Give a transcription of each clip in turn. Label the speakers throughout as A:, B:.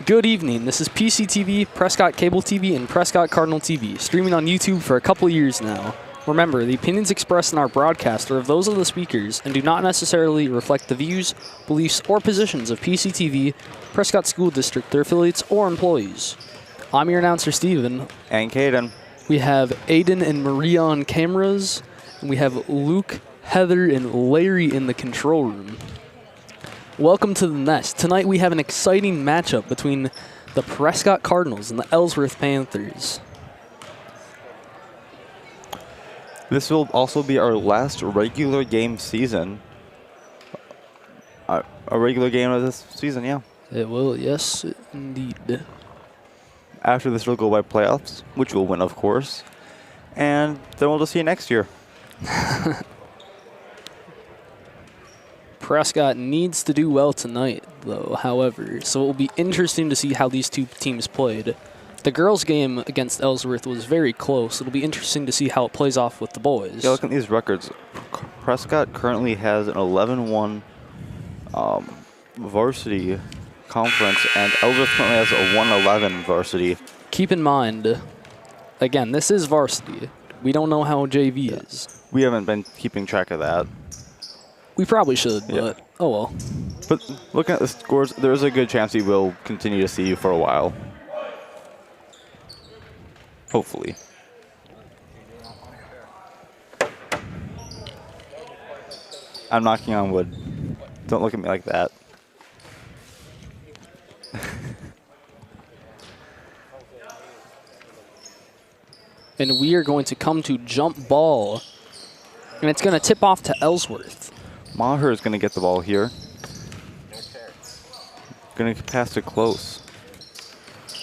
A: Good evening. This is PCTV, Prescott Cable TV, and Prescott Cardinal TV, streaming on YouTube for a couple years now. Remember, the opinions expressed in our broadcast are of those of the speakers and do not necessarily reflect the views, beliefs, or positions of PCTV, Prescott School District, their affiliates, or employees. I'm your announcer, Steven.
B: And Caden.
A: We have Aiden and Maria on cameras, and we have Luke, Heather, and Larry in the control room. Welcome to the Nest. Tonight we have an exciting matchup between the Prescott Cardinals and the Ellsworth Panthers.
B: This will also be our last regular game season. A regular game of this season, yeah.
A: It will, yes, indeed.
B: After this, we'll go by playoffs, which we'll win, of course. And then we'll just see you next year.
A: Prescott needs to do well tonight, though, however, so it will be interesting to see how these two teams played. The girls' game against Ellsworth was very close. It'll be interesting to see how it plays off with the boys.
B: Yeah, look at these records. Prescott currently has an 11-1 varsity conference, and Ellsworth currently has a 1-11 varsity.
A: Keep in mind, again, this is varsity. We don't know how JV is.
B: We haven't been keeping track of that.
A: We probably should, but oh well.
B: But looking at the scores, there's a good chance we will continue to see you for a while. Hopefully. I'm knocking on wood. Don't look at me like that.
A: And we are going to come to jump ball. And it's going to tip off to Ellsworth.
B: Maher is going to get the ball here. Going to pass it close.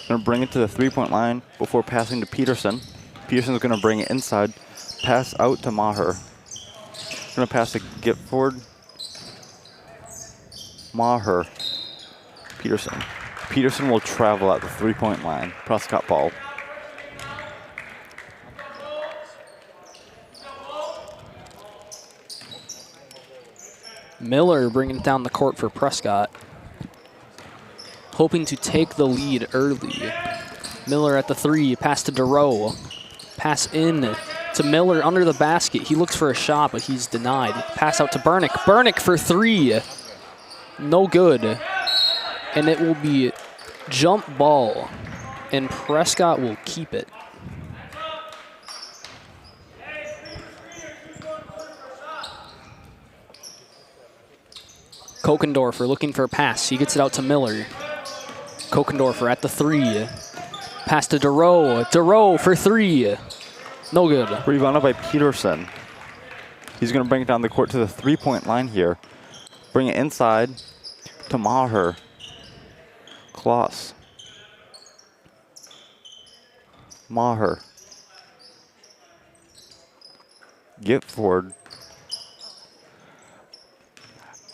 B: Going to bring it to the three-point line before passing to Peterson. Peterson is going to bring it inside. Pass out to Maher. Going to pass to Gipford. Maher. Peterson. Peterson will travel at the three-point line. Prescott ball.
A: Miller bringing it down the court for Prescott. Hoping to take the lead early. Miller at the three, pass to DeRoe. Pass in to Miller under the basket. He looks for a shot, but he's denied. Pass out to Bernick. Bernick for three. No good. And it will be jump ball. And Prescott will keep it. Kokendorfer looking for a pass. He gets it out to Miller. Kokendorfer at the three. Pass to DeRoe. DeRoe for three. No good.
B: Rebounded by Peterson. He's going to bring it down the court to the three-point line here. Bring it inside to Maher. Kloss. Maher. Gipford.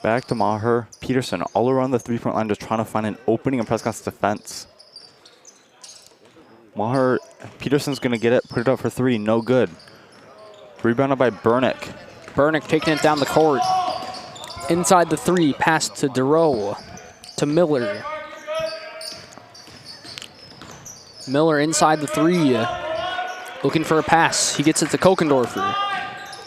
B: Back to Maher. Peterson all around the three-point line just trying to find an opening in Prescott's defense. Maher, Peterson's going to get it, put it up for three, no good. Rebounded by Bernick.
A: Bernick taking it down the court. Inside the three, pass to DeRoe, to Miller. Miller inside the three, looking for a pass. He gets it to Kokendorfer.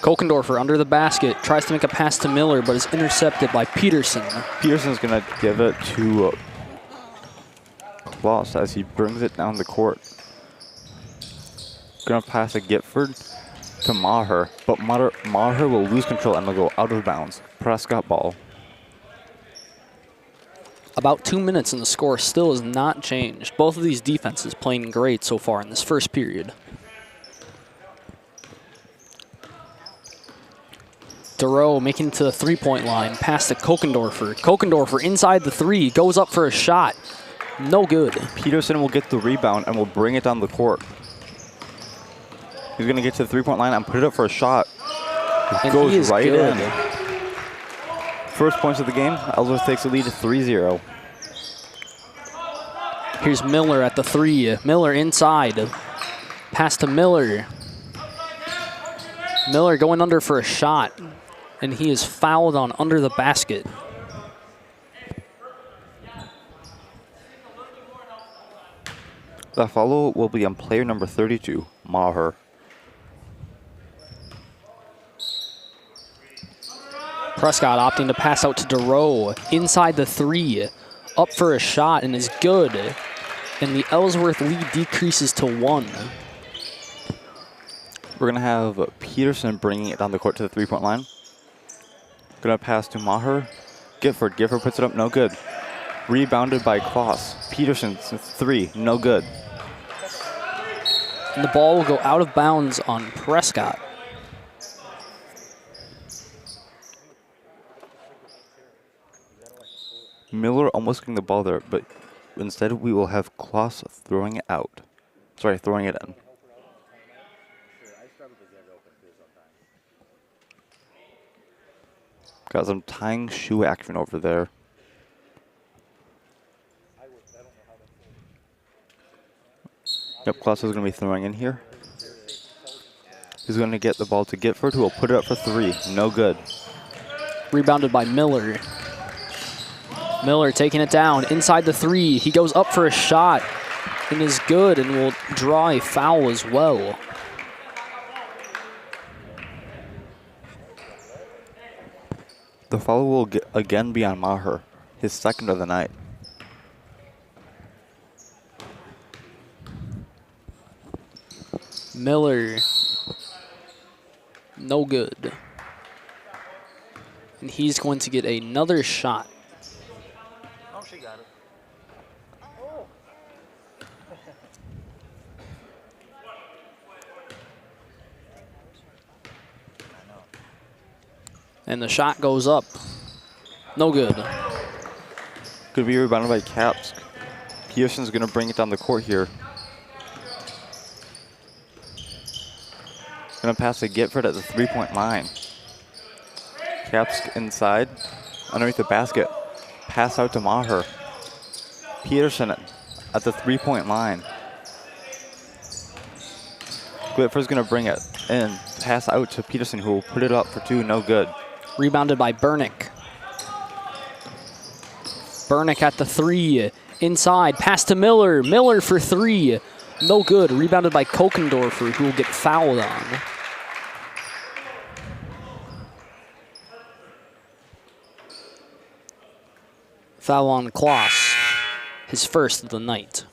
A: Kokendorfer under the basket, tries to make a pass to Miller, but is intercepted by Peterson.
B: Peterson's going to give it to Kloss as he brings it down the court. Going to pass to Gipford to Maher, but Maher will lose control and will go out of bounds. Prescott ball.
A: About 2 minutes and the score still has not changed. Both of these defenses playing great so far in this first period. DeRoe making it to the three-point line. Pass to Kokendorfer. Kokendorfer inside the three. Goes up for a shot. No good.
B: Peterson will get the rebound and will bring it down the court. He's going to get to the three-point line and put it up for a shot. It goes right in. First points of the game. Ellsworth takes the lead to 3-0.
A: Here's Miller at the three. Miller inside. Pass to Miller. Miller going under for a shot. And he is fouled on under the basket.
B: The follow will be on player number 32, Maher.
A: Prescott opting to pass out to DeRoe. Inside the 3. Up for a shot and is good. And the Ellsworth lead decreases to 1.
B: We're going to have Peterson bringing it down the court to the 3-point line. Going to pass to Maher. Gifford. Gifford puts it up, no good. Rebounded by Kloss. Peterson's 3, no good.
A: And the ball will go out of bounds on Prescott.
B: Miller almost getting the ball there, but instead we will have Kloss throwing it out. Sorry, throwing it in. Got some tying shoe action over there. Yep, Kloss is going to be throwing in here. He's going to get the ball to Gifford, who will put it up for 3. No good.
A: Rebounded by Miller. Miller taking it down inside the 3. He goes up for a shot and is good and will draw a foul as well.
B: The foul will again be on Maher, his second of the night.
A: Miller, no good. And he's going to get another shot.
C: Oh, she got it.
A: And the shot goes up. No good.
B: Could be rebounded by Caps. Peterson's going to bring it down the court here. Going to pass to Gifford at the 3-point line. Caps inside, underneath the basket. Pass out to Maher. Peterson at the 3-point line. Gifford's going to bring it in. Pass out to Peterson, who will put it up for 2. No good.
A: Rebounded by Bernick. Bernick at the 3. Inside. Pass to Miller. Miller for 3. No good. Rebounded by Kokendorfer, who will get fouled on. Foul on Kloss. His first of the night.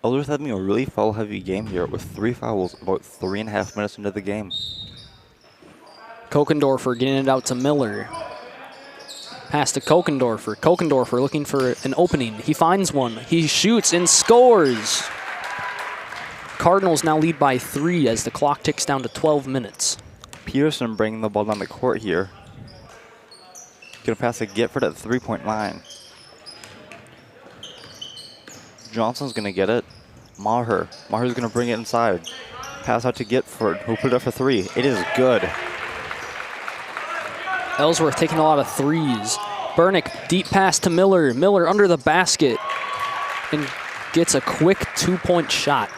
B: Ellsworth having a really foul-heavy game here with 3 fouls about 3.5 minutes into the game.
A: Kokendorfer getting it out to Miller. Pass to Kokendorfer. Kokendorfer looking for an opening. He finds one. He shoots and scores. Cardinals now lead by 3 as the clock ticks down to 12 minutes.
B: Peterson bringing the ball down the court here. Gonna pass to Gifford at the 3-point line. Johnson's gonna get it. Maher's gonna bring it inside. Pass out to Gifford, who put it up for 3. It is good.
A: Ellsworth taking a lot of threes. Bernick, deep pass to Miller. Miller under the basket and gets a quick 2-point shot.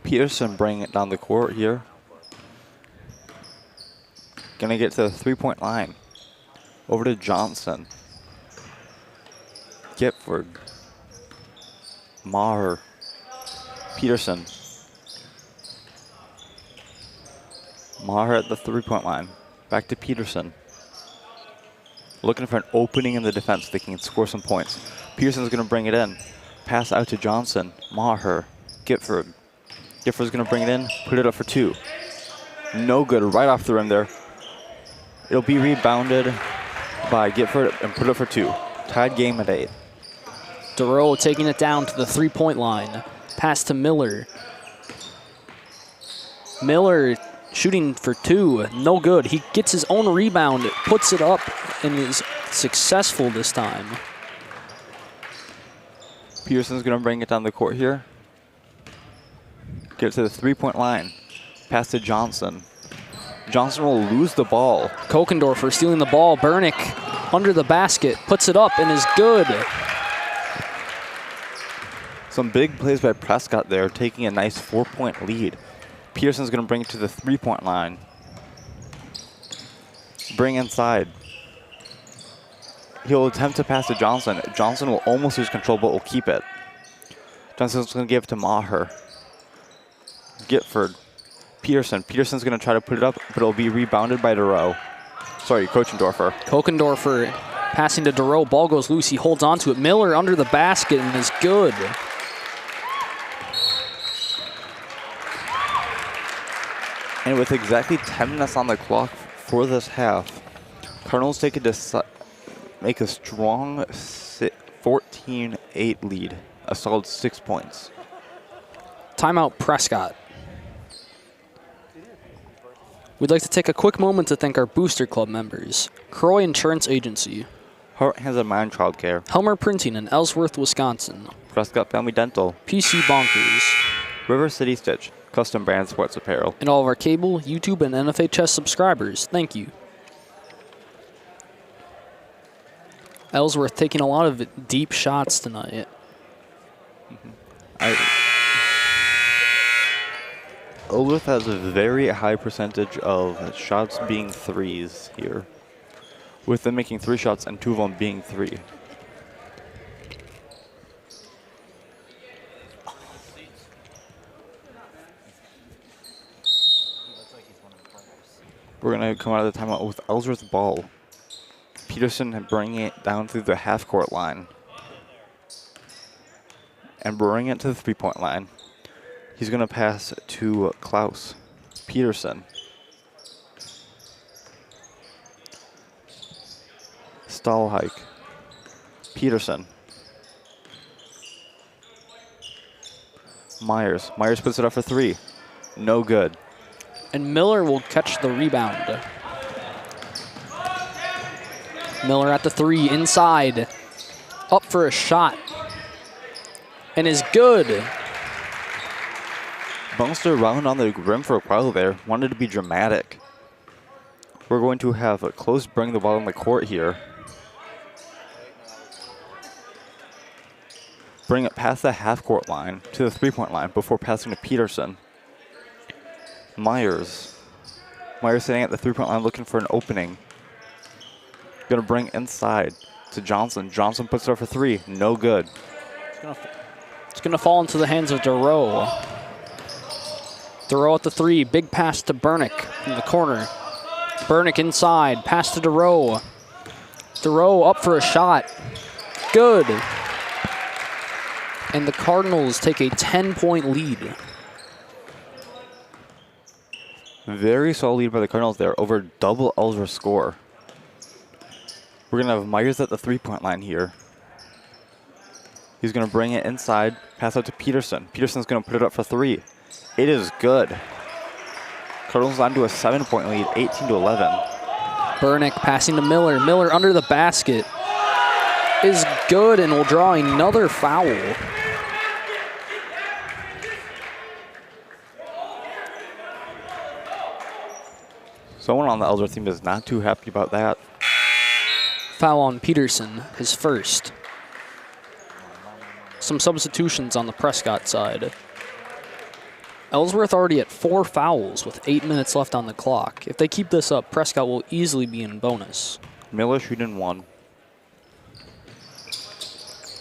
B: Peterson bringing it down the court here. Gonna get to the 3-point line. Over to Johnson. Gifford. Maher. Peterson. Maher at the 3-point line. Back to Peterson. Looking for an opening in the defense. They can score some points. Peterson's going to bring it in. Pass out to Johnson. Maher. Gifford. Gifford's going to bring it in. Put it up for 2. No good. Right off the rim there. It'll be rebounded by Gifford and put it up for 2. Tied game at 8.
A: DeRoe taking it down to the 3-point line. Pass to Miller. Miller shooting for 2. No good. He gets his own rebound, puts it up, and is successful this time.
B: Peterson's going to bring it down the court here. Get it to the 3-point line. Pass to Johnson. Johnson will lose the ball.
A: Kokendorfer stealing the ball. Bernick under the basket, puts it up and is good.
B: Some big plays by Prescott there, taking a nice 4-point lead. Peterson's going to bring it to the 3-point line. Bring inside. He'll attempt to pass to Johnson. Johnson will almost lose control, but will keep it. Johnson's going to give it to Maher. Gifford. Peterson. Peterson's going to try to put it up, but it'll be rebounded by DeRoe. Sorry, Kochendorfer.
A: Kochendorfer passing to DeRoe. Ball goes loose. He holds on to it. Miller under the basket and is good.
B: And with exactly 10 minutes on the clock for this half, Cardinals make a strong 14-8 lead, a solid 6 points.
A: Timeout Prescott. We'd like to take a quick moment to thank our Booster Club members. Croy Insurance Agency.
B: Heart, Hands, and Mind Child Care.
A: Helmer Printing in Ellsworth, Wisconsin.
B: Prescott Family Dental.
A: PC Bonkers.
B: River City Stitch. Custom brand sports apparel.
A: And all of our cable, YouTube, and NFHS subscribers. Thank you. Ellsworth taking a lot of deep shots tonight.
B: Ellsworth has a very high percentage of shots being threes here, with them making 3 shots and 2 of them being 3. We're going to come out of the timeout with Ellsworth's ball. Peterson bringing it down through the half-court line and bring it to the 3-point line. He's going to pass to Klaus. Peterson. Stahlhike. Peterson. Myers. Myers puts it up for 3. No good.
A: And Miller will catch the rebound. Miller at the 3, inside. Up for a shot. And is good.
B: Bounced around on the rim for a while there. Wanted to be dramatic. We're going to have a close bring the ball on the court here. Bring it past the half-court line to the 3-point line before passing to Peterson. Myers. Myers sitting at the 3-point line looking for an opening. Going to bring inside to Johnson. Johnson puts it up for 3. No good.
A: It's going to fall into the hands of DeRoe. DeRoe at the 3. Big pass to Bernick from the corner. Bernick inside. Pass to DeRoe. DeRoe up for a shot. Good. And the Cardinals take a 10-point lead.
B: Very solid lead by the Cardinals there, over double Ellsworth's score. We're going to have Myers at the 3-point line here. He's going to bring it inside, pass out to Peterson. Peterson's going to put it up for 3. It is good. Cardinals on to a 7-point lead, 18-11.
A: Bernick passing to Miller. Miller under the basket is good and will draw another foul.
B: Someone on the Ellsworth team is not too happy about that.
A: Foul on Peterson, his first. Some substitutions on the Prescott side. Ellsworth already at 4 fouls with 8 minutes left on the clock. If they keep this up, Prescott will easily be in bonus.
B: Miller shooting 1.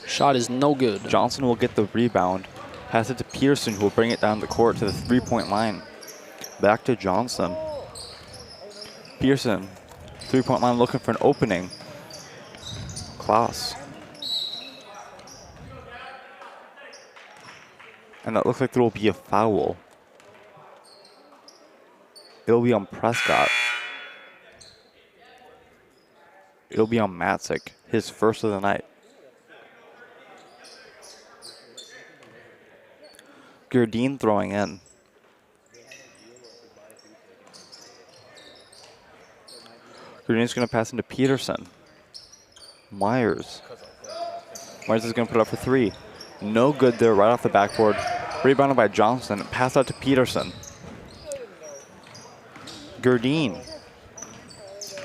A: Shot is no good.
B: Johnson will get the rebound. Pass it to Peterson, who will bring it down the court to the 3-point line. Back to Johnson. Peterson, 3-point line looking for an opening. Klaus. And that looks like there will be a foul. It'll be on Prescott. It'll be on Matzik, his first of the night. Gerdine throwing in. Gerdine's going to pass into Peterson. Myers. Myers is going to put it up for 3. No good there right off the backboard. Rebounded by Johnson. Pass out to Peterson. Gerdine.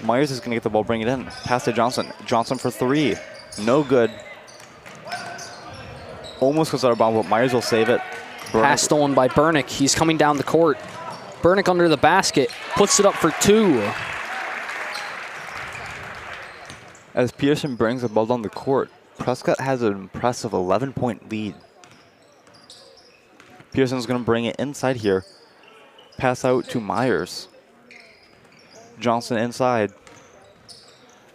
B: Myers is going to get the ball, bring it in. Pass to Johnson. Johnson for 3. No good. Almost goes out of bounds, but Myers will save it.
A: Pass stolen by Bernick. He's coming down the court. Bernick under the basket. Puts it up for 2.
B: As Peterson brings the ball down the court, Prescott has an impressive 11-point lead. Peterson's going to bring it inside here. Pass out to Myers. Johnson inside.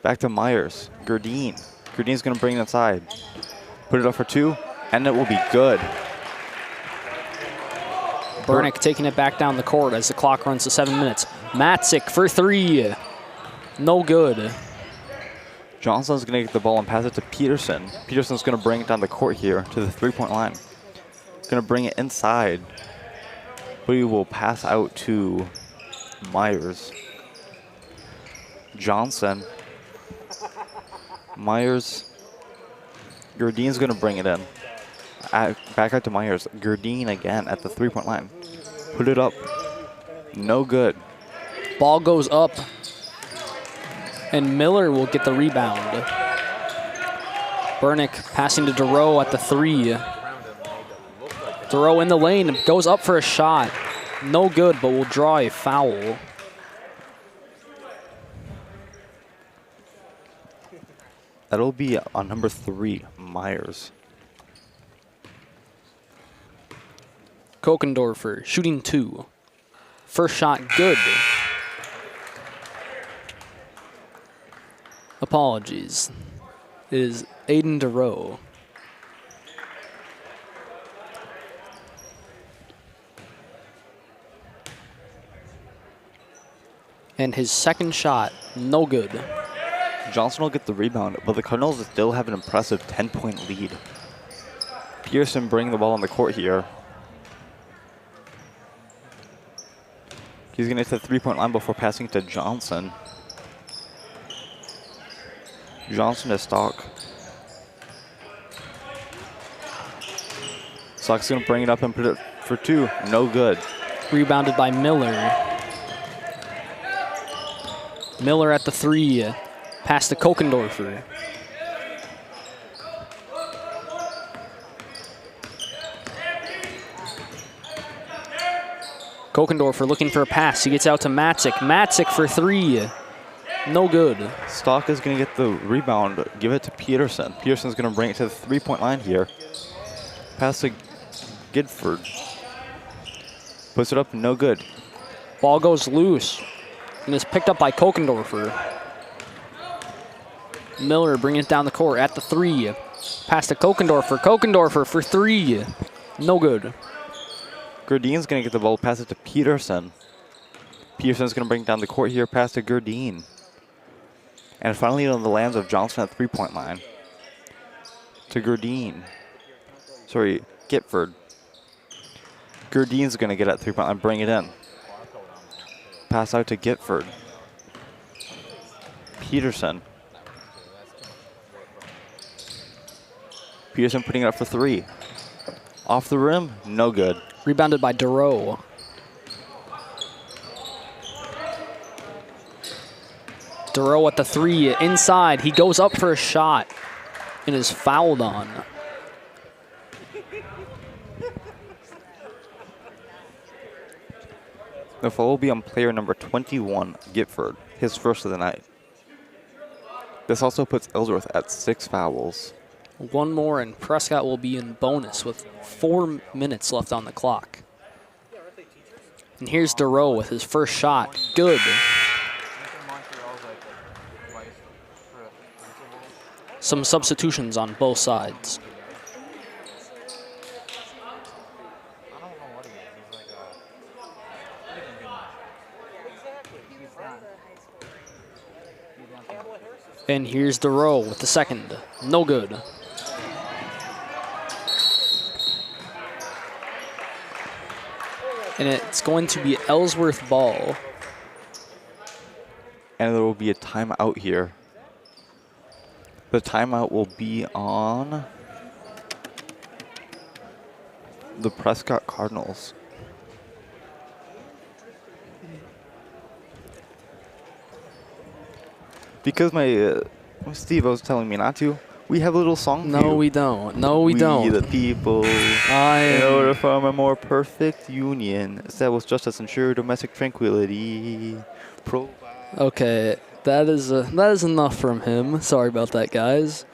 B: Back to Myers. Gerdine. Gerdine's going to bring it inside. Put it up for 2, and it will be good.
A: Burnick taking it back down the court as the clock runs to 7 minutes. Matzik for 3. No good.
B: Johnson's going to get the ball and pass it to Peterson. Peterson's going to bring it down the court here to the 3-point line. Going to bring it inside. But he will pass out to Myers. Johnson. Myers. Gerdine's going to bring it in. Back out to Myers. Gerdine again at the 3-point line. Put it up. No good.
A: Ball goes up. And Miller will get the rebound. Burnick passing to Duro at the 3. Duro in the lane. Goes up for a shot. No good, but will draw a foul.
B: That'll be on number 3, Myers.
A: Kokendorfer shooting 2. First shot good. Apologies. It is Aiden Duro. And his second shot, no good.
B: Johnson will get the rebound, but the Cardinals still have an impressive 10-point lead. Pearson bringing the ball on the court here. He's going to hit the 3-point line before passing it to Johnson. Johnson to Stock. Stock's going to bring it up and put it for 2. No good.
A: Rebounded by Miller. Miller at the 3. Pass to Kokendorfer. Kokendorfer looking for a pass. He gets out to Matzik. Matzik for 3. No good.
B: Stock is going to get the rebound. Give it to Peterson. Peterson's going to bring it to the 3-point line here. Pass to Gidford. Puts it up. No good.
A: Ball goes loose and is picked up by Kokendorfer. Miller bringing it down the court at the 3. Pass to Kokendorfer. Kokendorfer for 3. No good.
B: Gerdine's going to get the ball, pass it to Peterson. Peterson's going to bring it down the court here, pass to Gerdine. And finally on the lands of Johnson at 3-point line. To Gerdine. Sorry, Gitford. Gerdine's going to get at 3-point line, bring it in. Pass out to Gitford. Peterson. Peterson putting it up for 3. Off the rim, no good.
A: Rebounded by Duro. Duro at the 3, inside. He goes up for a shot and is fouled on.
B: The foul will be on player number 21, Gitford, his first of the night. This also puts Ellsworth at 6 fouls.
A: One more and Prescott will be in bonus with 4 minutes left on the clock. And here's Duro with his first shot. Good. Some substitutions on both sides. And here's Duro with the second. No good. And it's going to be Ellsworth ball.
B: And there will be a timeout here. The timeout will be on the Prescott Cardinals. Because my Steve was telling me not to, we have a little song for you.
A: No, we don't. No, we don't.
B: We the people, in order to form a more perfect union, establish justice, ensure domestic tranquility.
A: Okay, That is enough from him. Sorry about that, guys.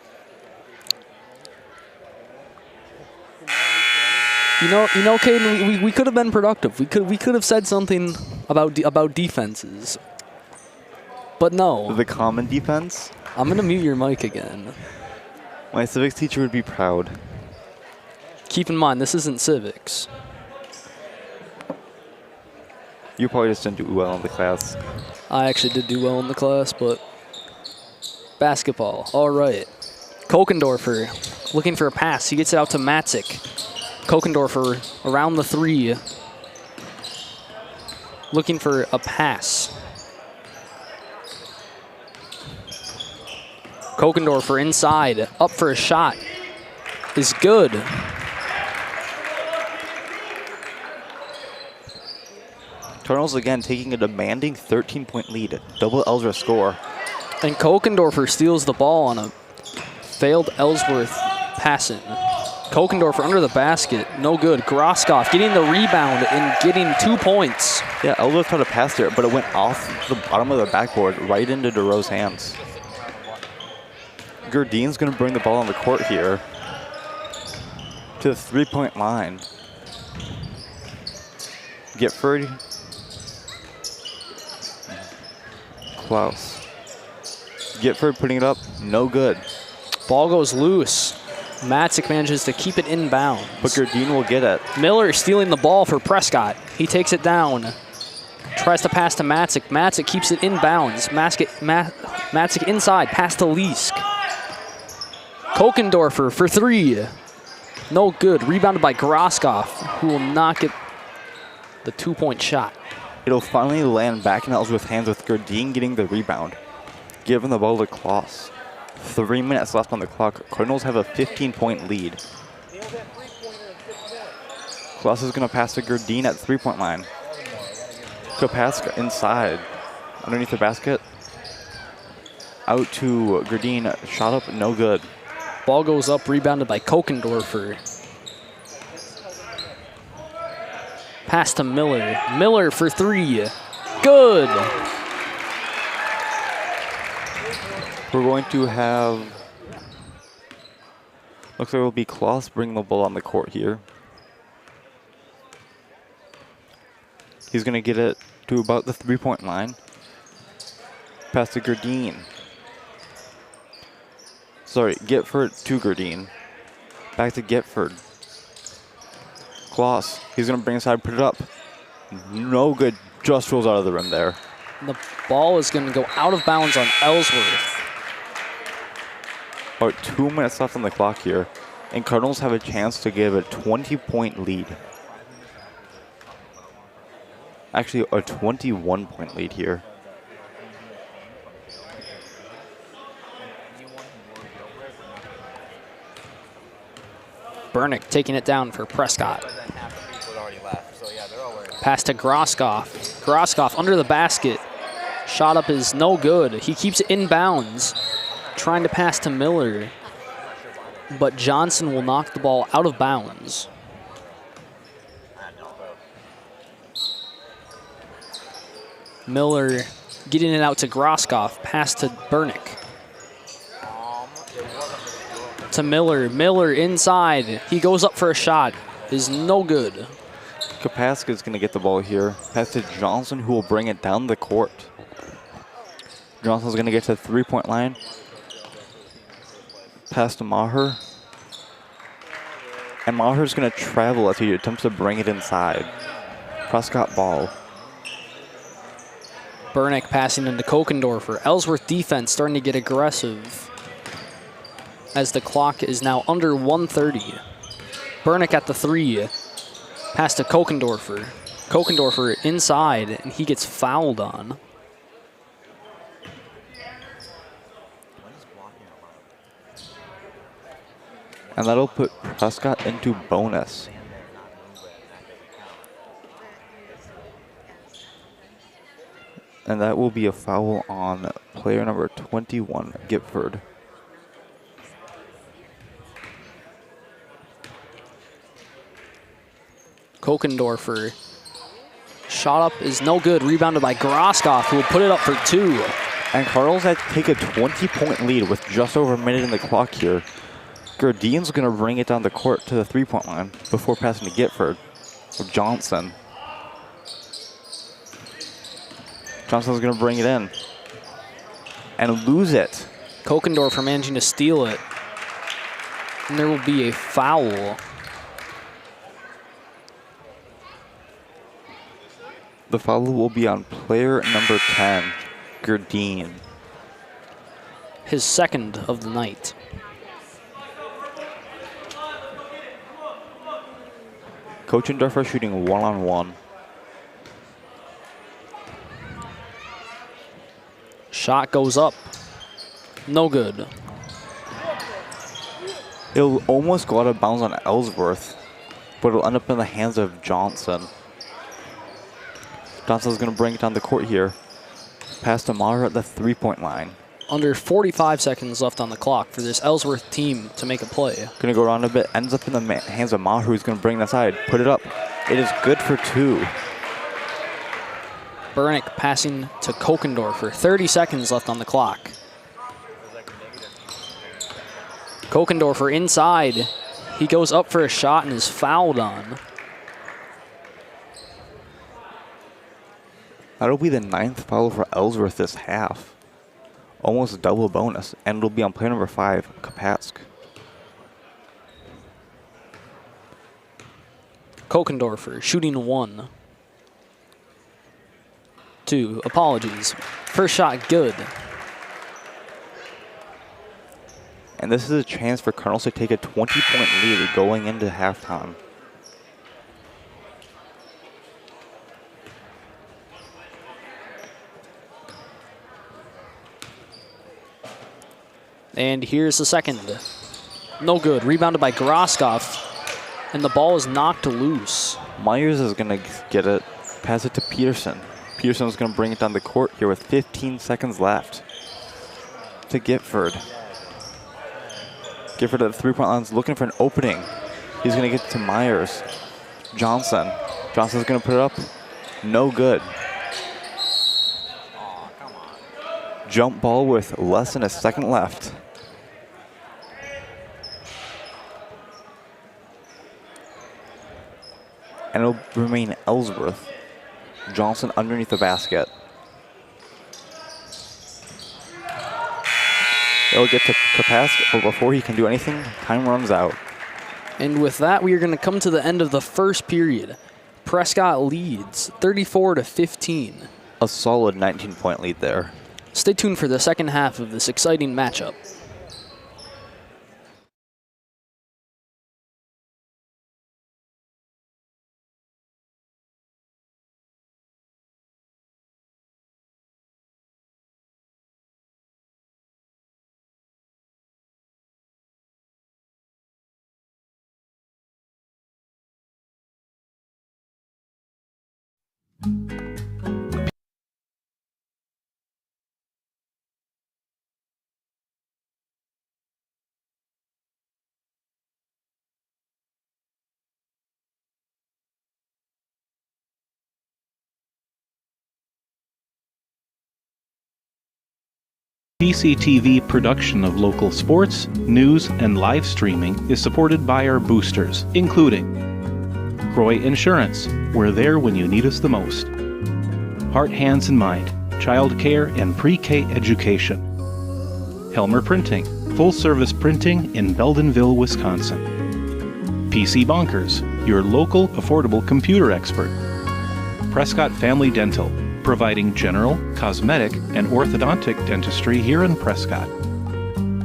A: You know, Caden, we could have been productive. We could have said something about defenses. But no.
B: The common defense?
A: I'm going to mute your mic again.
B: My civics teacher would be proud.
A: Keep in mind, this isn't civics.
B: You probably just didn't do well in the class.
A: I actually did do well in the class, but basketball. All right. Kokendorfer looking for a pass. He gets it out to Matzik. Kokendorfer around the 3. Looking for a pass. Kokendorfer inside, up for a shot. Is good.
B: Cardinals again taking a demanding 13-point lead. Double Ellsworth score.
A: And Kokendorfer steals the ball on a failed Ellsworth pass in. Kokendorfer under the basket, no good. Groskopf getting the rebound and getting 2 points.
B: Yeah, Ellsworth tried to pass there, but it went off the bottom of the backboard right into DeRoe's hands. Gerdin's going to bring the ball on the court here to the 3-point line. Gifford. Klaus. Gifford putting it up, no good.
A: Ball goes loose. Matzik manages to keep it inbounds.
B: But Gerdin will get it.
A: Miller stealing the ball for Prescott. He takes it down. Tries to pass to Matzik. Matzik keeps it inbounds. Matzik inside, pass to Leask. Kokendorfer for 3. No good. Rebounded by Groskopf, who will not get the 2-point shot.
B: It'll finally land back in Ellsworth's hands with Gerdin getting the rebound. Giving the ball to Klaus. 3 minutes left on the clock. Cardinals have a 15-point lead. Klaus is going to pass to Gerdin at 3-point line. Kapaska inside. Underneath the basket. Out to Gerdin. Shot up, no good.
A: Ball goes up, rebounded by Kokendorfer. Pass to Miller. Miller for 3. Good.
B: We're going to have, looks like it will be Klaus bringing the ball on the court here. He's going to get it to about the 3-point line. Pass to Gerdin. Sorry, Gifford to Gerdin. Back to Gifford. Klaus, he's going to bring inside, put it up. No good, just rolls out of the rim there.
A: The ball is going to go out of bounds on Ellsworth.
B: About 2 minutes left on the clock here, and Cardinals have a chance to give a 20-point lead. Actually, a 21-point lead here.
A: Burnick taking it down for Prescott. Pass to Groskopf. Groskopf under the basket. Shot up is no good. He keeps it inbounds. Trying to pass to Miller. But Johnson will knock the ball out of bounds. Miller getting it out to Groskopf. Pass to Burnick. To Miller. Miller inside. He goes up for a shot. Is no good.
B: Kapaska is going to get the ball here. Pass to Johnson, who will bring it down the court. Johnson's going to get to the 3-point line. Pass to Maher. And Maher's going to travel as he attempts to bring it inside. Prescott ball.
A: Burnick passing into Kokendorfer. Ellsworth defense starting to get aggressive as the clock is now under 1:30. Burnick at the 3. Pass to Kokendorfer. Kokendorfer inside, and he gets fouled on.
B: And that'll put Prescott into bonus. And that will be a foul on player number 21, Gifford.
A: Kokendorfer. Shot up is no good. Rebounded by Groskopf, who will put it up for 2.
B: And Cardinals take a 20-point lead with just over a minute in the clock here. Gurdine's going to bring it down the court to the three-point line before passing to Gifford with Johnson. Johnson's going to bring it in and lose it.
A: Kokendorfer managing to steal it. And there will be a foul.
B: The foul will be on player number 10, Gurdine.
A: His second of the night.
B: Kokendorfer shooting one-on-one.
A: Shot goes up. No good.
B: It'll almost go out of bounds on Ellsworth, but it'll end up in the hands of Johnson. Johnson's going to bring it down the court here. Pass to Maher at the three-point line.
A: Under 45 seconds left on the clock for this Ellsworth team to make a play.
B: Going to go around a bit. Ends up in the hands of Maher, who's going to bring that side. Put it up. It is good for two.
A: Bernick passing to Kokendorfer. 30 seconds left on the clock. Kokendorfer inside. He goes up for a shot and is fouled on.
B: That'll be the 9th foul for Ellsworth this half. Almost a double bonus, and it'll be on player number 5, Kapatsk.
A: Kokendorfer shooting 1. 2, apologies. First shot good.
B: And this is a chance for Cardinals to take a 20-point lead going into halftime.
A: And here's the second. No good. Rebounded by Groskopf. And the ball is knocked loose.
B: Myers is going to get it, pass it to Peterson. Peterson is going to bring it down the court here with 15 seconds left. To Gifford. Gifford at the three-point line is looking for an opening. He's going to get it to Myers. Johnson. Johnson's going to put it up. No good. Jump ball with less than a second left. And it'll remain Ellsworth. Johnson underneath the basket. It'll get to Kapatsk, but before he can do anything, time runs out.
A: And with that, we are going to come to the end of the first period. Prescott leads 34-15.
B: A solid 19-point lead there.
A: Stay tuned for the second half of this exciting matchup.
D: PCTV production of local sports, news, and live streaming is supported by our boosters, including Croy Insurance, we're there when you need us the most. Heart, Hands, and Mind, child care and pre-K education. Helmer Printing, full-service printing in Beldenville, Wisconsin. PC Bonkers, your local affordable computer expert. Prescott Family Dental, providing general, cosmetic, and orthodontic dentistry here in Prescott.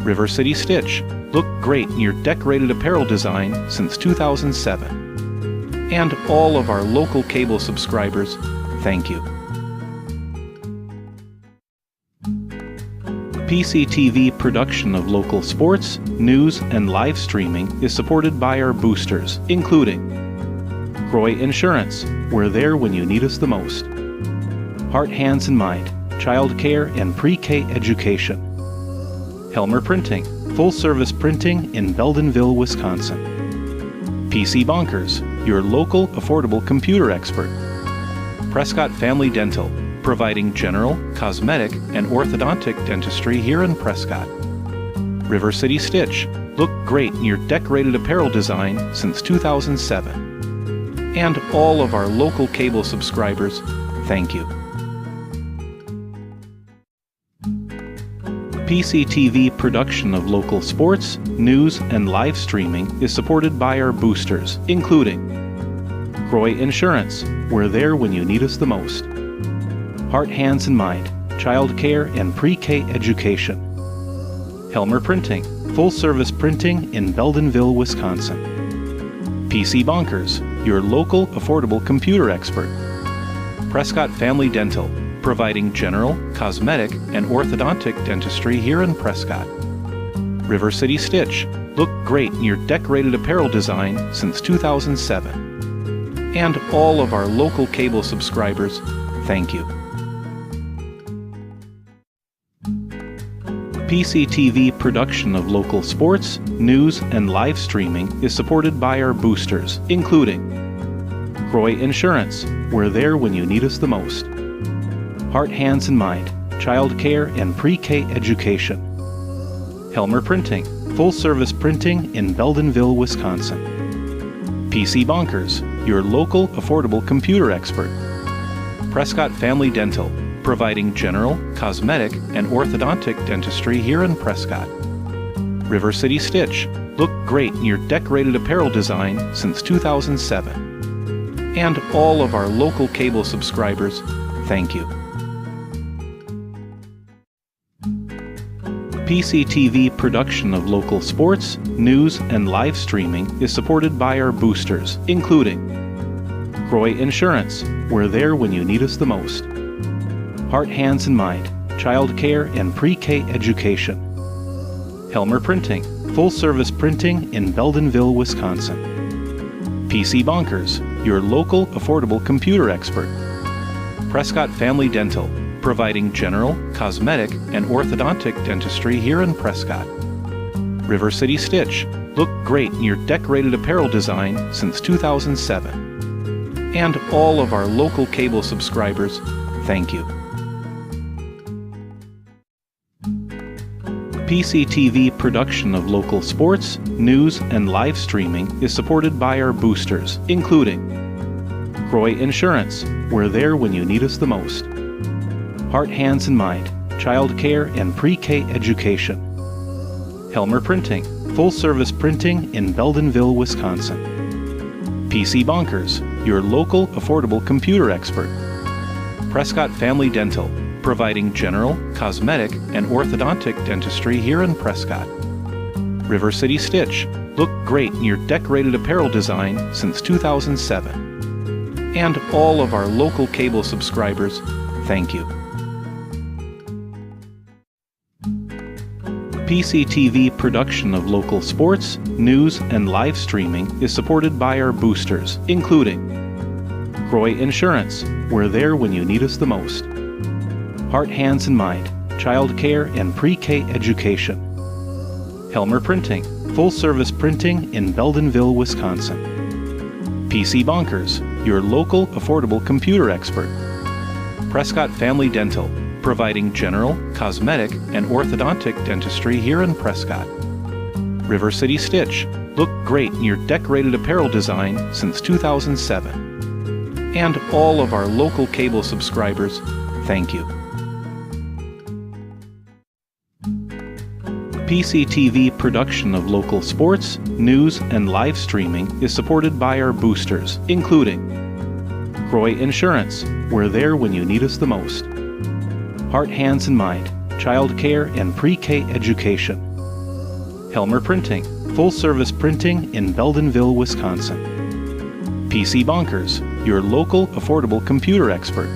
D: River City Stitch, look great in your decorated apparel design since 2007. And all of our local cable subscribers, thank you. PCTV production of local sports, news, and live streaming is supported by our boosters, including Croy Insurance, we're there when you need us the most. Heart, Hands, and Mind, child care and pre-K education. Helmer Printing, full-service printing in Beldenville, Wisconsin. PC Bonkers, your local affordable computer expert. Prescott Family Dental, providing general, cosmetic, and orthodontic dentistry here in Prescott. River City Stitch. Look great in your decorated apparel design since 2007. And all of our local cable subscribers, thank you. PCTV production of local sports, news, and live streaming is supported by our boosters, including Croy Insurance. We're there when you need us the most. Heart, Hands, and Mind. Child care and pre-K education. Helmer Printing. Full-service printing in Beldenville, Wisconsin. PC Bonkers. Your local affordable computer expert. Prescott Family Dental. Providing general, cosmetic, and orthodontic dentistry here in Prescott. River City Stitch. Look great in your decorated apparel design since 2007. And all of our local cable subscribers, thank you. PCTV production of local sports, news, and live streaming is supported by our boosters, including Croy Insurance. We're there when you need us the most. Heart, Hands, and Mind. Child care and pre-K education. Helmer Printing. Full-service printing in Beldenville, Wisconsin. PC Bonkers. Your local affordable computer expert. Prescott Family Dental. Providing general, cosmetic, and orthodontic dentistry here in Prescott. River City Stitch. Look great in your decorated apparel design since 2007. And all of our local cable subscribers, thank you. PCTV production of local sports, news, and live streaming is supported by our boosters, including Croy Insurance. We're there when you need us the most. Heart, Hands, and Mind. Child care and pre-K education. Helmer Printing. Full-service printing in Beldenville, Wisconsin. PC Bonkers. Your local affordable computer expert. Prescott Family Dental. Providing general, cosmetic, and orthodontic dentistry here in Prescott. River City Stitch. Look great in your decorated apparel design since 2007. And all of our local cable subscribers, thank you. PCTV production of local sports, news, and live streaming is supported by our boosters, including Croy Insurance. We're there when you need us the most. Heart, Hands, and Mind. Child care and pre-K education. Helmer Printing. Full-service printing in Beldenville, Wisconsin. PC Bonkers. Your local affordable computer expert. Prescott Family Dental. Providing general, cosmetic, and orthodontic dentistry here in Prescott. River City Stitch. Look great in your decorated apparel design since 2007. And all of our local cable subscribers, thank you. PCTV production of local sports, news, and live streaming is supported by our boosters, including Croy Insurance. We're there when you need us the most. Heart, Hands, and Mind. Child care and pre-K education. Helmer Printing. Full-service printing in Beldenville, Wisconsin. PC Bonkers. Your local affordable computer expert. Prescott Family Dental. Providing general, cosmetic, and orthodontic dentistry here in Prescott. River City Stitch. Look great in your decorated apparel design since 2007. And all of our local cable subscribers, thank you. PCTV production of local sports, news, and live streaming is supported by our boosters, including Croy Insurance. We're there when you need us the most. Heart, Hands, and Mind. Child care and pre-K education. Helmer Printing. Full-service printing in Beldenville, Wisconsin. PC Bonkers. Your local affordable computer expert.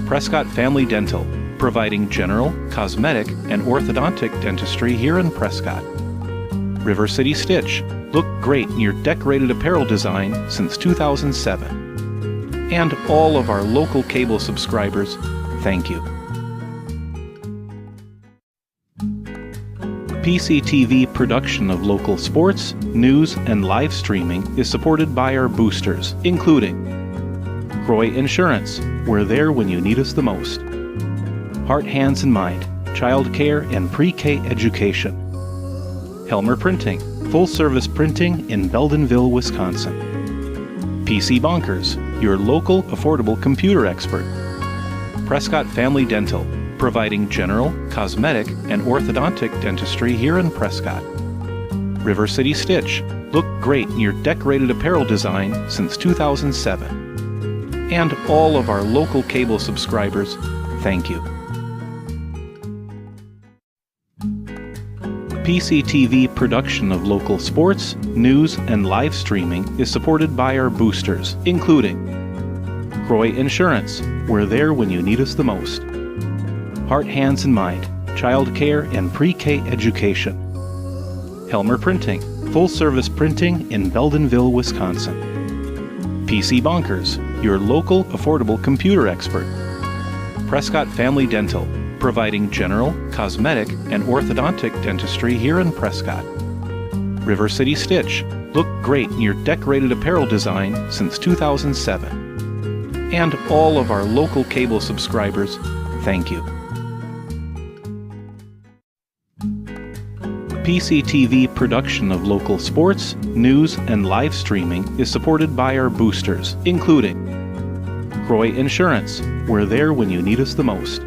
D: Prescott Family Dental. Providing general, cosmetic, and orthodontic dentistry here in Prescott. River City Stitch. Look great in your decorated apparel design since 2007. And all of our local cable subscribers, thank you. PCTV production of local sports, news, and live streaming is supported by our boosters, including Croy Insurance, we're there when you need us the most. Heart, Hands and Mind, child care and pre-K education. Helmer Printing, full-service printing in Beldenville, Wisconsin. PC Bonkers, your local affordable computer expert. Prescott Family Dental, providing general, cosmetic, and orthodontic dentistry here in Prescott. River City Stitch, look great in your decorated apparel design since 2007. And all of our local cable subscribers, thank you. PCTV production of local sports, news, and live streaming is supported by our boosters, including Croy Insurance, we're there when you need us the most. Heart, Hands and Mind, child care and pre-K education. Helmer Printing, full-service printing in Beldenville, Wisconsin. PC Bonkers, your local affordable computer expert. Prescott Family Dental, providing general, cosmetic, and orthodontic dentistry here in Prescott. River City Stitch, look great in your decorated apparel design since 2007. And all of our local cable subscribers, thank you. PCTV production of local sports, news, and live streaming is supported by our boosters, including Croy Insurance, we're there when you need us the most.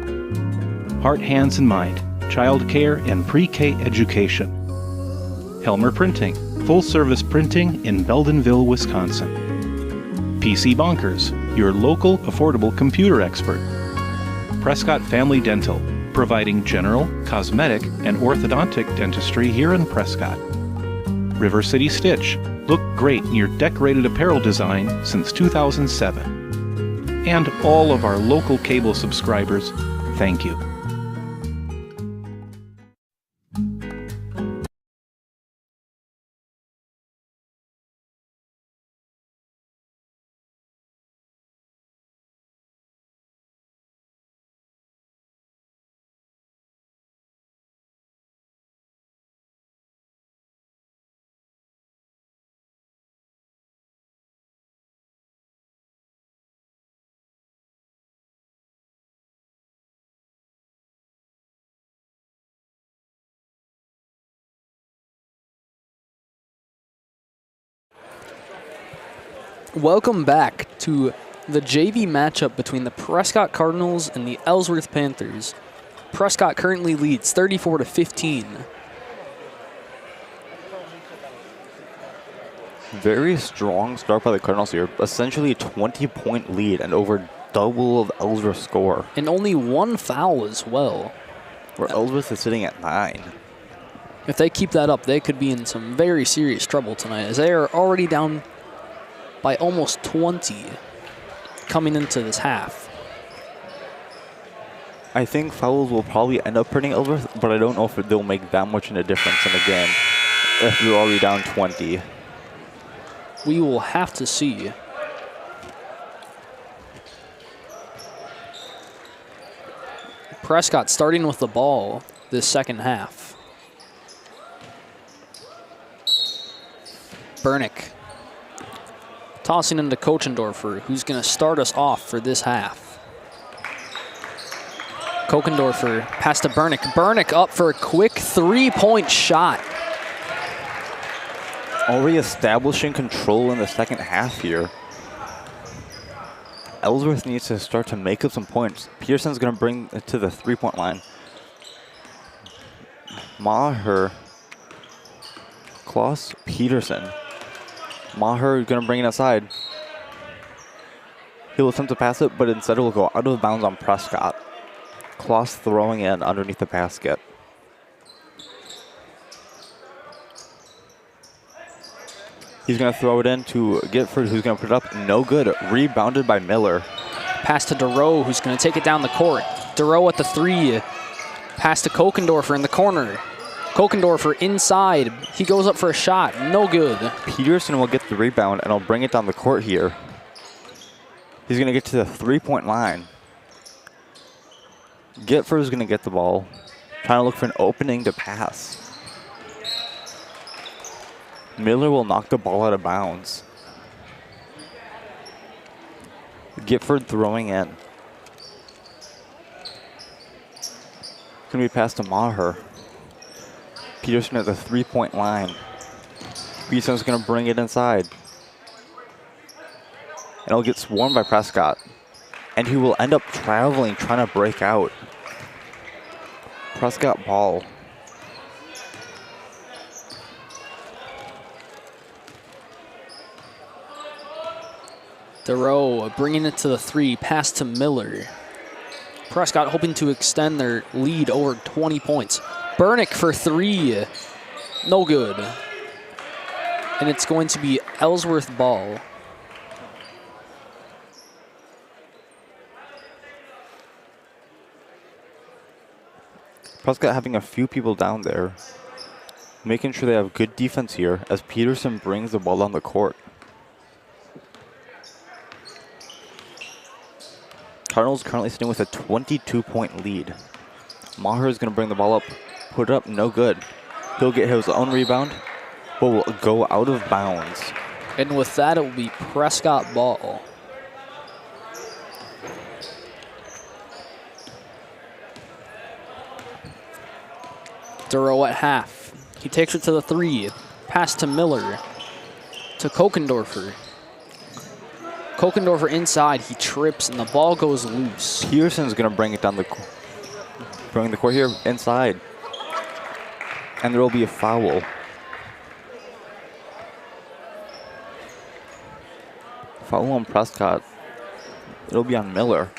D: Heart, Hands and Mind, child care and pre-K education. Helmer Printing, full-service printing in Beldenville, Wisconsin. PC Bonkers, your local affordable computer expert. Prescott Family Dental, providing general, cosmetic, and orthodontic dentistry here in Prescott. River City Stitch, look great in your decorated apparel design since 2007. And all of our local cable subscribers, thank you.
A: Welcome back to the JV matchup between the Prescott Cardinals and the Ellsworth Panthers. Prescott currently leads 34-15.
B: Very strong start by the Cardinals here. Essentially a 20-point lead and over double of Ellsworth's score.
A: And only one foul as well.
B: Where Ellsworth is sitting at 9.
A: If they keep that up, they could be in some very serious trouble tonight, as they are already down by almost 20 coming into this half.
B: I think fouls will probably end up hurting Ellsworth, but I don't know if they'll make that much in a difference in a game if you're already down 20.
A: We will have to see. Prescott starting with the ball this second half. Bernick tossing into Kochendorfer, who's going to start us off for this half. Kochendorfer pass to Bernick. Bernick up for a quick three-point shot.
B: Already establishing control in the second half here. Ellsworth needs to start to make up some points. Pearson's going to bring it to the three-point line. Maher, Klaus, Peterson. Maher going to bring it aside. He'll attempt to pass it, but instead it will go out of bounds on Prescott. Klaus throwing in underneath the basket. He's going to throw it in to Gifford, who's going to put it up. No good. Rebounded by Miller.
A: Pass to Durow, who's going to take it down the court. Durow at the three. Pass to Kochendorfer in the corner. Kochendorfer inside. He goes up for a shot. No good.
B: Peterson will get the rebound, and he'll bring it down the court here. He's going to get to the three-point line. Gifford is going to get the ball. Trying to look for an opening to pass. Miller will knock the ball out of bounds. Gifford throwing in. Going to be passed to Maher. Peterson at the 3-point line. Peterson's going to bring it inside. And it'll get swarmed by Prescott. And he will end up traveling, trying to break out. Prescott ball.
A: Duro bringing it to the 3, pass to Miller. Prescott hoping to extend their lead over 20 points. Burnick for 3, no good. And it's going to be Ellsworth ball.
B: Prescott having a few people down there, making sure they have good defense here as Peterson brings the ball on the court. Cardinals currently sitting with a 22-point lead. Maher is going to bring the ball up, put it up, no good. He'll get his own rebound, but will go out of bounds.
A: And with that, it will be Prescott ball. Duro at half. He takes it to the 3. Pass to Miller. To Kokendorfer. Kokendorfer inside. He trips and the ball goes loose.
B: Peterson's going to bring it down the court here inside. And there will be a foul. Foul on Prescott. It'll be on Miller.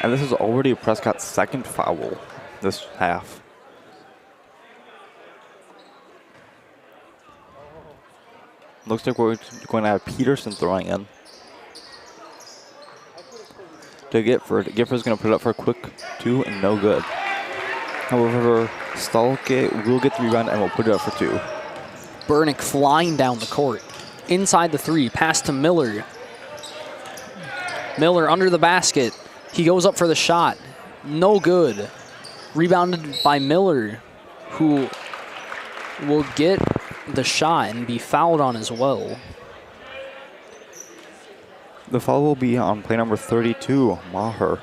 B: And this is already Prescott's second foul this half. Looks like we're going to have Peterson throwing in. To Gifford. Gifford's going to put it up for a quick 2 and no good. However, Stalke will get the rebound and will put it up for 2.
A: Burnick flying down the court. Inside the 3, pass to Miller. Miller under the basket. He goes up for the shot. No good. Rebounded by Miller, who will get the shot and be fouled on as well.
B: The foul will be on play number 32, Maher,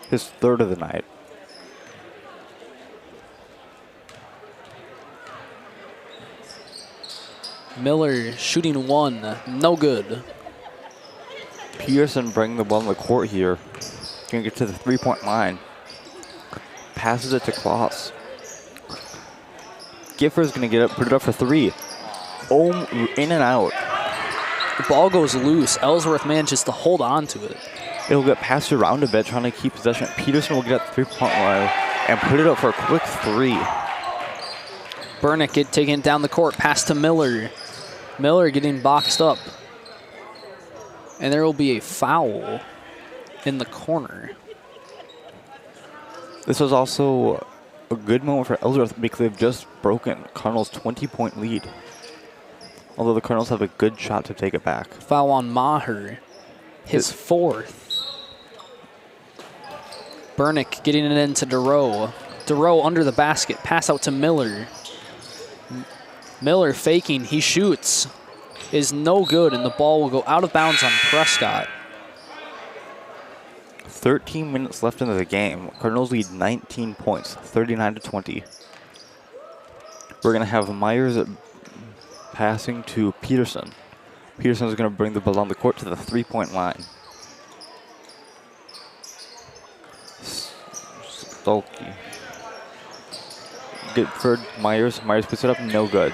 B: his third of the night.
A: Miller shooting 1, no good.
B: Peterson bringing the ball on the court here. Going to get to the 3-point line. Passes it to Klaus. Gifford's going to get up, put it up for 3. Oh, in and out.
A: The ball goes loose. Ellsworth manages to hold on to it.
B: It'll get passed around a bit, trying to keep possession. Peterson will get at the 3-point line and put it up for a quick 3.
A: Burnick taking it down the court. Pass to Miller. Miller getting boxed up. And there will be a foul in the corner.
B: This was also a good moment for Ellsworth because they've just broken Cardinals' 20-point lead. Although the Cardinals have a good shot to take it back.
A: Foul on Maher, his 4th. Burnick getting it into Duro. Duro under the basket, pass out to Miller. Miller faking, he shoots. Is no good, and the ball will go out of bounds on Prescott.
B: 13 minutes left into the game. Cardinals lead 19 points, 39-20. We're going to have Myers passing to Peterson. Peterson is going to bring the ball on the court to the 3-point line. Stolke. Gifford, Myers. Myers puts it up, no good.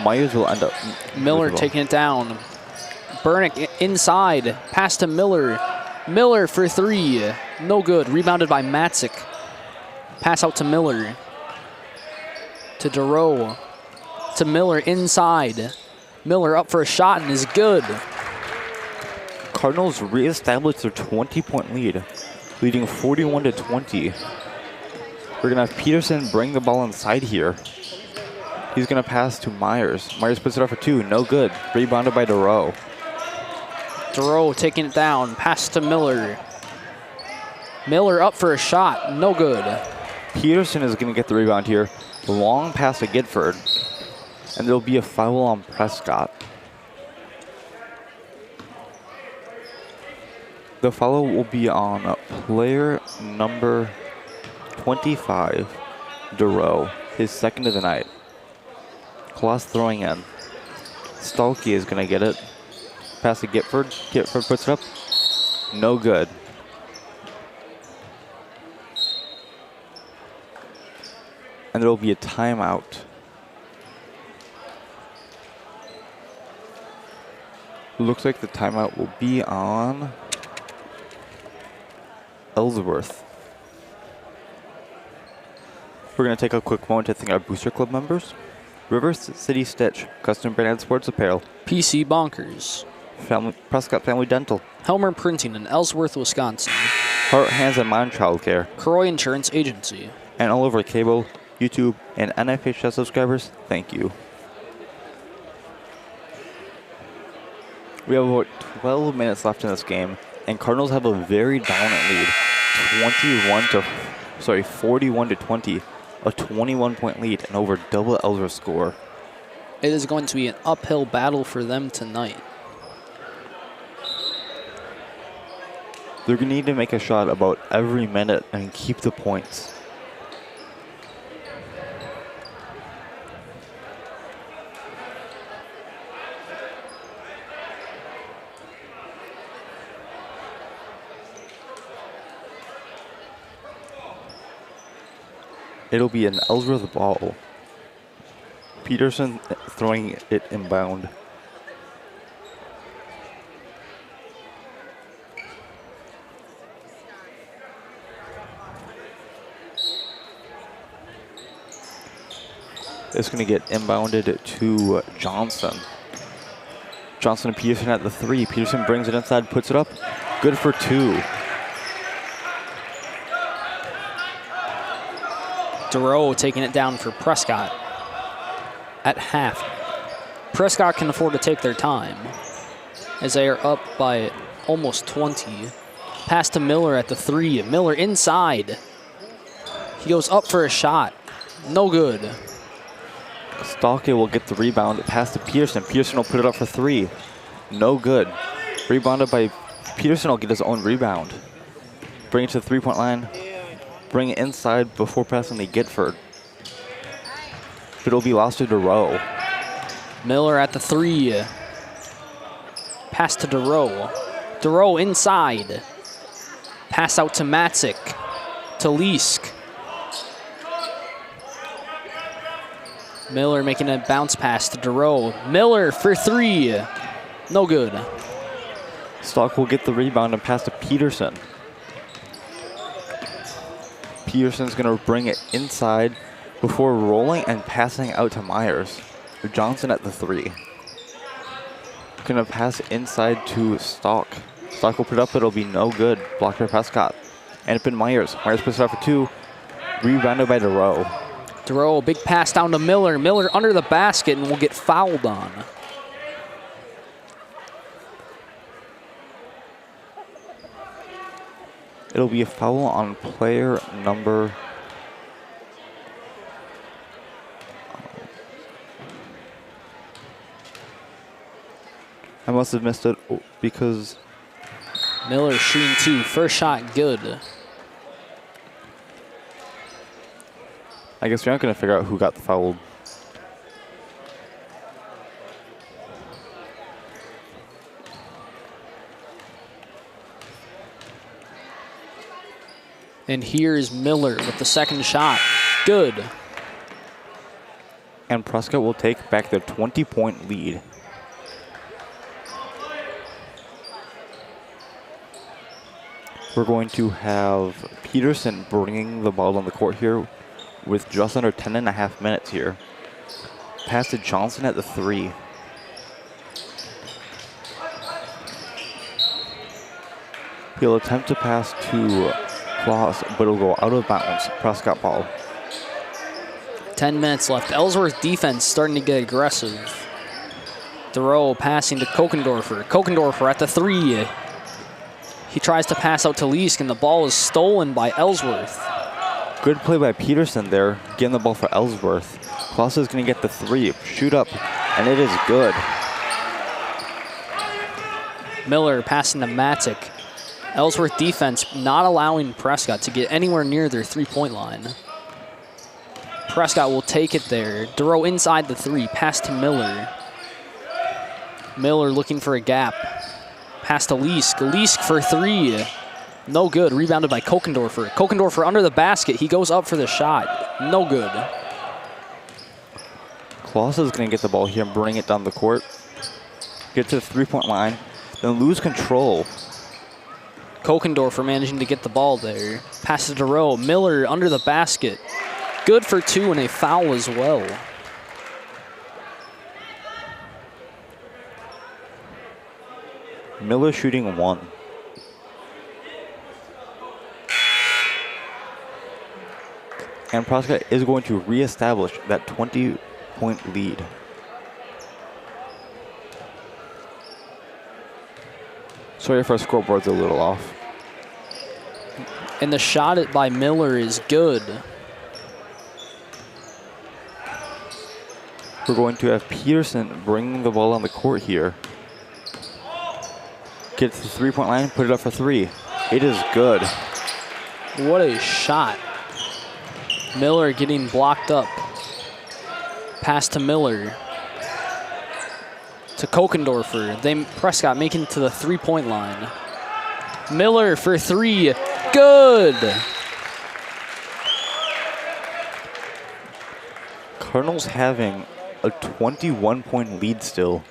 B: Myers will end up.
A: Miller taking it down. Burnick inside. Pass to Miller. Miller for 3. No good. Rebounded by Matzik. Pass out to Miller. To Duro. To Miller inside. Miller up for a shot and is good.
B: Cardinals reestablished their 20-point lead, leading 41-20. We're going to have Peterson bring the ball inside here. He's going to pass to Myers. Myers puts it up for 2. No good. Rebounded by Duro.
A: Duro taking it down. Pass to Miller. Miller up for a shot. No good.
B: Peterson is going to get the rebound here. Long pass to Gifford. And there'll be a foul on Prescott. The foul will be on player number 25, Duro, his second of the night. Kloss throwing in. Stalky is going to get it. Pass to Gitford. Gitford puts it up. No good. And there will be a timeout. Looks like the timeout will be on Ellsworth. We're going to take a quick moment to thank our Booster Club members. Rivers City Stitch, custom branded sports apparel.
A: PC Bonkers.
B: Prescott Family Dental.
A: Helmer Printing in Ellsworth, Wisconsin.
B: Heart, Hands, and Mind Childcare.
A: Croy Insurance Agency.
B: And all of our cable, YouTube, and NFHS subscribers, thank you. We have about 12 minutes left in this game, and Cardinals have a very dominant lead, 41 to 20, a 21-point lead, and over double Ellsworth score.
A: It is going to be an uphill battle for them tonight.
B: They're going to need to make a shot about every minute and keep the points. It'll be an Ellsworth ball. Peterson throwing it inbound. It's going to get inbounded to Johnson. Johnson and Peterson at the 3. Peterson brings it inside, puts it up. Good for 2.
A: Duro taking it down for Prescott at half. Prescott can afford to take their time as they are up by almost 20. Pass to Miller at the 3. Miller inside. He goes up for a shot. No good.
B: Stalke will get the rebound. Pass to Peterson. Peterson will put it up for 3. No good. Rebounded by Peterson will get his own rebound. Bring it to the 3-point line. Bring it inside before passing to Gitford. But it'll be lost to Duro.
A: Miller at the 3. Pass to Duro. Duro inside. Pass out to Matzik. To Leask. Miller making a bounce pass to Duro. Miller for 3. No good.
B: Stock will get the rebound and pass to Peterson. Peterson's going to bring it inside before rolling and passing out to Myers. Johnson at the 3. Going to pass inside to Stock. Stock will put it up, but it'll be no good. Blocked by Prescott. And it's been Myers. Myers puts it up for 2. Rebounded by Duro.
A: Duro, big pass down to Miller. Miller under the basket and will get fouled on.
B: It'll be a foul on player number... I must have missed it because...
A: Miller shooting 2. First shot good.
B: I guess we aren't going to figure out who got the foul.
A: And here's Miller with the second shot. Good.
B: And Prescott will take back their 20-point lead. We're going to have Peterson bringing the ball on the court here with just under 10.5 minutes here. Pass to Johnson at the 3. He'll attempt to pass to Kloss, but it'll go out of bounds. Prescott ball.
A: 10 minutes left. Ellsworth defense starting to get aggressive. Duro passing to Kokendorfer. Kokendorfer at the 3. He tries to pass out to Leask, and the ball is stolen by Ellsworth.
B: Good play by Peterson there, getting the ball for Ellsworth. Kloss is going to get the 3. Shoot up, and it is good.
A: Miller passing to Matzik. Ellsworth defense not allowing Prescott to get anywhere near their three-point line. Prescott will take it there. Durow inside the 3, pass to Miller. Miller looking for a gap. Pass to Leask. Leask for 3. No good. Rebounded by Kokendorfer. Kokendorfer under the basket. He goes up for the shot. No good.
B: Klaus is going to get the ball here and bring it down the court. Get to the three-point line, then lose control.
A: Kokendorfer managing to get the ball there. Pass to Durow. Miller under the basket. Good for 2 and a foul as well.
B: Miller shooting 1. And Prescott is going to reestablish that 20-point lead. Sorry if our scoreboard's a little off.
A: And the shot by Miller is good.
B: We're going to have Peterson bringing the ball on the court here. Get to the three-point line, put it up for 3. It is good.
A: What a shot. Miller getting blocked up. Pass to Miller. To Kokendorfer. Prescott making it to the three-point line. Miller for 3. Good.
B: Cardinals having a 21-point lead still.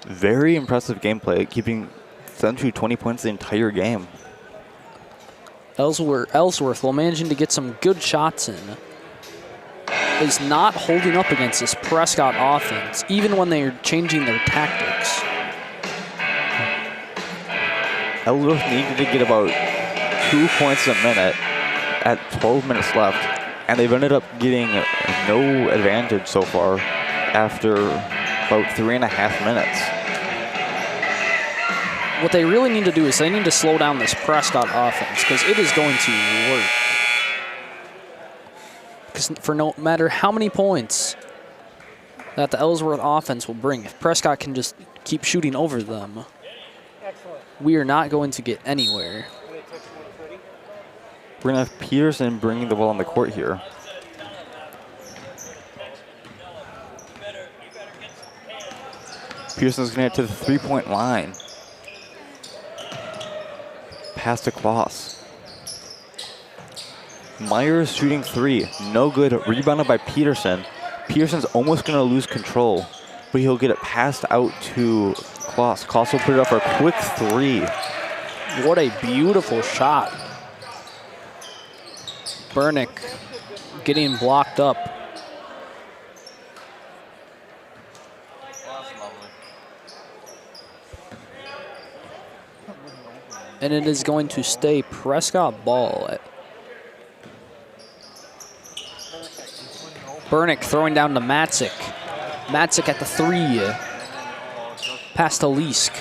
B: Very impressive gameplay, keeping them to 20 points the entire game.
A: Ellsworth, while managing to get some good shots in, is not holding up against this Prescott offense, even when they are changing their tactics.
B: Ellsworth needed to get about 2 points a minute at 12 minutes left, and they've ended up getting no advantage so far after about 3.5 minutes.
A: What they really need to do is they need to slow down this Prescott offense, because it is going to work. Because for no matter how many points that the Ellsworth offense will bring, if Prescott can just keep shooting over them, we are not going to get anywhere.
B: We're going to have Peterson bringing the ball on the court here. Peterson's going to get to the three-point line. Pass to Klaus. Myers shooting 3. No good. Rebounded by Peterson. Peterson's almost going to lose control, but he'll get it passed out to Klaus. Klaus will put it up for a quick 3.
A: What a beautiful shot. Burnick getting blocked up. And it is going to stay Prescott ball. Burnick throwing down to Matzik. Matzik at the 3. Pass to Leask.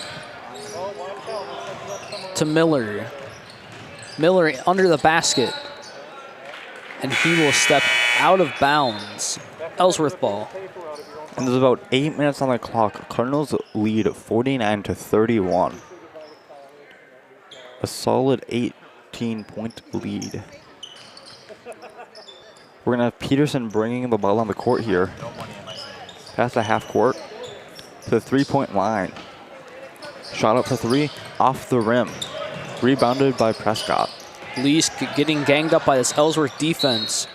A: To Miller. Miller under the basket. And he will step out of bounds. Ellsworth ball.
B: And there's about 8 minutes on the clock. Cardinals lead 49-31. A solid 18-point lead. We're going to have Peterson bringing the ball on the court here. Pass to half court to the three-point line. Shot up for 3, off the rim. Rebounded by Prescott.
A: Leask getting ganged up by this Ellsworth defense.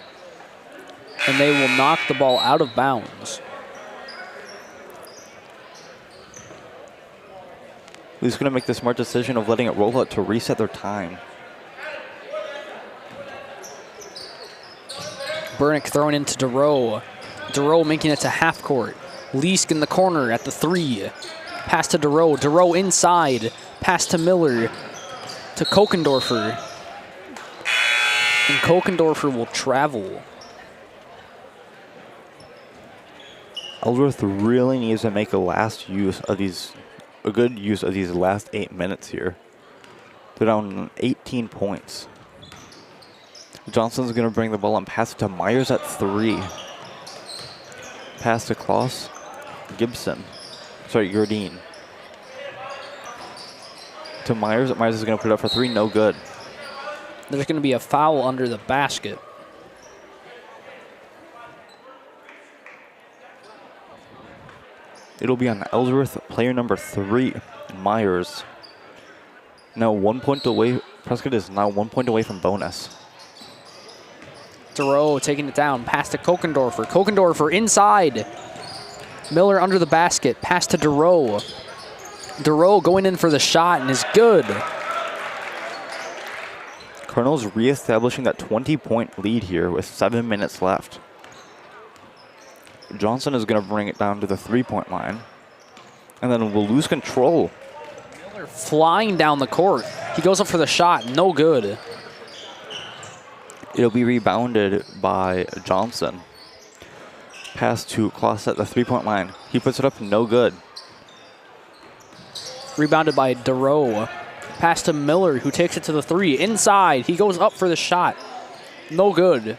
A: And they will knock the ball out of bounds.
B: Lee's going to make the smart decision of letting it roll out to reset their time.
A: Burnick throwing into Durow. Durow making it to half court. Leask in the corner at the 3. Pass to Durow. Durow inside. Pass to Miller. To Kokendorfer. And Kokendorfer will travel.
B: Ellsworth really needs to make a good use of these last 8 minutes here. They're down 18 points. Johnson's going to bring the ball and pass it to Myers at 3. Pass to Klaus. Gerdine. to Myers. Myers is going to put it up for three. No good.
A: There's going to be a foul under the basket.
B: It'll be on Ellsworth, player number 3, Myers. Now 1 point away. Prescott is now 1 point away from bonus.
A: Duro taking it down. Pass to Kokendorfer. Kokendorfer inside. Miller under the basket. Pass to Duro. Duro going in for the shot and is good.
B: Colonel's reestablishing that 20-point lead here with 7 minutes left. Johnson is going to bring it down to the 3-point line. And then we'll lose control.
A: Miller flying down the court. He goes up for the shot. No good.
B: It'll be rebounded by Johnson. Pass to Kloss at the 3-point line. He puts it up. No good.
A: Rebounded by Duro. Pass to Miller, who takes it to the 3. Inside. He goes up for the shot. No good.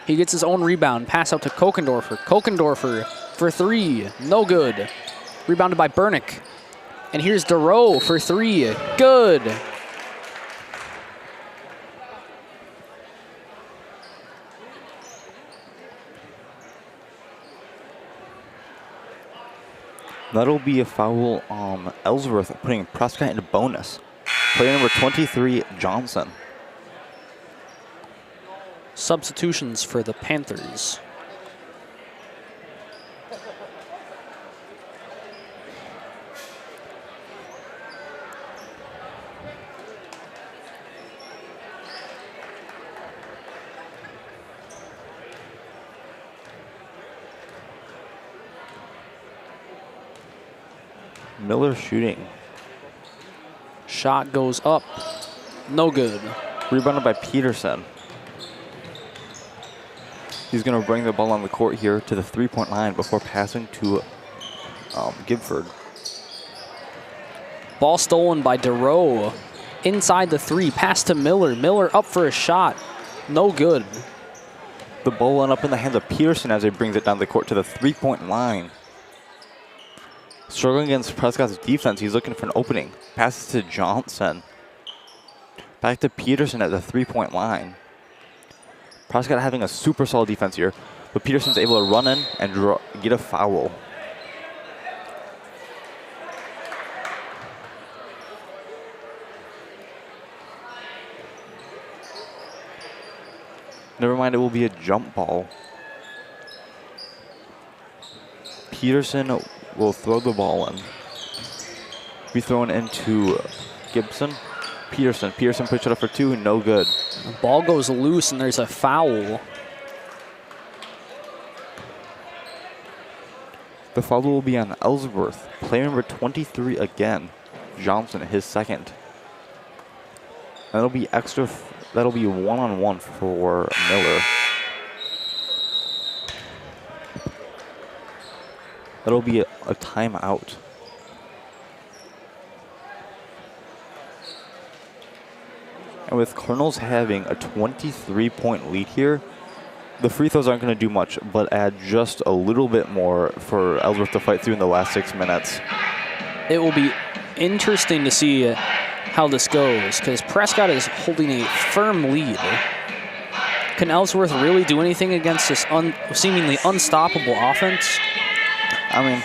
A: He gets his own rebound. Pass out to Kokendorfer. Kokendorfer for 3. No good. Rebounded by Bernick. And here's Duro for 3. Good.
B: That'll be a foul on Ellsworth, putting Prescott into bonus. Player number 23, Johnson.
A: Substitutions for the Panthers.
B: Miller shooting.
A: Shot goes up. No good.
B: Rebounded by Peterson. He's going to bring the ball on the court here to the 3-point line before passing to Gibford.
A: Ball stolen by Duro. Inside the 3. Pass to Miller. Miller up for a shot. No good.
B: The ball went up in the hands of Peterson as he brings it down the court to the 3-point line. Struggling against Prescott's defense, he's looking for an opening. Passes to Johnson. Back to Peterson at the 3-point line. Prescott having a super solid defense here, but Peterson's able to run in and get a foul. Never mind, it will be a jump ball. Peterson will throw the ball in. Be thrown into Gibson. Peterson puts it up for 2, no good.
A: The ball goes loose and there's a foul.
B: The foul will be on Ellsworth. Player number 23 again. Johnson, his second. That'll be extra. That'll be 1-on-1 for Miller. That'll be a timeout. And with Colonels having a 23-point lead here, the free throws aren't going to do much, but add just a little bit more for Ellsworth to fight through in the last 6 minutes.
A: It will be interesting to see how this goes, because Prescott is holding a firm lead. Can Ellsworth really do anything against this seemingly unstoppable offense?
B: I mean,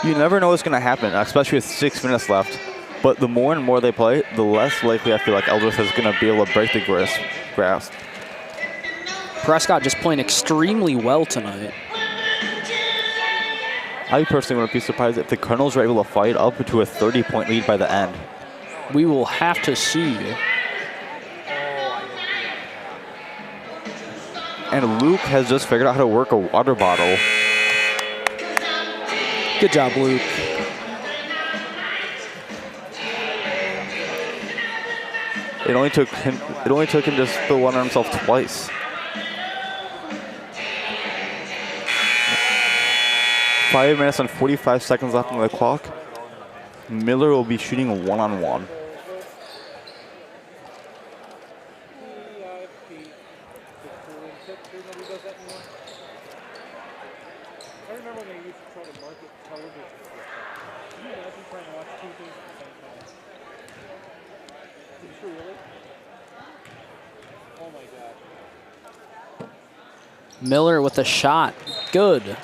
B: you never know what's going to happen, especially with 6 minutes left. But the more and more they play, the less likely I feel like Ellsworth is going to be able to break the grasp.
A: Prescott just playing extremely well tonight.
B: I personally wouldn't be surprised if the Colonels are able to fight up to a 30-point lead by the end.
A: We will have to see.
B: And Luke has just figured out how to work a water bottle.
A: Good job, Luke.
B: It only took him to spill one on himself twice. Five minutes and 45 seconds left on the clock. Miller will be shooting a 1-on-1.
C: I remember when they used to try to market television. Can you imagine trying to watch two things at the same
A: Miller with a shot. Good.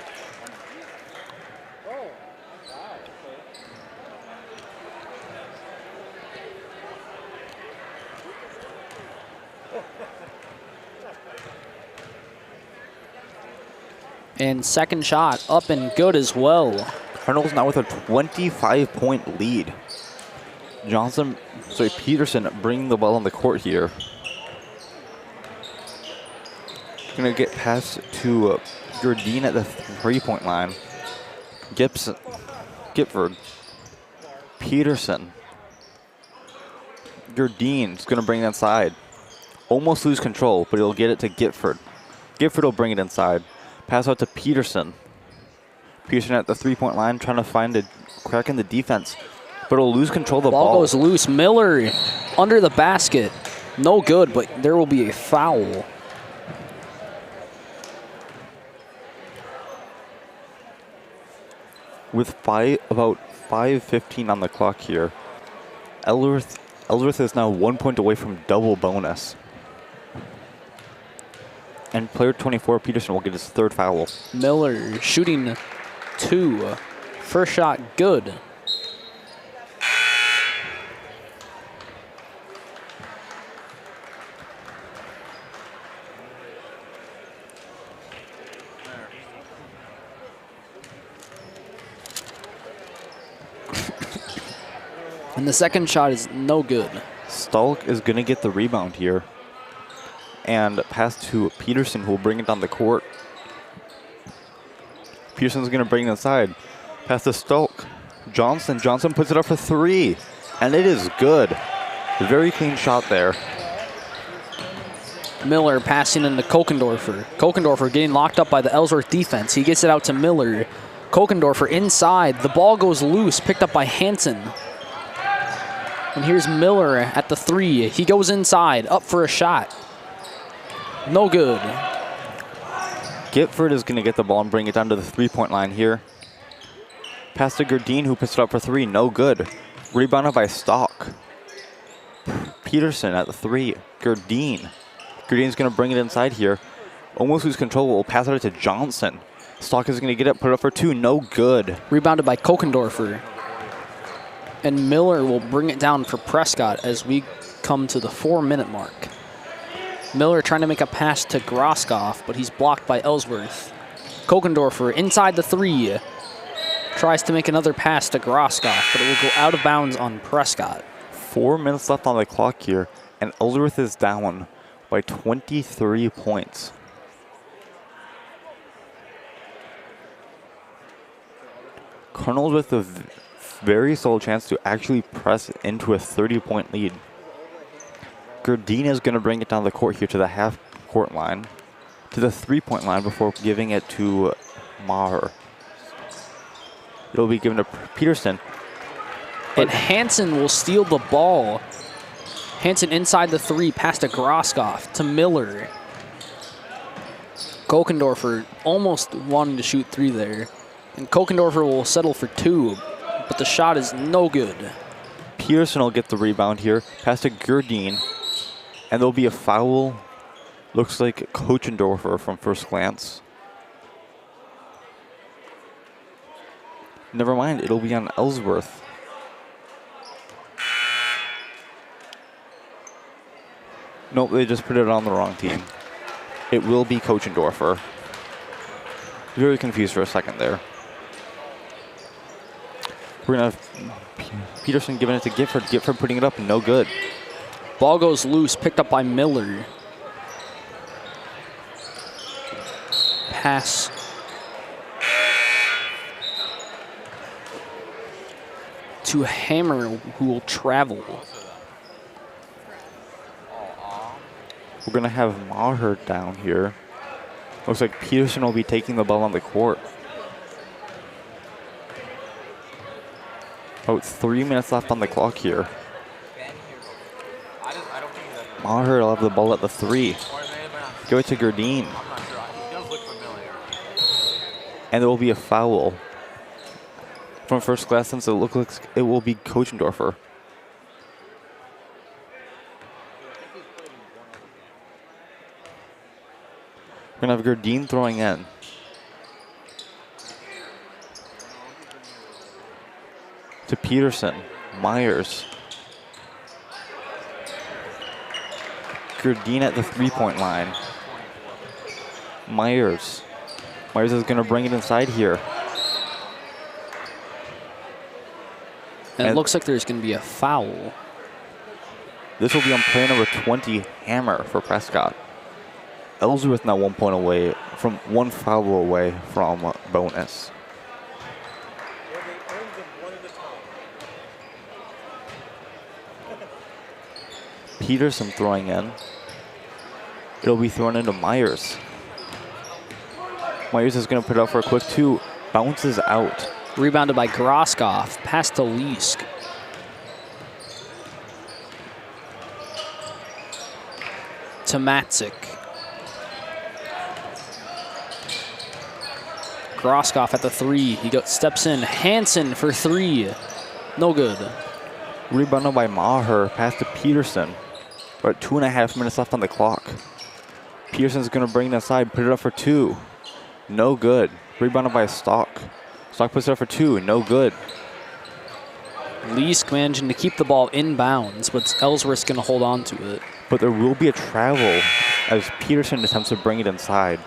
A: And second shot up and good as well.
B: Cardinals now with a 25-point lead. Peterson bringing the ball on the court here. Gonna get passed to Gerdine at the 3-point line. Gipford. Peterson. Gerdine's gonna bring it inside. Almost lose control, but he'll get it to Gipford. Gipford will bring it inside. Pass out to Peterson. Peterson at the 3-point line trying to find a crack in the defense, but he'll lose control of the ball.
A: Ball goes loose. Miller under the basket. No good, but there will be a foul.
B: With about 5:15 on the clock here, Ellsworth is now 1 point away from double bonus. And player 24, Peterson, will get his third foul.
A: Miller shooting 2. First shot good. And the second shot is no good.
B: Stalk is going to get the rebound here. And pass to Peterson, who will bring it down the court. Peterson's going to bring it inside. Pass to Stalk. Johnson puts it up for 3. And it is good. Very clean shot there.
A: Miller passing into Kokendorfer. Kokendorfer getting locked up by the Ellsworth defense. He gets it out to Miller. Kokendorfer inside. The ball goes loose, picked up by Hansen. And here's Miller at the 3. He goes inside, up for a shot. No good.
B: Gipford is going to get the ball and bring it down to the 3-point line here. Pass to Gerdine, who puts it up for 3. No good. Rebounded by Stalk. Peterson at the 3. Gerdine's going to bring it inside here. Almost lose control. Will pass it out to Johnson. Stalk is going to get it, put it up for 2. No good.
A: Rebounded by Kokendorfer. And Miller will bring it down for Prescott as we come to the 4-minute mark. Miller trying to make a pass to Groskopf, but he's blocked by Ellsworth. Kokendorfer inside the 3. Tries to make another pass to Groskopf, but it will go out of bounds on Prescott.
B: 4 minutes left on the clock here, and Ellsworth is down by 23 points. Cardinals with a very solid chance to actually press into a 30-point lead. Gerdine is going to bring it down the court here to the half-court line, to the 3-point line before giving it to Maher. It'll be given to Peterson.
A: And Hansen will steal the ball. Hansen inside the 3, pass to Groskopf, to Miller. Kokendorfer almost wanting to shoot 3 there. And Kokendorfer will settle for 2, but the shot is no good.
B: Peterson will get the rebound here, pass to Gerdine. And there'll be a foul. Looks like Kochendorfer from first glance. Never mind, it'll be on Ellsworth. Nope, they just put it on the wrong team. It will be Kochendorfer. Very confused for a second there. We're going to have Peterson giving it to Gipford. Gipford putting it up, no good.
A: Ball goes loose, picked up by Miller. Pass. To Hammer, who will travel.
B: We're going to have Maher down here. Looks like Peterson will be taking the ball on the court. About 3 minutes left on the clock here. Maher will have the ball at the 3. Give it to Gerdine. And there will be a foul. From first class, since it looks like it will be Kochendorfer. We're going to have Gerdine throwing in. To Peterson. Myers. Gerdine at the 3-point line. Myers. Myers is going to bring it inside here.
A: And it looks like there's going to be a foul.
B: This will be on player number 20, Hammer, for Prescott. Ellsworth now 1 point away from 1 foul away from bonus. Peterson throwing in. It'll be thrown into Myers. Myers is going to put it out for a quick 2. Bounces out.
A: Rebounded by Groskopf. Pass to Leask. To Matzik. Groskopf at the 3. He steps in. Hansen for 3. No good.
B: Rebounded by Maher. Pass to Peterson. About 2.5 minutes left on the clock. Peterson's going to bring it inside. Put it up for 2. No good. Rebounded by Stock. Stock puts it up for 2. No good.
A: Leask managing to keep the ball inbounds, but Ellsworth's going to hold on to it.
B: But there will be a travel as Peterson attempts to bring it inside.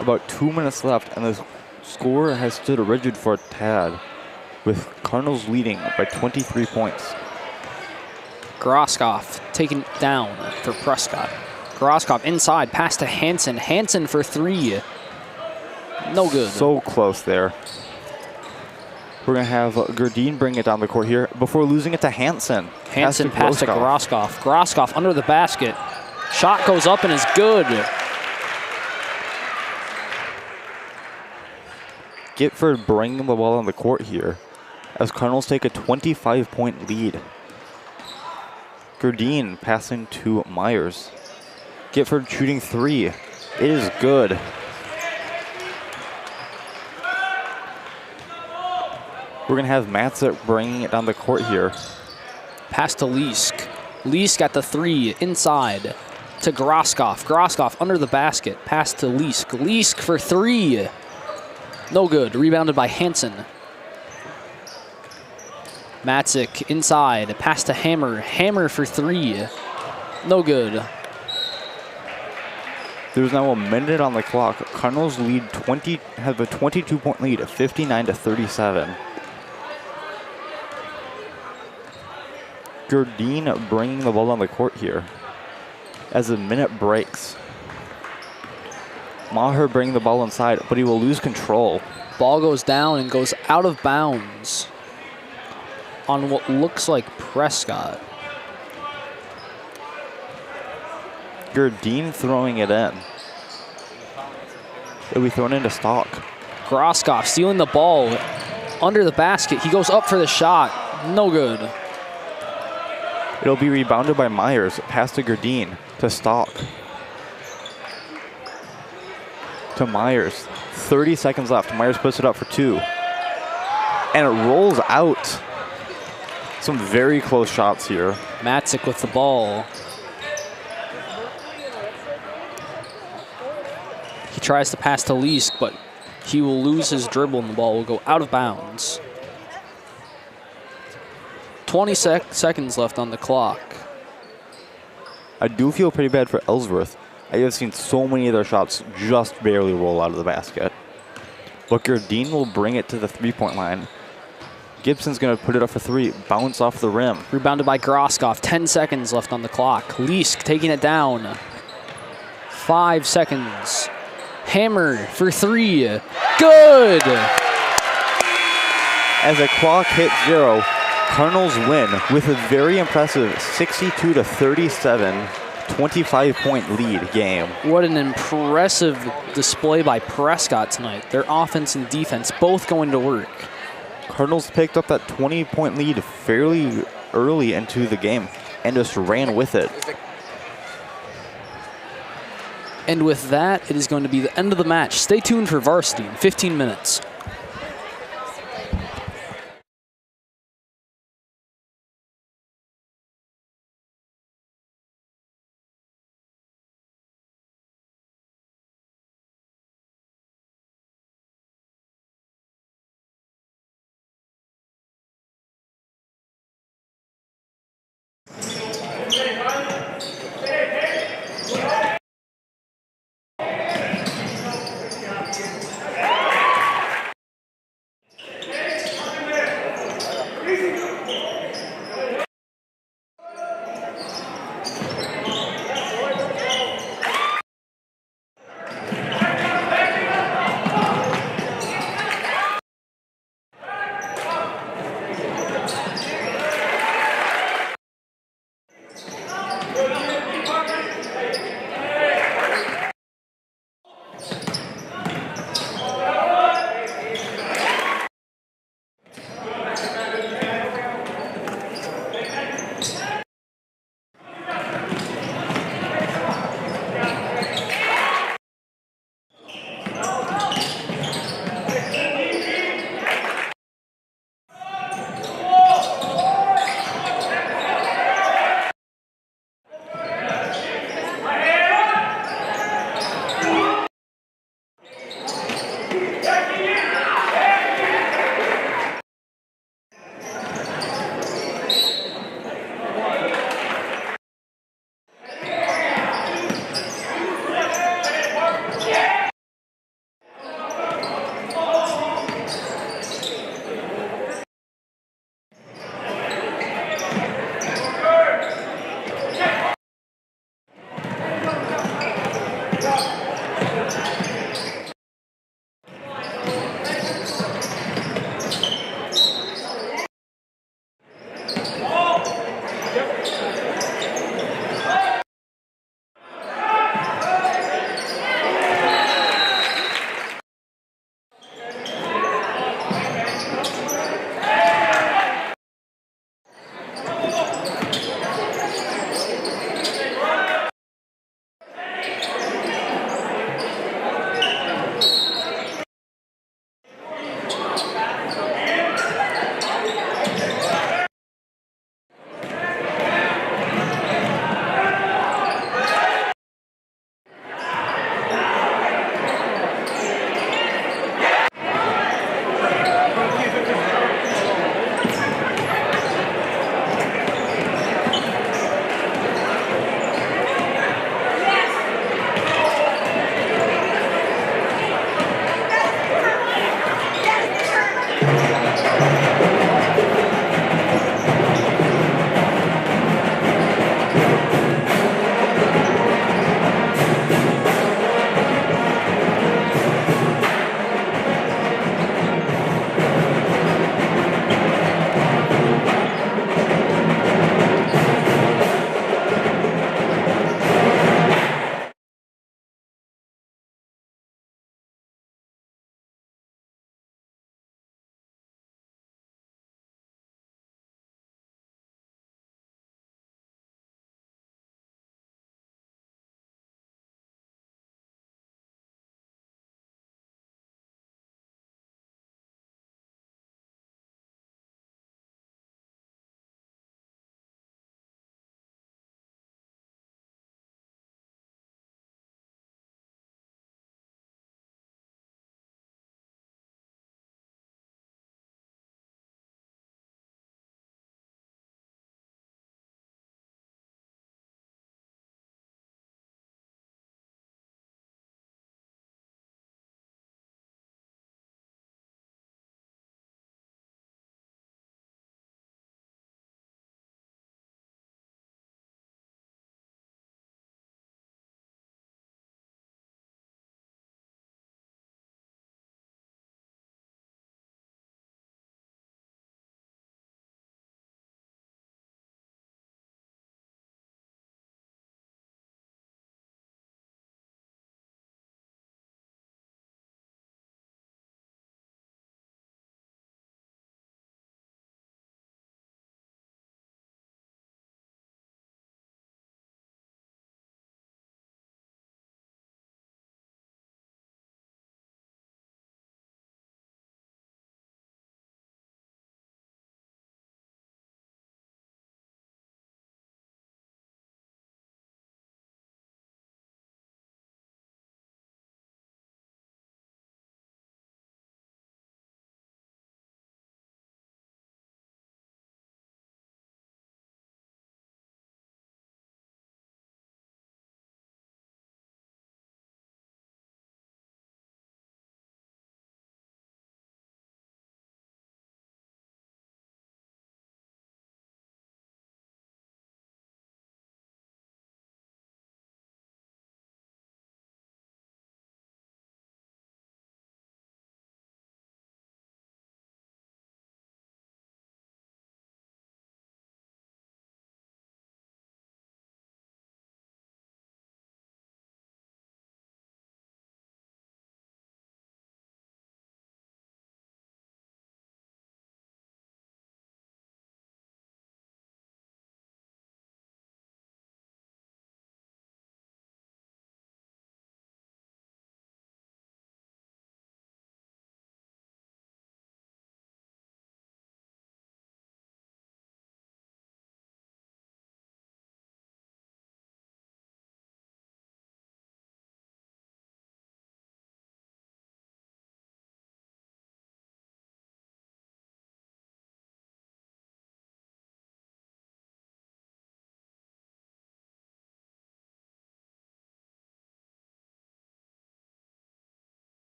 B: About 2 minutes left, and the score has stood rigid for a tad, with Cardinals leading by 23 points.
A: Groskopf taken down for Prescott. Groskopf inside, pass to Hansen. Hansen for 3. No good.
B: So close there. We're going to have Gerdine bring it down the court here before losing it to Hansen.
A: Hansen pass to Groskopf. Groskopf under the basket. Shot goes up and is good.
B: Gifford bringing the ball on the court here as Cardinals take a 25-point lead. Gerdine passing to Myers. Gifford shooting 3. It is good. We're going to have Matzik bringing it down the court here.
A: Pass to Leask. Leask at the 3, inside to Groskopf. Groskopf under the basket. Pass to Leask. Leask for 3. No good. Rebounded by Hansen. Matzik inside. Pass to Hammer. Hammer for 3. No good.
B: There's now a minute on the clock. Cardinals lead have a 22-point lead of 59-37. Gerdine bringing the ball on the court here as the minute breaks. Maher bringing the ball inside, but he will lose control.
A: Ball goes down and goes out of bounds on what looks like Prescott.
B: Gerdine throwing it in. It'll be thrown into Stock.
A: Groskopf stealing the ball under the basket. He goes up for the shot. No good.
B: It'll be rebounded by Myers. Pass to Gerdine. To Stock. To Myers. 30 seconds left. Myers puts it up for 2. And it rolls out. Some very close shots here.
A: Matzik with the ball. He tries to pass to Leask, but he will lose his dribble and the ball will go out of bounds. 20 seconds left on the clock.
B: I do feel pretty bad for Ellsworth. I have seen so many of their shots just barely roll out of the basket. But Gerdine will bring it to the 3-point line. Gibson's going to put it up for 3. Bounce off the rim.
A: Rebounded by Groskopf. 10 seconds left on the clock. Leask taking it down. 5 seconds. Hammer for 3. Good!
B: As the clock hits 0, Cardinals win with a very impressive 62-37, 25-point lead game.
A: What an impressive display by Prescott tonight. Their offense and defense both going to work.
B: Cardinals picked up that 20-point lead fairly early into the game and just ran with it.
A: And with that, it is going to be the end of the match. Stay tuned for varsity in 15 minutes.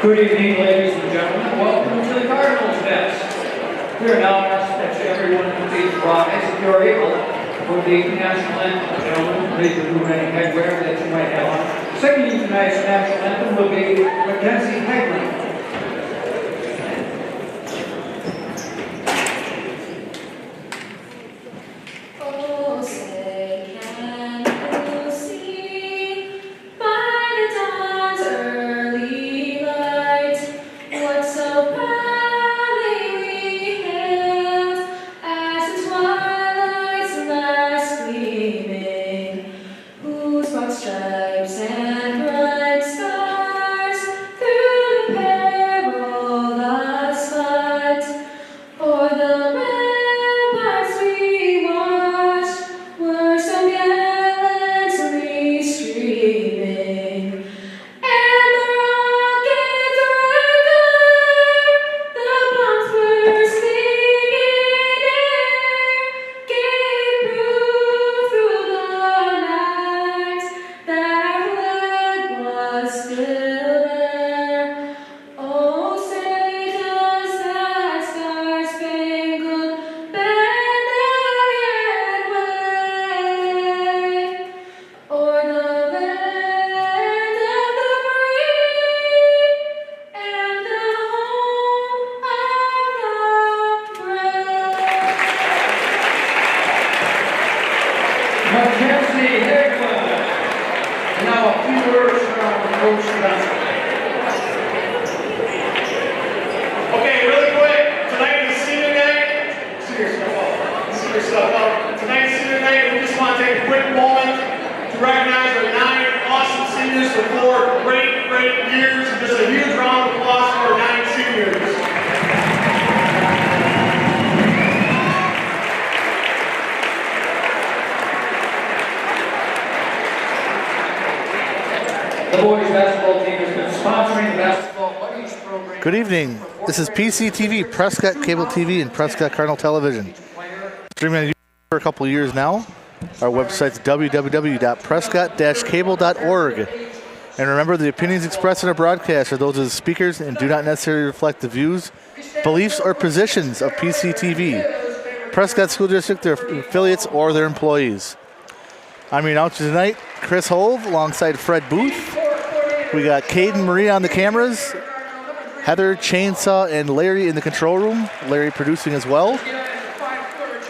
E: Good evening, ladies and gentlemen. Welcome to the Cardinals desk. We are now asked that everyone please rise if you're able for the national anthem. Gentlemen, please remove any headwear that you might have on. Singing tonight's national anthem will be Mackenzie Hagman.
F: Good evening. This is PCTV, Prescott Cable TV, and Prescott Cardinal Television. Streaming on YouTube for a couple of years now. Our website's www.prescott-cable.org. And remember, the opinions expressed in our broadcast are those of the speakers and do not necessarily reflect the views, beliefs, or positions of PCTV, Prescott School District, their affiliates, or their employees. I'm your announcer tonight, Chris Hove, alongside Fred Booth. We got Caden Marie on the cameras, Heather, Chainsaw, and Larry in the control room. Larry producing as well.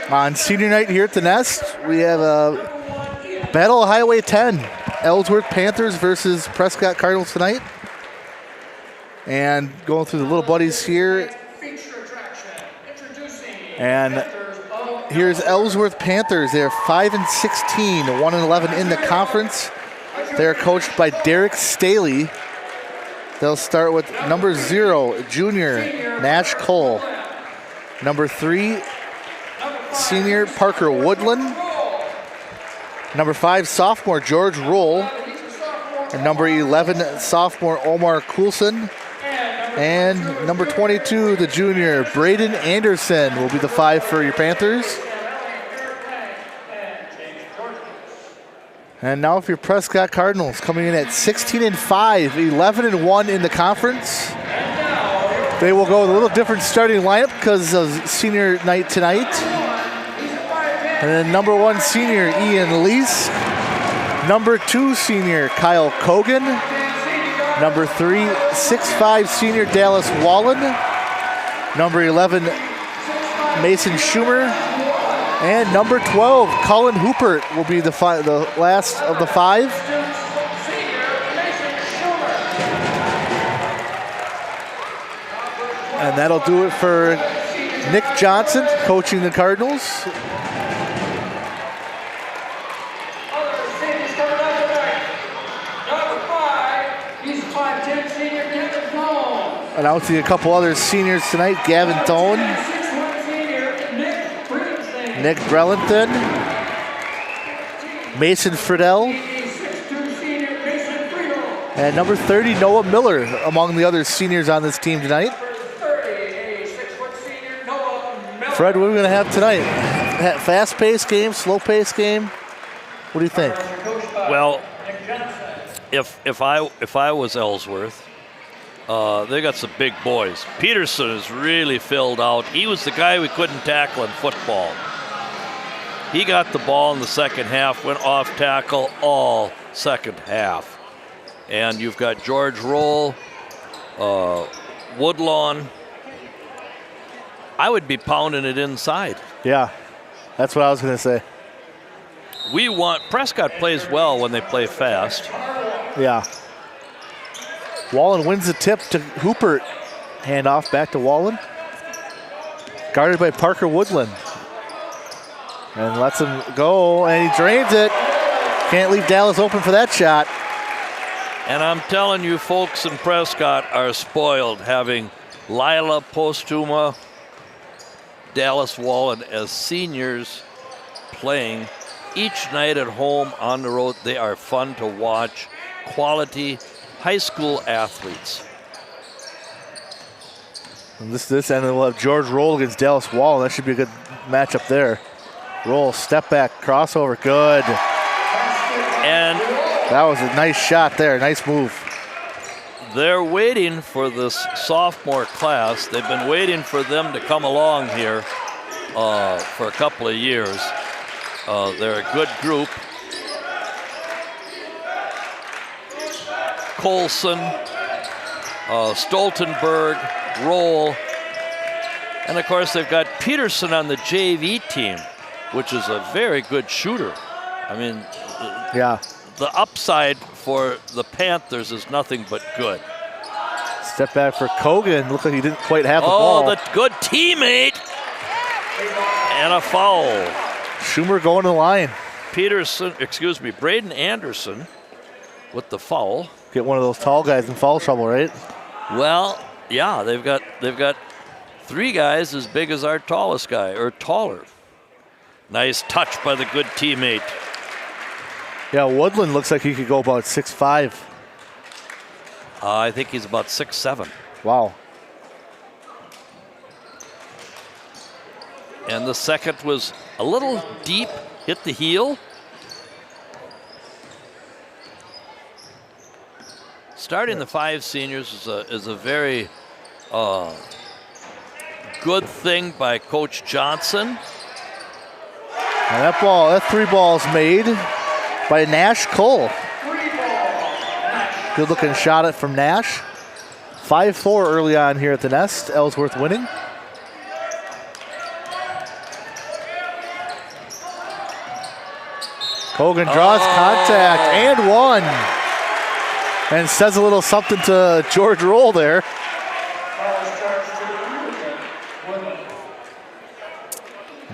F: On senior night here at the Nest, we have a Battle of Highway 10. Ellsworth Panthers versus Prescott Cardinals tonight. And going through the little buddies here. And here's Ellsworth Panthers. They're 5-16, 1-11 in the conference. They're coached by Derek Staley. They'll start with number 0, junior Nash Cole. Number 3, senior Parker Woodland. Number 5, sophomore George Roll. And number 11, sophomore Omar Coulson. And number 22, the junior Braden Anderson will be the 5 for your Panthers. And now for your Prescott Cardinals, coming in at 16-5, 11-1 in the conference. They will go with a little different starting lineup because of senior night tonight. And then number 1 senior Ian Lease. Number 2 senior Kyle Kogan. Number 3, 6'5" senior Dallas Wallen. Number 11, Mason Schumer. And number 12, Colin Hoopert will be the last of the 5. And that'll do it for Nick Johnson coaching the Cardinals. Announcing a couple other seniors tonight, Gavin Thone, Nick Brelenton, Mason Friedel, and number 30, Noah Miller, among the other seniors on this team tonight. Fred, what are we going to have tonight? Fast-paced game, slow-paced game? What do you think?
G: Well, if I was Ellsworth, They got some big boys. Peterson is really filled out. He was the guy we couldn't tackle in football. He got the ball in the second half, went off tackle all second half. And you've got George Roll, Woodlawn. I would be pounding it inside.
F: Yeah, that's what I was going to say.
G: Prescott plays well when they play fast.
F: Yeah. Wallen wins the tip to Hooper. Handoff back to Wallen. Guarded by Parker Woodland. And lets him go, and he drains it. Can't leave Dallas open for that shot.
G: And I'm telling you, folks in Prescott are spoiled having Lila Postuma, Dallas Wallen as seniors playing each night at home, on the road. They are fun to watch. Quality high school athletes.
F: And this end we'll have George Roll against Dallas Wallen. That should be a good matchup there. Roll, step back, crossover, good.
G: And
F: that was a nice shot there, nice move.
G: They're waiting for this sophomore class. They've been waiting for them to come along here for a couple of years. They're a good group. Colson, Stoltenberg, Roll, and of course they've got Peterson on the JV team, which is a very good shooter. I mean,
F: yeah,
G: the upside for the Panthers is nothing but good.
F: Step back for Kogan. Looked like he didn't quite have the ball.
G: Oh, the good teammate. And a foul.
F: Schumer going to the line.
G: Braden Anderson with the foul.
F: Get one of those tall guys in foul trouble, right?
G: Well, yeah, they've got three guys as big as our tallest guy, or taller. Nice touch by the good teammate.
F: Yeah, Woodland looks like he could go about 6'5".
G: I think he's about 6'7".
F: Wow.
G: And the second was a little deep, hit the heel. Starting the five seniors is a very good thing by Coach Johnson.
F: And that three balls made by Nash Cole. Good looking shot at from Nash. 5-4 early on here at the Nest. Ellsworth winning. Kogan draws contact and one. And says a little something to George Roll there.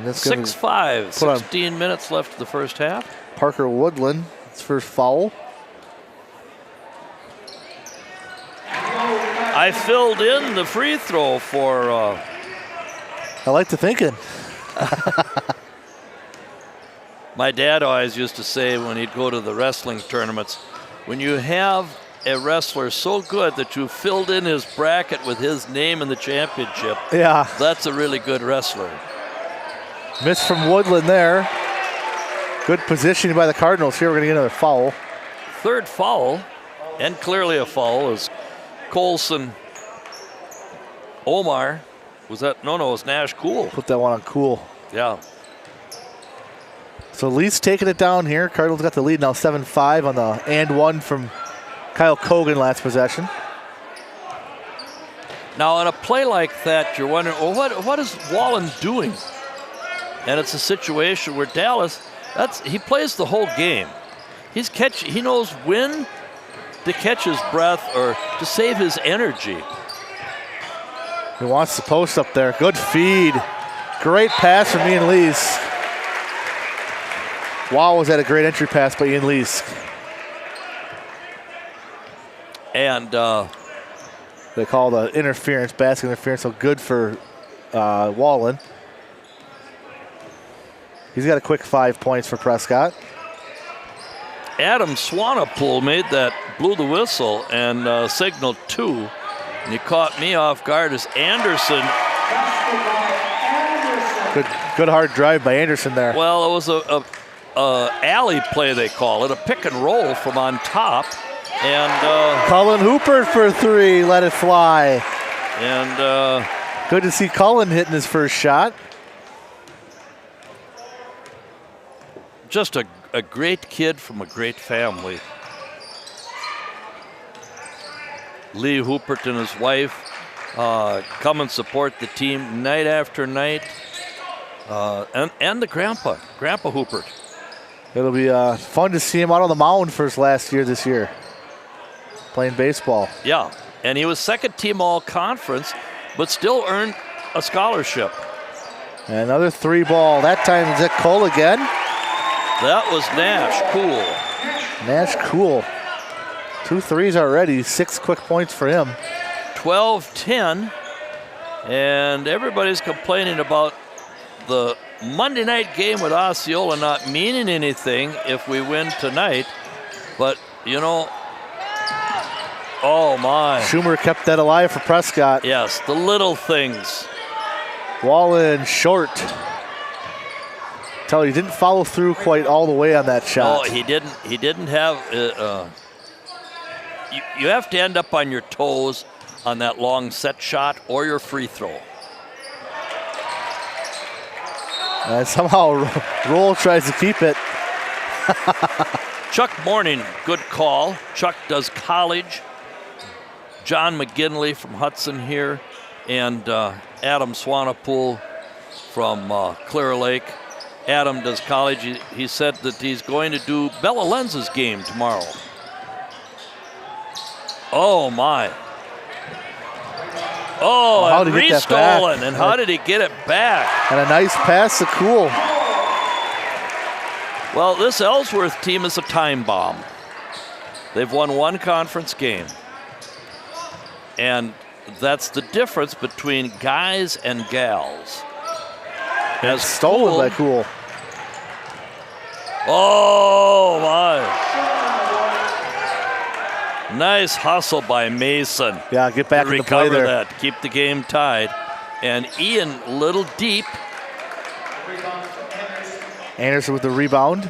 G: 6-5, 16 minutes left of the first half.
F: Parker Woodland, his first foul.
G: I filled in the free throw for...
F: I like the thinking.
G: My dad always used to say when he'd go to the wrestling tournaments, when you have a wrestler so good that you filled in his bracket with his name in the championship,
F: yeah,
G: that's a really good wrestler.
F: Miss from Woodland there. Good positioning by the Cardinals. Here we're going to get another foul.
G: Third foul, and clearly a foul, is Colson. Omar. Was that? No, it was Nash Cool.
F: Put that one on Cool.
G: Yeah.
F: So Lee's taking it down here. Cardinals got the lead now 7-5 on the and one from Kyle Kogan last possession.
G: Now on a play like that, you're wondering, well, what is Wallen doing? And it's a situation where Dallas, he plays the whole game. He knows when to catch his breath or to save his energy.
F: He wants the post up there. Good feed. Great pass from Ian Lees. Wow, was that a great entry pass by Ian Lees.
G: And
F: they call the interference, basket interference, so good for Wallen. He's got a quick 5 points for Prescott.
G: Adam Swanepoel blew the whistle and signaled 2. And he caught me off guard as Anderson.
F: Good hard drive by Anderson there.
G: Well, it was a alley play, they call it, a pick and roll from on top. And
F: Cullen Hooper for 3, let it fly.
G: And
F: Good to see Cullen hitting his first shot.
G: just a great kid from a great family. Lee Hoopert and his wife come and support the team night after night. And the Grandpa Hoopert.
F: It'll be fun to see him out on the mound for his last year this year, playing baseball.
G: Yeah, and he was second team all conference, but still earned a scholarship.
F: And another 3 ball. That time is it Cole again?
G: That was Nash. Cool.
F: Nash Cool. 2 threes already, 6 quick points for him.
G: 12-10, and everybody's complaining about the Monday night game with Osceola not meaning anything if we win tonight. But, you know, oh my.
F: Schumer kept that alive for Prescott.
G: Yes, the little things.
F: Wallen short. Tell you, he didn't follow through quite all the way on that shot.
G: Oh, he didn't. He didn't have. You have to end up on your toes on that long set shot or your free throw.
F: And somehow Roll tries to keep it.
G: Chuck Morning, good call. Chuck does college. John McGinley from Hudson here, and Adam Swanepoel from Clear Lake. Adam does college. He said that he's going to do Bella Lenz's game tomorrow. Oh my. Oh,
F: how
G: and
F: did he get that
G: restolen.
F: back?
G: And how did he get it back?
F: And a nice pass to Cool.
G: Well, this Ellsworth team is a time bomb. They've won 1 conference game. And that's the difference between guys and gals. As
F: Stolen by Cool.
G: Oh my. Nice hustle by Mason.
F: Yeah, get back
G: to
F: in the play
G: recover
F: there.
G: that, keep the game tied. And Ian, little deep.
F: Anderson with the rebound.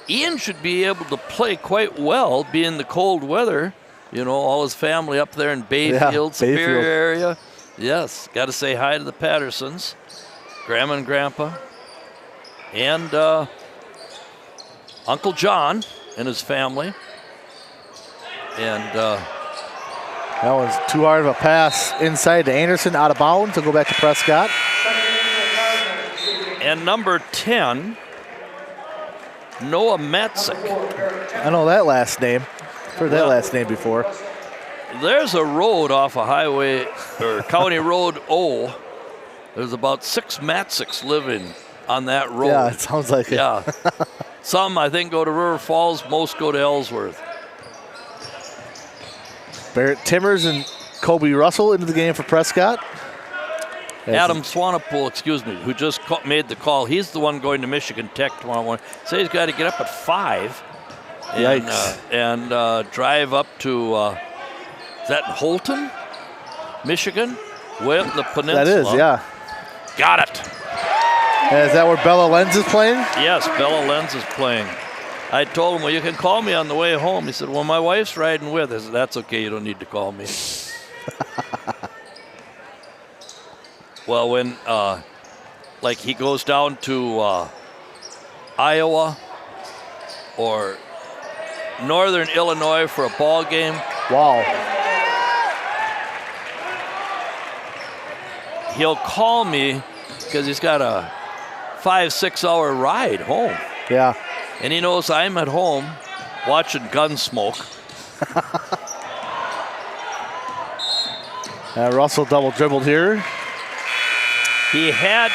G: Ian should be able to play quite well, being the cold weather. You know, all his family up there in Bayfield, Superior area. Yes, got to say hi to the Pattersons, Grandma and Grandpa, and Uncle John and his family. And
F: that one's too hard of a pass inside to Anderson, out of bounds to go back to Prescott.
G: And number 10, Noah Matzik.
F: I know that last name. Heard that last name before.
G: There's a road off a highway, or County Road O. There's about 6 Matziks living on that road.
F: Yeah, it sounds like it.
G: Yeah. Some, I think, go to River Falls. Most go to Ellsworth.
F: Barrett Timmers and Kobe Russell into the game for Prescott.
G: Adam Swanepoel, excuse me, who just made the call. He's the one going to Michigan Tech tomorrow morning. So he's got to get up at 5 and drive up to, is that Holton, Michigan? Way up the peninsula.
F: That is, yeah.
G: Got it.
F: And is that where Bella Lenz is playing?
G: Yes, Bella Lenz is playing. I told him, well, you can call me on the way home. He said, well, my wife's riding with. I said, that's okay, you don't need to call me. Well, when, like, he goes down to Iowa or Northern Illinois for a ball game.
F: Wow.
G: He'll call me because he's got a 5-6 hour ride home.
F: Yeah.
G: And he knows I'm at home watching Gunsmoke.
F: Russell double dribbled here.
G: He had.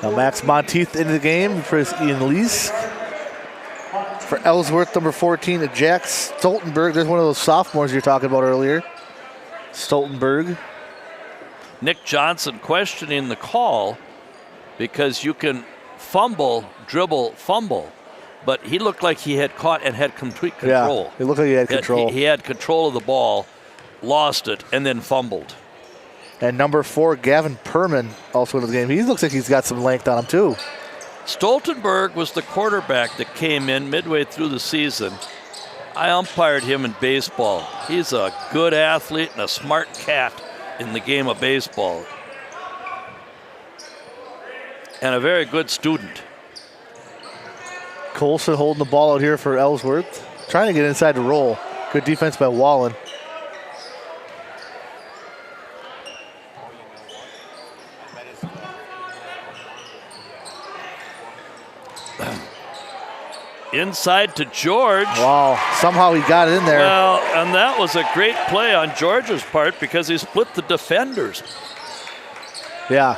F: Now Max Monteith into the game for Ian Lease. For Ellsworth, number 14, Jack Stoltenberg. There's one of those sophomores you're talking about earlier. Stoltenberg.
G: Nick Johnson questioning the call because you can fumble, dribble, fumble. But he looked like he had caught and had complete control.
F: Yeah, it looked like he had control.
G: He had control of the ball, lost it, and then fumbled.
F: And number 4, Gavin Perman, also into the game. He looks like he's got some length on him, too.
G: Stoltenberg was the quarterback that came in midway through the season. I umpired him in baseball. He's a good athlete and a smart cat in the game of baseball. And a very good student.
F: Colson holding the ball out here for Ellsworth. Trying to get inside the roll. Good defense by Wallen.
G: Inside to George.
F: Wow, somehow he got it in there.
G: Well, and that was a great play on George's part because he split the defenders.
F: Yeah.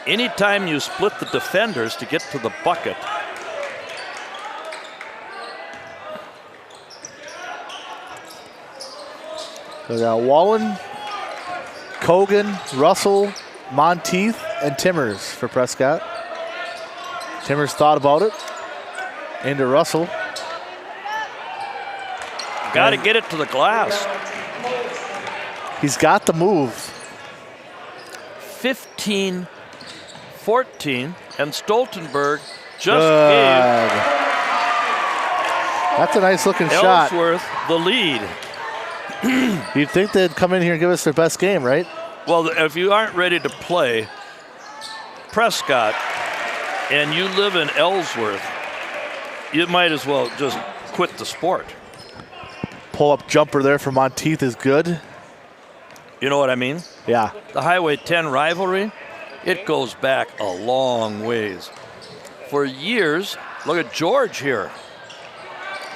G: Anytime you split the defenders to get to the bucket.
F: So we got Wallen, Kogan, Russell, Monteith, and Timmers for Prescott. Timmers thought about it. Into Russell.
G: Got to get it to the glass.
F: He's got the move.
G: 15-14, and Stoltenberg just
F: Good.
G: gave
F: That's a nice looking shot.
G: Ellsworth the lead.
F: You'd think they'd come in here and give us their best game, right?
G: Well, if you aren't ready to play Prescott and you live in Ellsworth, you might as well just quit the sport.
F: Pull-up jumper there for Monteith is good.
G: You know what I mean?
F: Yeah.
G: The Highway 10 rivalry, it goes back a long ways. For years, look at George here.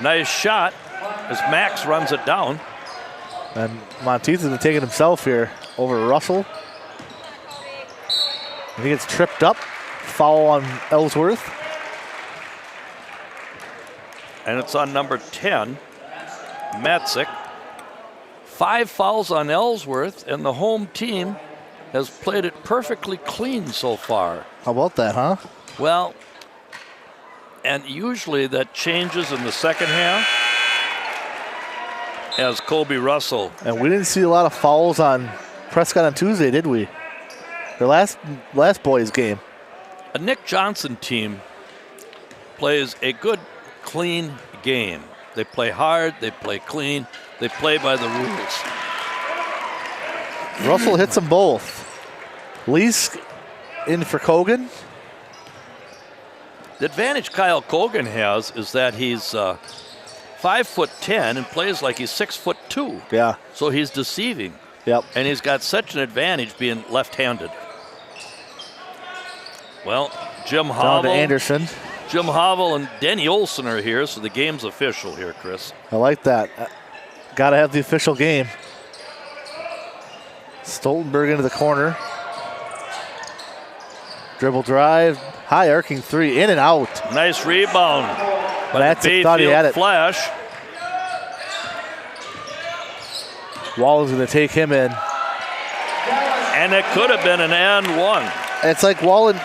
G: Nice shot as Max runs it down.
F: And Monteith has been taking himself here over Russell. He gets tripped up. Foul on Ellsworth.
G: And it's on number 10, Matzik. 5 fouls on Ellsworth, and the home team has played it perfectly clean so far.
F: How about that, huh?
G: Well, and usually that changes in the second half as Colby Russell.
F: And we didn't see a lot of fouls on Prescott on Tuesday, did we? The last boys game.
G: A Nick Johnson team plays a good, clean game. They play hard, they play clean, they play by the rules.
F: Russell hits them both. Leask in for Kogan.
G: The advantage Kyle Kogan has is that he's 5'10" and plays like he's 6'2".
F: Yeah.
G: So he's deceiving.
F: Yep.
G: And he's got such an advantage being left-handed. Well, Jim
F: Down
G: Hobble.
F: to Anderson.
G: Jim Hobble and Denny Olson are here, so the game's official here, Chris.
F: I like that. Got to have the official game. Stoltenberg into the corner. Dribble drive. High arcing three. In and out.
G: Nice rebound.
F: Matzik thought he had it.
G: Flash.
F: Wallen's going to take him in.
G: And it could have been an and one.
F: It's like Wallen,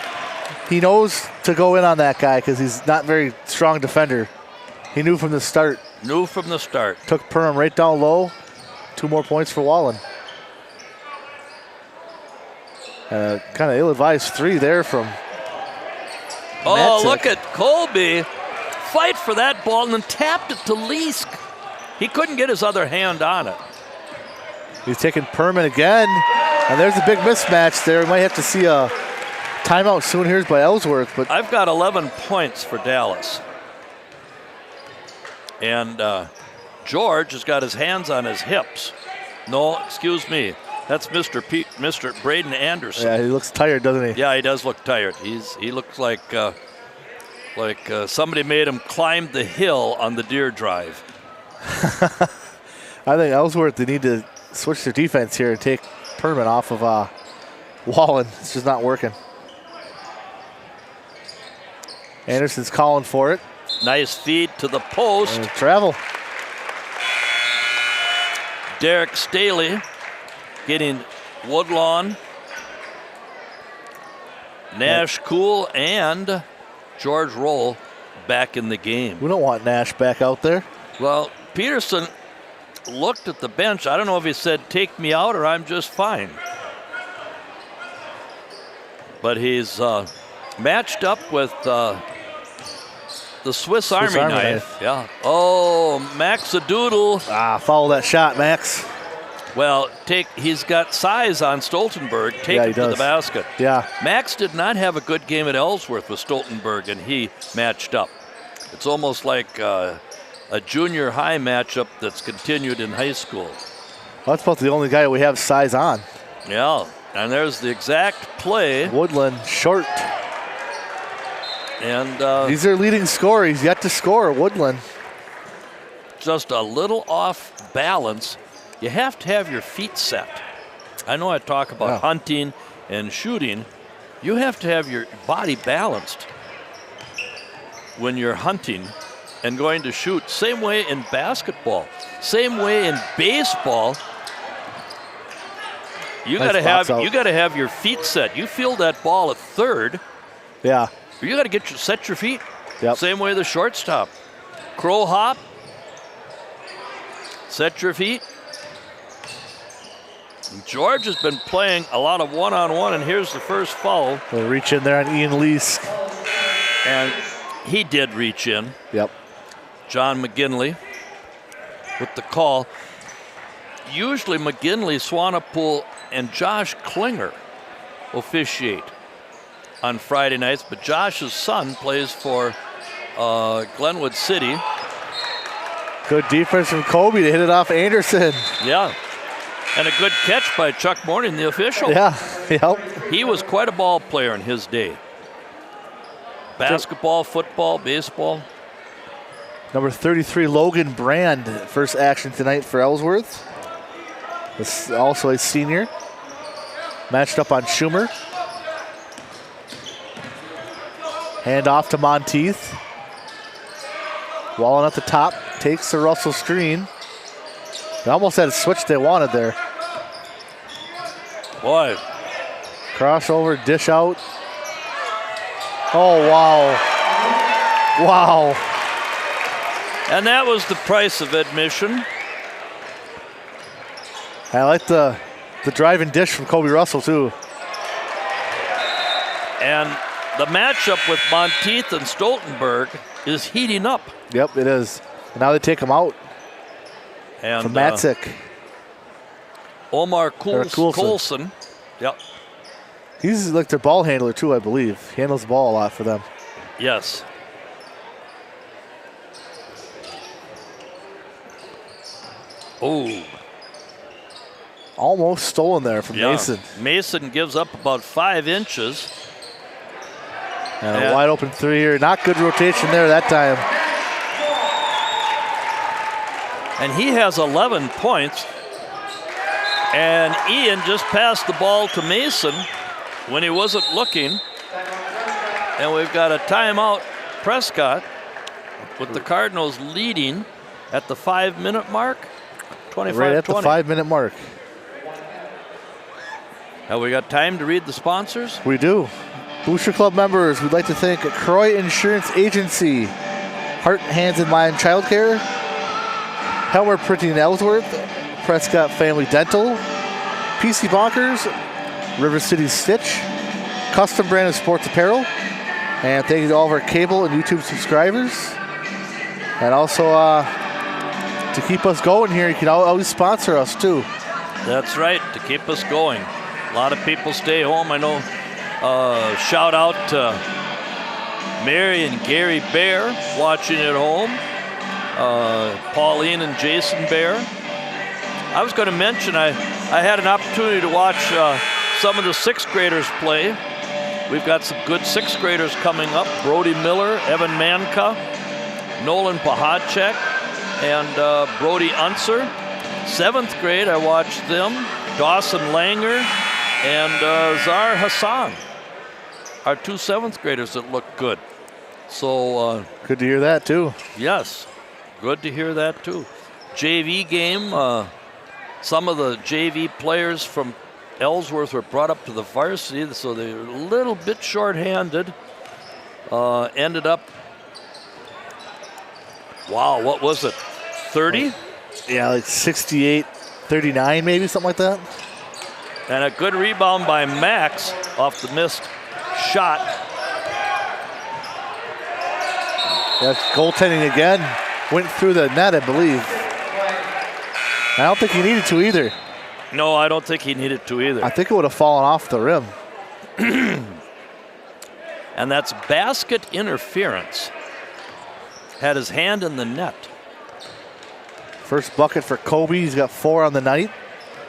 F: he knows to go in on that guy because he's not very strong defender. He knew from the start.
G: Knew from the start.
F: Took Perham right down low. 2 more points for Wallen. Kind of ill-advised 3 there from
G: Oh,
F: Matzik.
G: look at Colby. Fight for that ball and then tapped it to Leask. He couldn't get his other hand on it.
F: He's taking Perman again. And there's a big mismatch there. We might have to see a timeout soon here by Ellsworth. But
G: I've got 11 points for Dallas. And George has got his hands on his hips. No, excuse me. That's Mr. Braden Anderson.
F: yeah, he looks tired, doesn't he?
G: Yeah, he does look tired. He looks like somebody made him climb the hill on the deer drive.
F: I think Ellsworth, they need to switch their defense here and take Perman off of Wallen. It's just not working. Anderson's calling for it.
G: Nice feed to the post.
F: And travel.
G: Derek Staley getting Woodlawn, Nash Cool, and George Roll back in the game.
F: We don't want Nash back out there.
G: Well, Peterson looked at the bench. I don't know if he said, take me out or I'm just fine. But he's matched up with the Swiss Army knife. Yeah. Oh, Max a doodle.
F: Follow that shot, Max.
G: Well, he's got size on Stoltenberg. Take it to the basket.
F: Yeah.
G: Max did not have a good game at Ellsworth with Stoltenberg, and he matched up. It's almost like a junior high matchup that's continued in high school.
F: Well, that's about the only guy we have size on.
G: Yeah, and there's the exact play.
F: Woodland short.
G: And
F: he's their leading scorer. He's yet to score, Woodland.
G: Just a little off balance. You have to have your feet set. I know I talk about hunting and shooting. You have to have your body balanced when you're hunting and going to shoot. Same way in basketball. Same way in baseball. You got to have your feet set. You field that ball at third.
F: Yeah.
G: You got to set your feet.
F: Yep.
G: Same way the shortstop. Crow hop. Set your feet. And George has been playing a lot of one-on-one, and here's the first foul.
F: We'll reach in there on Ian Leask.
G: And he did reach in.
F: Yep.
G: John McGinley with the call. Usually McGinley, Swanepoel, and Josh Klinger officiate on Friday nights, but Josh's son plays for Glenwood City.
F: Good defense from Kobe to hit it off Anderson.
G: Yeah. And a good catch by Chuck Morning, the official.
F: Yeah, yep.
G: He was quite a ball player in his day. Basketball, football, baseball.
F: Number 33, Logan Brand, first action tonight for Ellsworth. This is also a senior. Matched up on Schumer. Hand off to Monteith. Wallen at the top, takes the Russell screen. They almost had a switch they wanted there.
G: Boy.
F: Crossover, dish out. Oh, wow. Wow.
G: And that was the price of admission.
F: I like the driving dish from Kobe Russell, too.
G: And the matchup with Monteith and Stoltenberg is heating up.
F: Yep, it is. And now they take him out.
G: And
F: from Matzik.
G: Omar Coulson. Yep.
F: He's like their ball handler, too, I believe. He handles the ball a lot for them.
G: Yes. Oh.
F: Almost stolen there from Mason.
G: Mason gives up about 5 inches.
F: And a wide open three here. Not good rotation there that time.
G: And he has 11 points. And Ian just passed the ball to Mason when he wasn't looking. And we've got a timeout, Prescott, with the Cardinals leading at the 5-minute mark. 25-20.
F: Right at the 5-minute mark.
G: Have we got time to read the sponsors?
F: We do. Booster Club members, we'd like to thank Croy Insurance Agency, Heart, Hands, and Mind Childcare, Helmer Printing in Ellsworth, Prescott Family Dental, PC Bonkers, River City Stitch, Custom Brand of Sports Apparel, and thank you to all of our cable and YouTube subscribers. And also, to keep us going here, you can always sponsor us too.
G: That's right, to keep us going. A lot of people stay home. I know. Shout out to Mary and Gary Bear watching at home. Pauline and Jason Bear. I was going to mention I had an opportunity to watch some of the 6th graders play. We've got some good 6th graders coming up. Brody Miller, Evan Manka, Nolan Pahacek, and Brody Unser. 7th grade, I watched them. Dawson Langer and Zahar Hassan. Our 2 7th graders that look good. So
F: good to hear that too.
G: Yes, good to hear that too. JV game, some of the JV players from Ellsworth were brought up to the varsity, so they were a little bit short-handed. Ended up, wow, what was it, 30?
F: Yeah, like 68-39 maybe, something like that.
G: And a good rebound by Max off the missed shot.
F: That's goaltending again. Went through the net, I believe. I don't think he needed to either.
G: No, I don't think he needed to either.
F: I think it would have fallen off the rim.
G: And that's basket interference. Had his hand in the net.
F: First bucket for Kobe. He's got 4 on the night.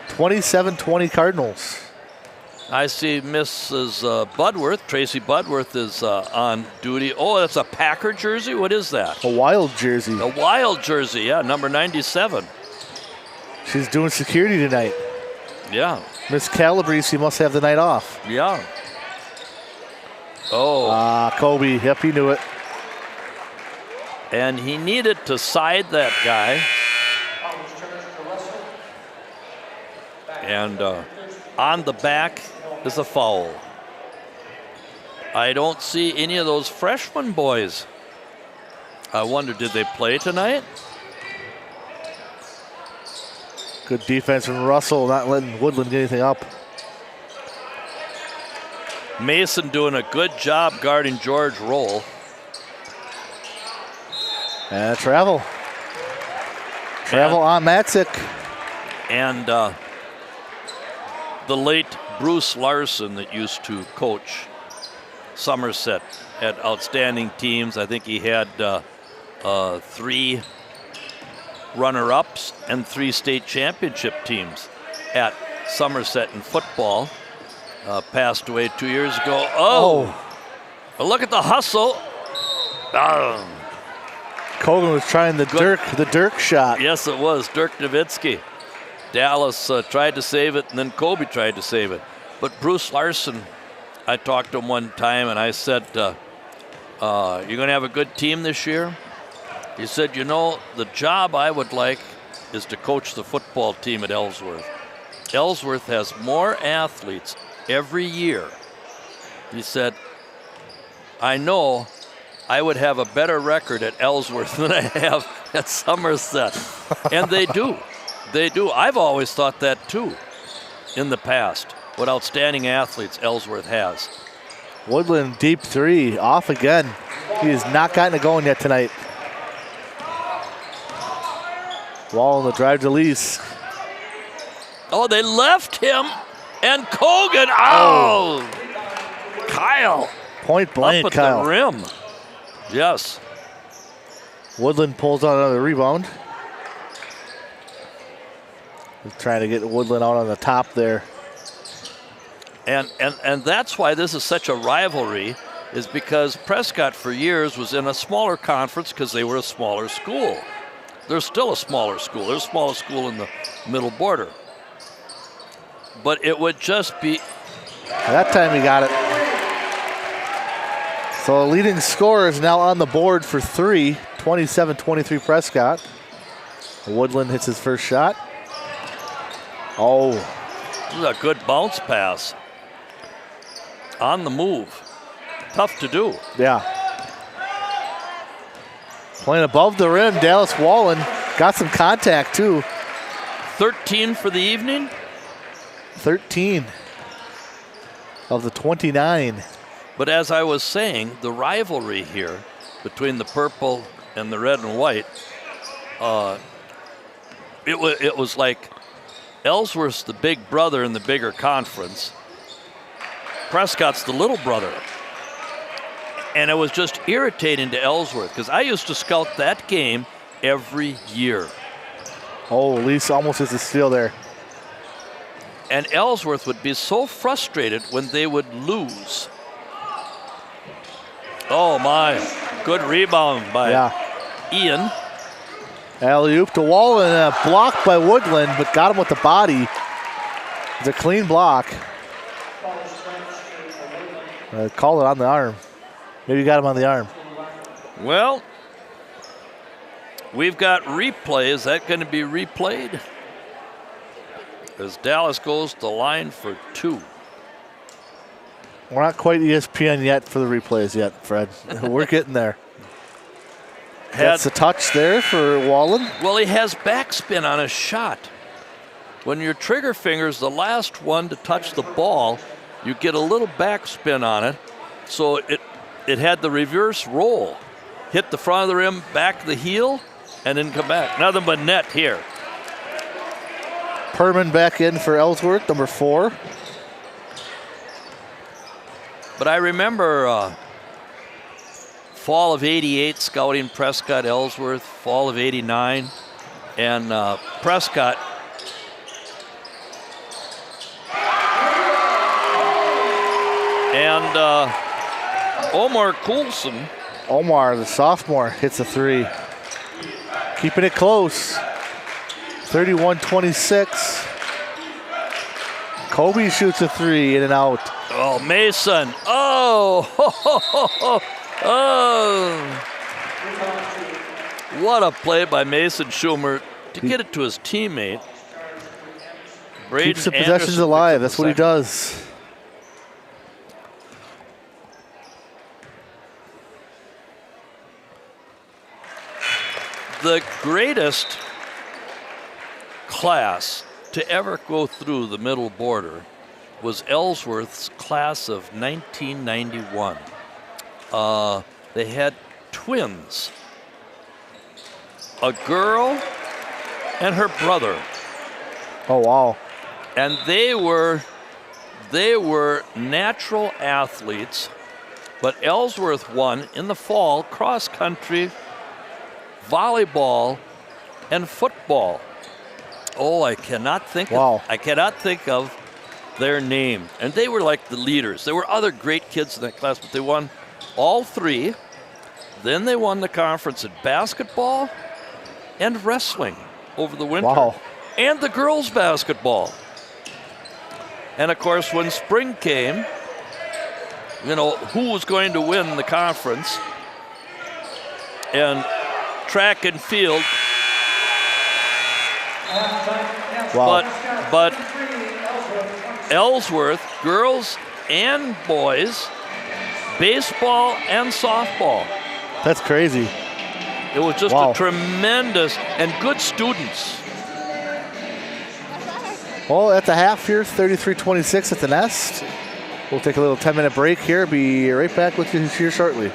F: 27-20 Cardinals.
G: I see Mrs. Budworth, Tracy Budworth, is on duty. Oh, that's a Packer jersey? What is that?
F: A Wild jersey.
G: A Wild jersey, yeah, number 97.
F: She's doing security tonight.
G: Yeah.
F: Miss Calabrese, must have the night off.
G: Yeah. Oh.
F: Kobe. Yep, he knew it.
G: And he needed to side that guy. And on the back is a foul. I don't see any of those freshman boys. I wonder, did they play tonight?
F: Good defense from Russell, not letting Woodland get anything up.
G: Mason doing a good job guarding George Roll.
F: And travel. Travel on Matzik.
G: And the late Bruce Larson that used to coach Somerset had outstanding teams. I think he had 3 runner-ups and 3 state championship teams at Somerset in football. Passed away 2 years ago. But look at the hustle.
F: Kogan was trying the Dirk shot.
G: Yes, it was Dirk Nowitzki. Dallas tried to save it, and then Kobe tried to save it. But Bruce Larson, I talked to him one time, and I said, you're going to have a good team this year? He said, you know, the job I would like is to coach the football team at Ellsworth. Ellsworth has more athletes every year. He said, I know I would have a better record at Ellsworth than I have at Somerset. And they do. They do. I've always thought that too in the past, what outstanding athletes Ellsworth has.
F: Woodland deep 3, off again. He has not gotten it going yet tonight. Wall on the drive to Lease.
G: Oh, they left him, and Kogan, Kyle.
F: Point blank,
G: up at
F: Kyle.
G: the rim. Yes.
F: Woodland pulls out another rebound. He's trying to get Woodland out on the top there.
G: And that's why this is such a rivalry, is because Prescott for years was in a smaller conference because they were a smaller school. They're still a smaller school. They're a smaller school in the middle border. But it would just be...
F: That time he got it. So the leading scorer is now on the board for 3, 27-23 Prescott. Woodland hits his first shot. Oh.
G: This is a good bounce pass. On the move. Tough to do.
F: Yeah. Playing above the rim, Dallas Wallen got some contact too.
G: 13 for the evening?
F: 13 of the 29.
G: But as I was saying, the rivalry here between the purple and the red and white, it was like Ellsworth's the big brother in the bigger conference. Prescott's the little brother. And it was just irritating to Ellsworth because I used to scout that game every year.
F: Oh, Lease almost hits a steal there.
G: And Ellsworth would be so frustrated when they would lose. Oh my, good rebound by Ian.
F: Alley-oop to Wallen, blocked by Woodland, but got him with the body. It's a clean block. Call it on the arm. Maybe got him on the arm.
G: Well, we've got replay. Is that going to be replayed? As Dallas goes to the line for 2.
F: We're not quite ESPN yet for the replays yet, Fred. We're getting there. That's a touch there for Wallen.
G: Well, he has backspin on his shot. When your trigger finger is the last one to touch the ball, you get a little backspin on it. So it had the reverse roll. hit the front of the rim, back the heel, and then come back. Nothing but net here.
F: Perman back in for Ellsworth, number 4.
G: But I remember fall of '88 scouting Prescott, Ellsworth, fall of '89, and Prescott and Omar Coulson.
F: Omar, the sophomore, hits a 3. Keeping it close. 31-26. Kobe shoots a 3 in and out.
G: Oh, Mason. Oh, oh. What a play by Mason Schumer to get it to his teammate. Braden
F: Keeps the possessions
G: Anderson
F: alive. That's what he does.
G: The greatest class to ever go through the middle border was Ellsworth's class of 1991. They had twins, a girl and her brother,
F: Oh, wow.
G: and they were natural athletes. But Ellsworth won in the fall cross country, volleyball, and football. Oh, I cannot think of their name. And they were like the leaders. There were other great kids in that class, but they won all 3. Then they won the conference in basketball and wrestling over the winter.
F: Wow.
G: And the girls' basketball. And of course, when spring came, you know, who was going to win the conference? And track and field.
F: Wow.
G: But Ellsworth, girls and boys, baseball and softball.
F: That's crazy.
G: It was just
F: Wow.
G: a tremendous and good students.
F: Well, at the half here, 33-26 at the Nest. We'll take a little 10-minute break here. Be right back with you here shortly.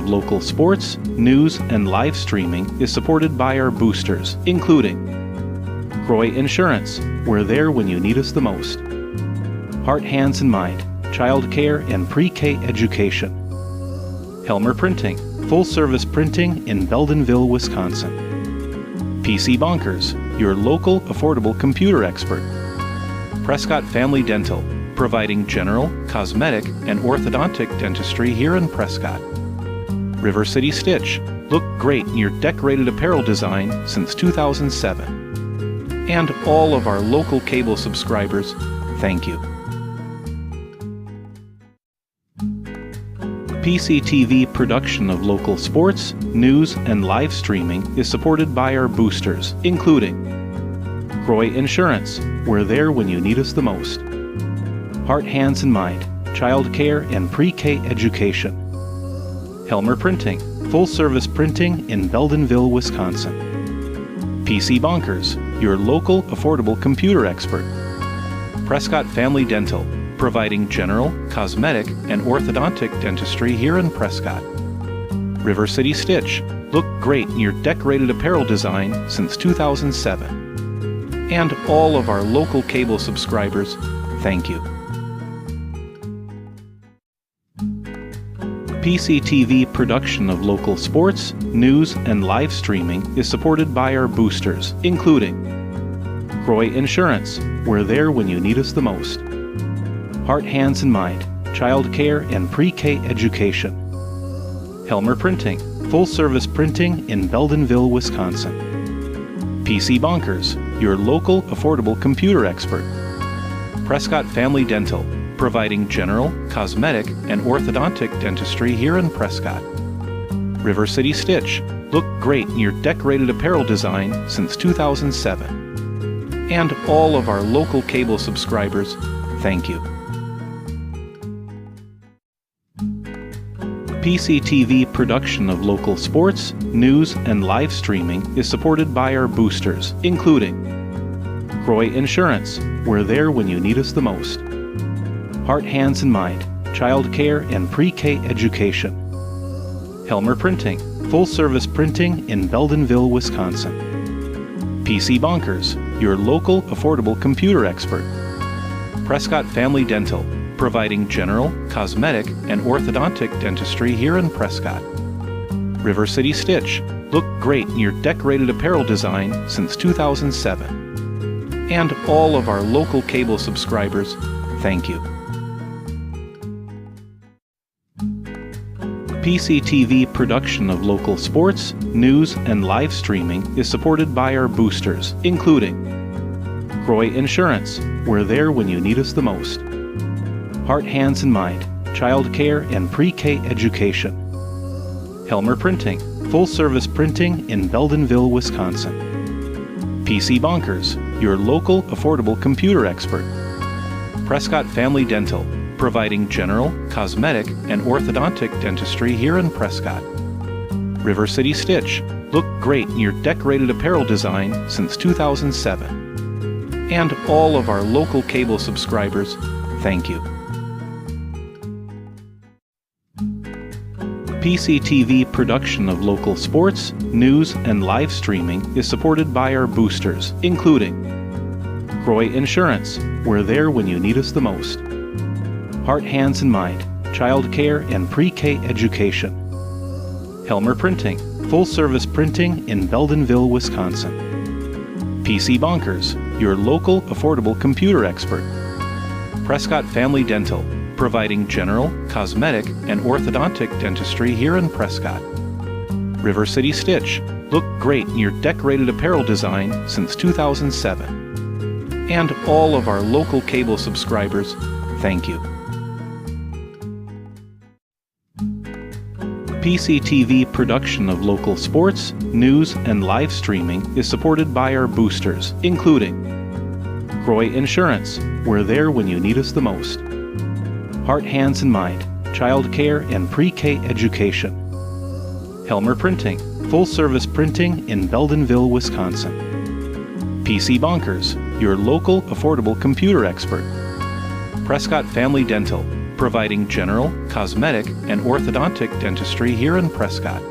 D: local sports, news, and live streaming is supported by our boosters, including Croy Insurance, we're there when you need us the most. Heart, Hands, and Mind, child care and pre-K education. Helmer Printing, full-service printing in Beldenville, Wisconsin. PC Bonkers, your local affordable computer expert. Prescott Family Dental, providing general, cosmetic, and orthodontic dentistry here in Prescott. River City Stitch, look great in your decorated apparel design since 2007. And all of our local cable subscribers, thank you. PCTV production of local sports, news, and live streaming is supported by our boosters, including Croy Insurance, we're there when you need us the most. Heart, Hands, and Mind, child care and pre-K education. Helmer Printing, full-service printing in Beldenville, Wisconsin. PC Bonkers, your local affordable computer expert. Prescott Family Dental, providing general, cosmetic, and orthodontic dentistry here in Prescott. River City Stitch, look great in your decorated apparel design since 2007. And all of our local cable subscribers, thank you. PCTV production of local sports, news, and live streaming is supported by our boosters, including Croy Insurance, we're there when you need us the most. Heart, Hands, and Mind, child care and pre-K education. Helmer Printing, full-service printing in Beldenville, Wisconsin. PC Bonkers, your local affordable computer expert. Prescott Family Dental, providing general, cosmetic, and orthodontic dentistry here in Prescott. River City Stitch, look great in your decorated apparel design since 2007. And all of our local cable subscribers, thank you. PCTV production of local sports, news, and live streaming is supported by our boosters, including Croy Insurance, we're there when you need us the most. Heart, Hands, and Mind, child care and pre-K education. Helmer Printing, full-service printing in Beldenville, Wisconsin. PC Bonkers, your local affordable computer expert. Prescott Family Dental, providing general, cosmetic, and orthodontic dentistry here in Prescott. River City Stitch, look great in your decorated apparel design since 2007. And all of our local cable subscribers, thank you. PCTV production of local sports, news, and live streaming is supported by our boosters, including Croy Insurance, we're there when you need us the most. Heart, Hands, and Mind, child care and pre-K education. Helmer Printing, full-service printing in Beldenville, Wisconsin. PC Bonkers, your local affordable computer expert. Prescott Family Dental, providing general, cosmetic, and orthodontic dentistry here in Prescott. River City Stitch, look great in your decorated apparel design since 2007. And all of our local cable subscribers, thank you. PCTV production of local sports, news, and live streaming is supported by our boosters, including Croy Insurance, we're there when you need us the most. Heart, Hands, and Mind, child care and pre-K education. Helmer Printing, full-service printing in Beldenville, Wisconsin. PC Bonkers, your local affordable computer expert. Prescott Family Dental, providing general, cosmetic, and orthodontic dentistry here in Prescott. River City Stitch, look great in your decorated apparel design since 2007. And all of our local cable subscribers, thank you. PCTV production of local sports, news, and live streaming is supported by our boosters, including Croy Insurance, we're there when you need us the most. Heart, Hands, and Mind, child care and pre-K education. Helmer Printing, full-service printing in Beldenville, Wisconsin. PC Bonkers, your local affordable computer expert. Prescott Family Dental, providing general, cosmetic, and orthodontic dentistry here in Prescott.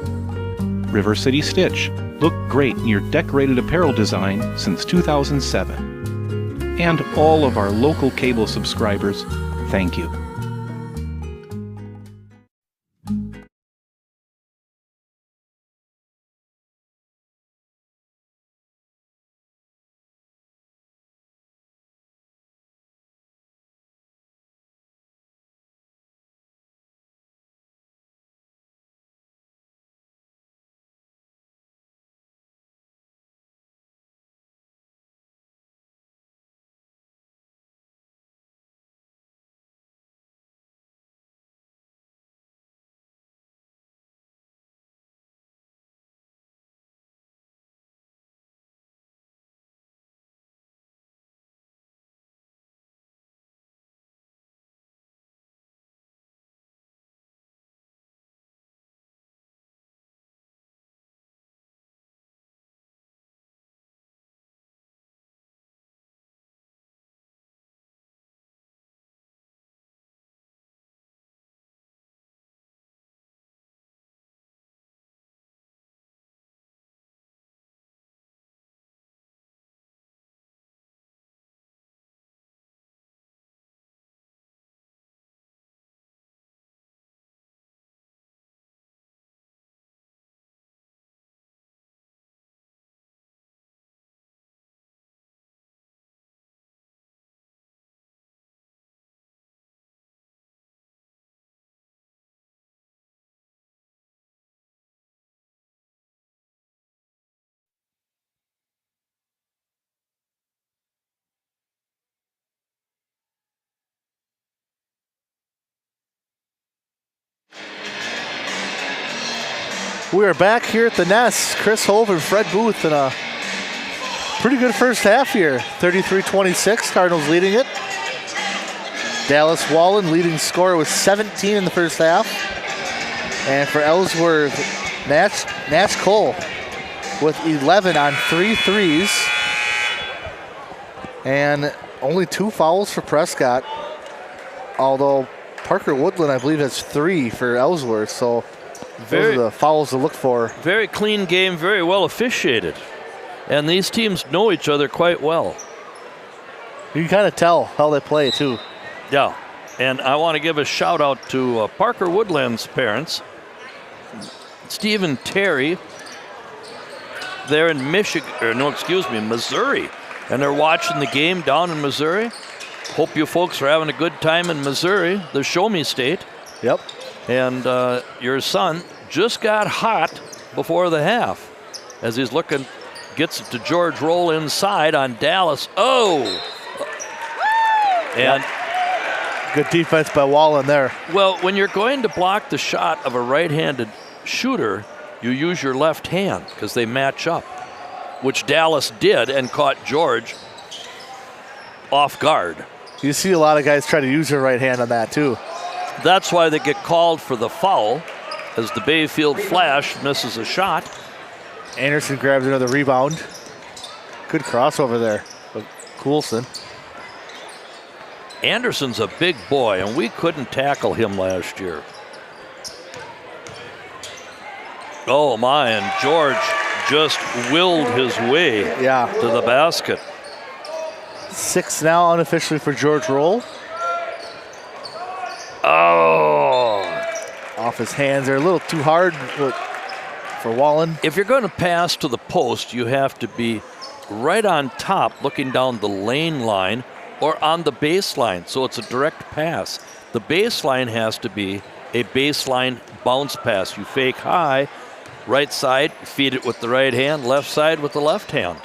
D: River City Stitch. Look great in your decorated apparel design since 2007. And all of our local cable subscribers, thank you.
F: We are back here at the Nest. Chris Hove and Fred Booth in a pretty good first half here. 33-26, Cardinals leading it. Dallas Wallen leading scorer with 17 in the first half. And for Ellsworth, Nash Cole with 11 on 3 threes. And only 2 fouls for Prescott. Although Parker Woodland, I believe, has 3 for Ellsworth. So those are the fouls to look for.
G: Very clean game, very well officiated. And these teams know each other quite well.
F: You can kind of tell how they play, too.
G: Yeah, and I want to give a shout out to Parker Woodland's parents, Steve and Terry. They're in Missouri, and they're watching the game down in Missouri. Hope you folks are having a good time in Missouri, the Show Me State.
F: Yep.
G: And your son just got hot before the half as he's looking, gets it to George Roll inside on Dallas. Oh! And
F: good defense by Wallen there.
G: well, when you're going to block the shot of a right-handed shooter, you use your left hand because they match up, which Dallas did and caught George off guard.
F: You see a lot of guys try to use their right hand on that, too.
G: That's why they get called for the foul as the Bayfield Flash misses a shot.
F: Anderson grabs another rebound. Good crossover there of Coulson.
G: Anderson's a big boy, and we couldn't tackle him last year. Oh, my, and George just willed his way to the basket.
F: 6 now unofficially for George Roll.
G: Oh!
F: Off his hands. They're a little too hard for Wallen.
G: If you're going to pass to the post, you have to be right on top looking down the lane line or on the baseline, so it's a direct pass. The baseline has to be a baseline bounce pass. You fake high, right side, feed it with the right hand, left side with the left hand.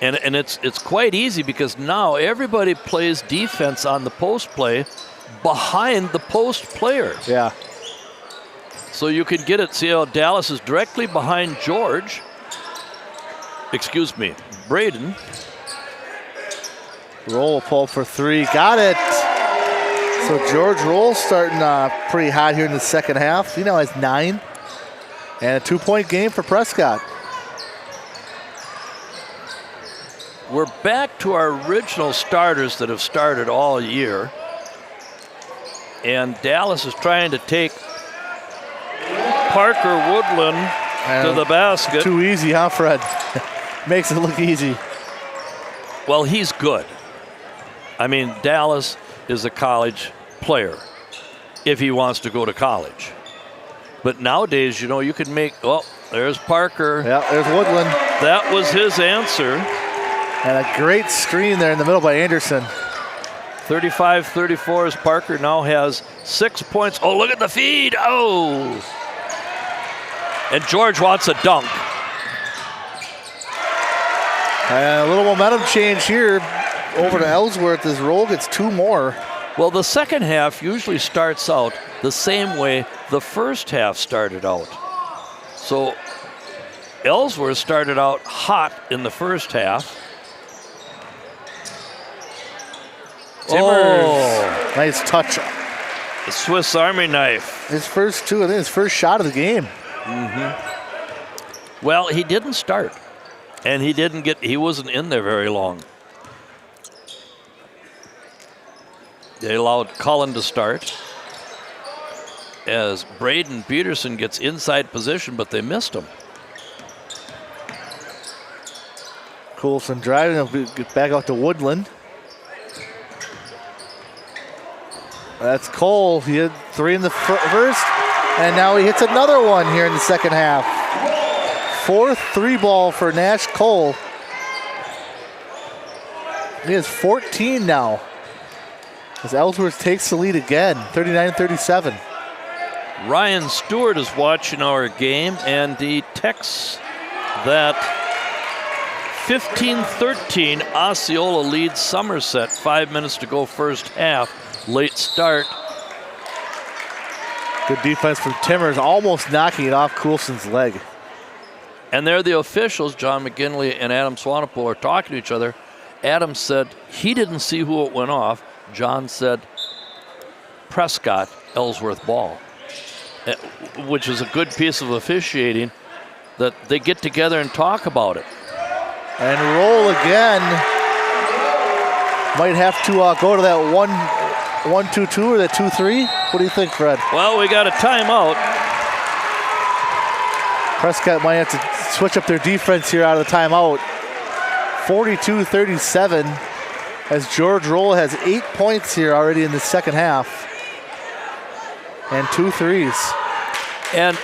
G: And it's quite easy because now everybody plays defense on the post play behind the post player.
F: Yeah.
G: So you can get it. See how Dallas is directly behind George. Excuse me, Braden.
F: Roll pull for 3. Got it. So George Roll starting pretty hot here in the second half. He now has 9. And a 2-point game for Prescott.
G: We're back to our original starters that have started all year. And Dallas is trying to take Parker Woodland to the basket.
F: Too easy, huh, Fred? Makes it look easy.
G: Well, he's good. I mean, Dallas is a college player if he wants to go to college. But nowadays, you know, you can make, oh, there's Parker.
F: Yeah, there's Woodland.
G: That was his answer.
F: And a great screen there in the middle by Anderson.
G: 35-34 as Parker now has 6 points. Oh, look at the feed. Oh. And George wants a dunk.
F: And a little momentum change here over to Ellsworth as Roll gets 2 more.
G: Well, the second half usually starts out the same way the first half started out. So Ellsworth started out hot in the first half.
F: Timmers. Nice touch.
G: The Swiss Army knife.
F: His first 2, I think his first shot of the game.
G: Well, he didn't start. And he wasn't in there very long. They allowed Cullen to start as Braden Peterson gets inside position, but they missed him.
F: Coulson driving, he'll get back out to Woodland. That's Cole. He had 3 in the first, and now he hits another one here in the second half. 4th 3-ball for Nash Cole. He has 14 now. As Ellsworth takes the lead again, 39-37.
G: Ryan Stewart is watching our game, and he texts that 15-13, Osceola leads Somerset. 5 minutes to go first half. Late start.
F: Good defense from Timmers, almost knocking it off Coulson's leg.
G: And there the officials, John McGinley and Adam Swanepoel, are talking to each other. Adam said he didn't see who it went off. John said Prescott, Ellsworth ball, which is a good piece of officiating that they get together and talk about it.
F: And Roll again. Might have to go to that 1-2-2 or that 2-3. What do you think, Fred?
G: Well, we got a timeout.
F: Prescott might have to switch up their defense here out of the timeout. 42-37 as George Roll has 8 points here already in the second half. And 2 threes.
G: And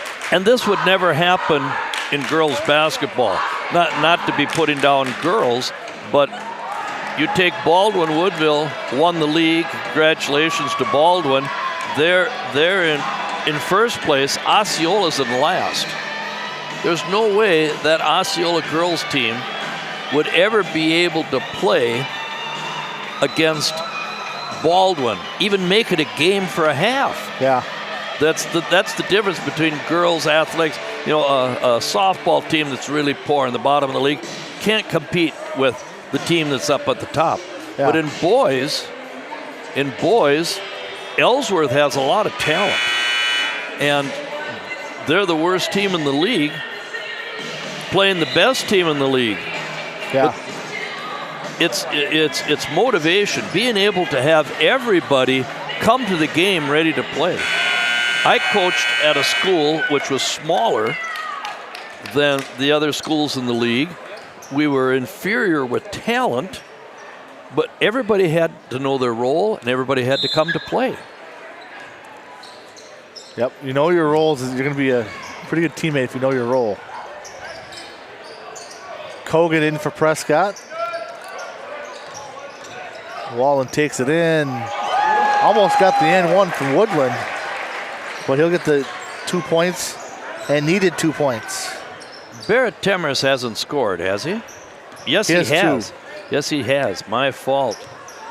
G: this would never happen in girls basketball. Not to be putting down girls, but you take Baldwin Woodville, won the league. Congratulations to Baldwin. They're in first place. Osceola's in last. There's no way that Osceola girls team would ever be able to play against Baldwin, even make it a game for a half.
F: Yeah.
G: That's the difference between girls athletics. You know, a softball team that's really poor in the bottom of the league can't compete with the team that's up at the top. Yeah. But in boys, Ellsworth has a lot of talent, and they're the worst team in the league playing the best team in the league.
F: Yeah.
G: But it's motivation, being able to have everybody come to the game ready to play. I coached at a school which was smaller than the other schools in the league. We were inferior with talent, but everybody had to know their role and everybody had to come to play.
F: Yep, you know your roles. You're going to be a pretty good teammate if you know your role. Kogan in for Prescott. Wallen takes it in. Almost got the N1 from Woodland. But he'll get the 2 points and needed 2 points.
G: Barrett Timmers hasn't scored, has he? Yes, he has. Yes, he has. My fault.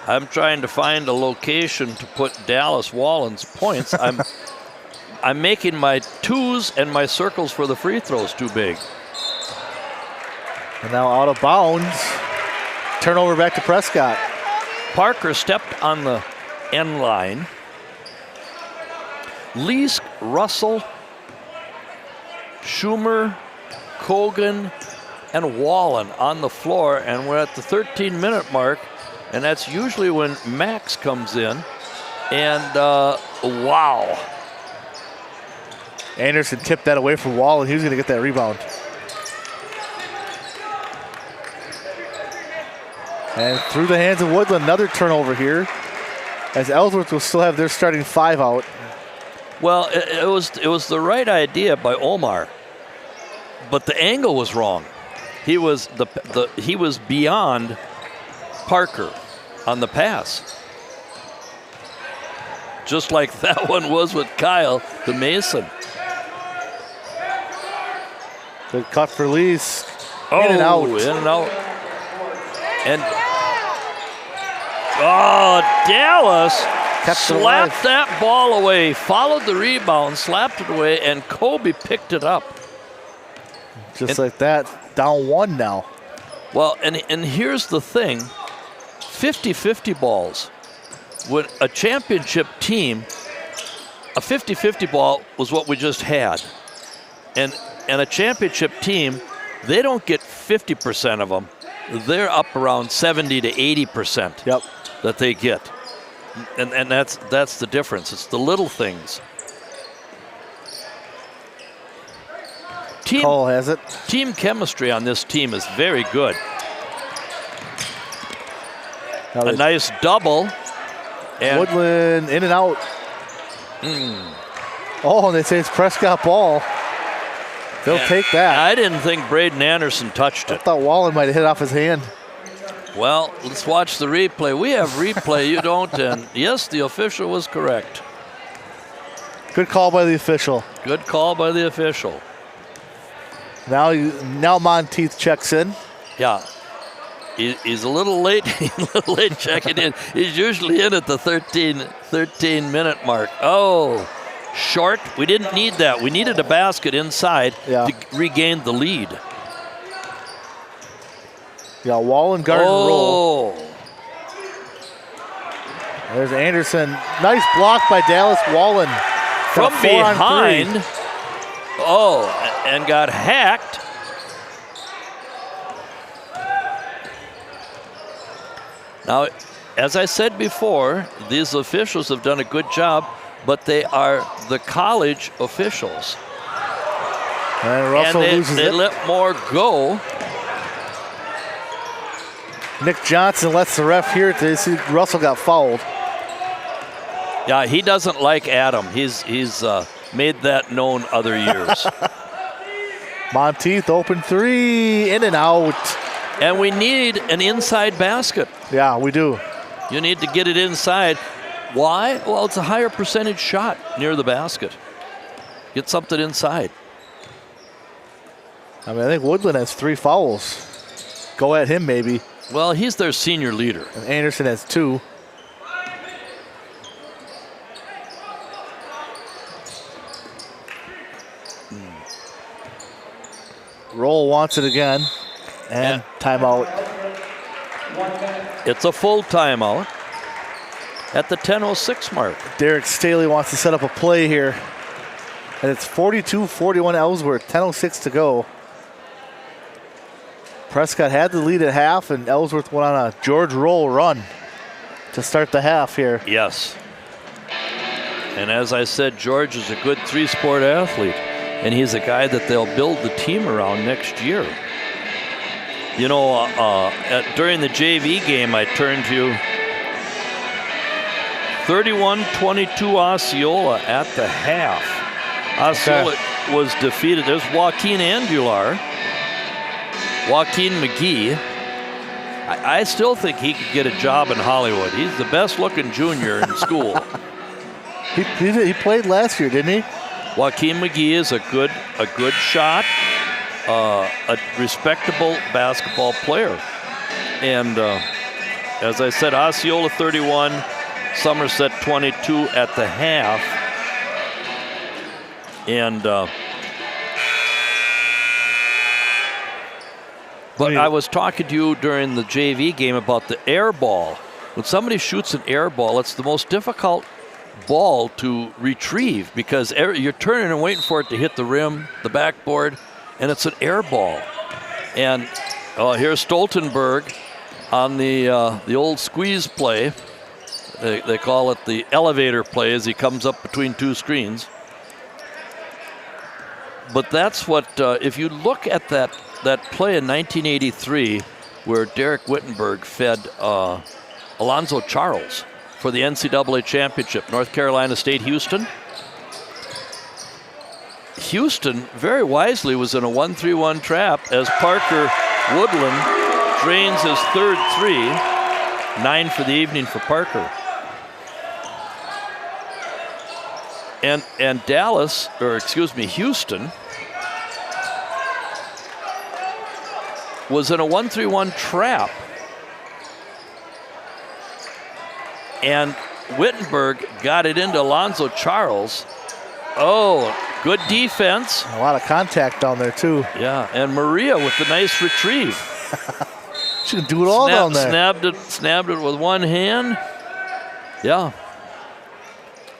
G: I'm trying to find a location to put Dallas Wallen's points. I'm making my 2s and my circles for the free throws too big.
F: And now out of bounds. Turnover back to Prescott.
G: Parker stepped on the end line. Leask, Russell, Schumer, Kogan, and Wallen on the floor, and we're at the 13-minute mark, and that's usually when Max comes in. And wow.
F: Anderson tipped that away from Wall, and he was going to get that rebound. And through the hands of Woodland, another turnover here, as Ellsworth will still have their starting 5 out.
G: Well, it was the right idea by Omar, but the angle was wrong. He was he was beyond Parker on the pass. Just like that one was with Kyle to Mason.
F: Good cut for Lees.
G: Oh,
F: in and out.
G: In and out. And Dallas slapped that ball away, followed the rebound, slapped it away, and Kobe picked it up.
F: Just like that, down 1 now.
G: Well, and here's the thing, 50-50 balls. When a championship team, a 50-50 ball was what we just had. And a championship team, they don't get 50% of them. They're up around 70 to 80% that they get. And that's the difference. It's the little things.
F: Cole has it.
G: Team chemistry on this team is very good. A nice double. And
F: Woodland in and out. Oh, and they say it's Prescott ball. They'll take that.
G: I didn't think Braden Anderson touched
F: I
G: it.
F: thought Wallen might have hit off his hand.
G: Well, let's watch the replay. We have replay, you don't. And yes, the official was correct.
F: Good call by the official.
G: Good call by the official.
F: Now Monteith checks in.
G: Yeah. He's a little late. Checking in. He's usually in at the 13-minute mark. Oh, short. We didn't need that. We needed a basket inside to regain the lead.
F: Yeah, Wallen guard and roll.
G: Oh.
F: There's Anderson. Nice block by Dallas Wallen.
G: From behind. Oh, and got hacked. Now, as I said before, these officials have done a good job, but they are the college officials.
F: And Russell loses
G: they
F: it.
G: let more go.
F: Nick Johnson lets the ref hear it. They see Russell got fouled.
G: Yeah, he doesn't like Adam. He's made that known other years.
F: Monteith open 3, in and out.
G: And we need an inside basket.
F: Yeah, we do.
G: You need to get it inside. Why? Well, it's a higher percentage shot near the basket. Get something inside.
F: I mean, I think Woodland has 3 fouls. Go at him, maybe.
G: Well, he's their senior leader.
F: And Anderson has 2. Roll wants it again. And timeout.
G: It's a full timeout at the 10:06 mark.
F: Derek Staley wants to set up a play here. And it's 42-41 Ellsworth, 10:06 to go. Prescott had the lead at half, and Ellsworth went on a George Roll run to start the half here.
G: Yes. And as I said, George is a good 3-sport athlete, and he's a guy that they'll build the team around next year. You know, during the JV game, I turned to 31-22 Osceola at the half. Osceola was defeated. There's Joaquin Andular. Joaquin McGee. I still think he could get a job in Hollywood. He's the best-looking junior in school.
F: He played last year, didn't he?
G: Joaquin McGee is a good shot, a respectable basketball player. And as I said, Osceola 31, Somerset 22 at the half. And but I was talking to you during the JV game about the air ball. When somebody shoots an air ball, it's the most difficult ball to retrieve because you're turning and waiting for it to hit the rim, the backboard, and it's an air ball. And here's Stoltenberg on the old squeeze play. They call it the elevator play as he comes up between two screens. But that's what, if you look at that play in 1983 where Derek Wittenberg fed Alonzo Charles for the NCAA championship, North Carolina State, Houston. Houston very wisely was in a 1-3-1 trap as Parker Woodland drains his third three. 9 for the evening for Parker. And Houston was in a 1-3-1 trap. And Wittenberg got it into Alonzo Charles. Oh, good defense.
F: A lot of contact down there, too.
G: Yeah, and Maria with the nice retrieve.
F: She can do it all down there.
G: Snapped it with one hand. Yeah.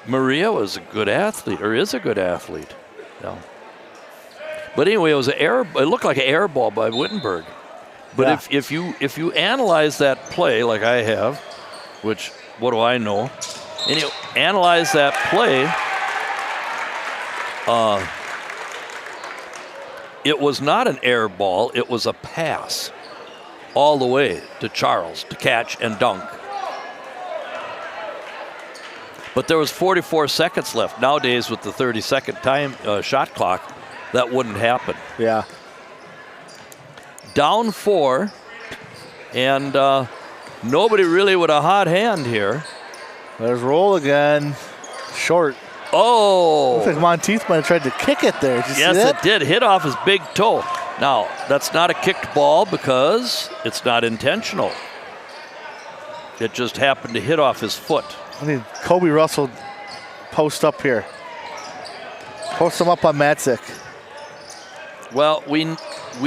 G: Maria was a good athlete, or is a good athlete. Yeah. But anyway, it looked like an air ball by Wittenberg. But if you analyze that play like I have, which what do I know? And you analyze that play, it was not an air ball, it was a pass all the way to Charles to catch and dunk. But there was 44 seconds left. Nowadays with the 30-second time shot clock, that wouldn't happen.
F: Yeah.
G: Down 4, and nobody really with a hot hand here.
F: There's roll again. Short.
G: Oh!
F: Looks like Monteith might have tried to kick it there. Did you see that?
G: It did. Hit off his big toe. Now, that's not a kicked ball because it's not intentional. It just happened to hit off his foot.
F: I need Kobe Russell post up here. Post him up on Matzik.
G: Well, we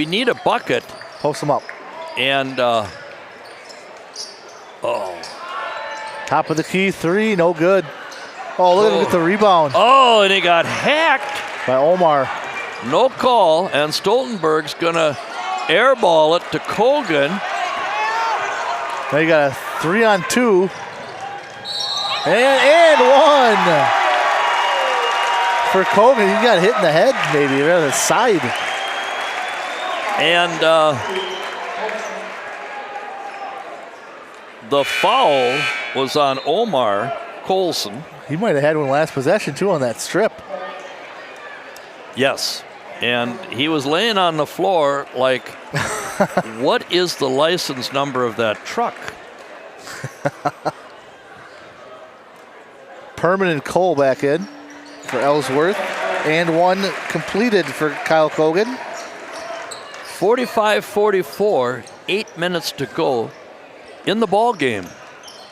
G: need a bucket.
F: Post him up.
G: And,
F: Top of the key, 3, no good. Oh, look at him get the rebound.
G: Oh, and he got hacked.
F: By Omar.
G: No call, and Stoltenberg's going to airball it to Kogan.
F: Now you got a 3-on-2. And 1. For Kogan, he got hit in the head maybe, or the side.
G: And the foul was on Omar Colson.
F: He might have had one last possession too on that strip.
G: Yes, and he was laying on the floor like, what is the license number of that truck?
F: Permanent Cole back in for Ellsworth, and 1 completed for Kyle Kogan.
G: 45-44, 8 minutes to go in the ball game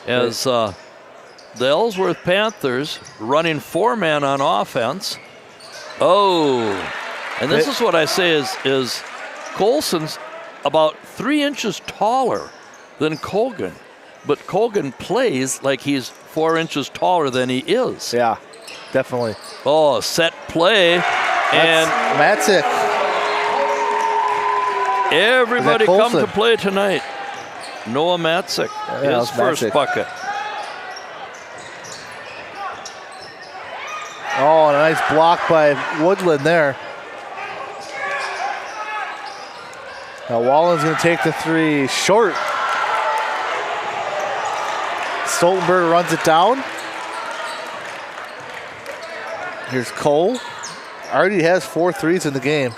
G: as the Ellsworth Panthers running 4-man on offense. Oh, and this is what I say is Colson's about 3 inches taller than Kogan, but Kogan plays like he's 4 inches taller than he is.
F: Yeah, definitely.
G: Oh, set play. And
F: Matzik.
G: Everybody come to play tonight. Noah Matzik, his first bucket.
F: Oh, and a nice block by Woodland there. Now Wallen's going to take the 3. Short. Stoltenberg runs it down. Here's Cole. Already has 4 threes in the game.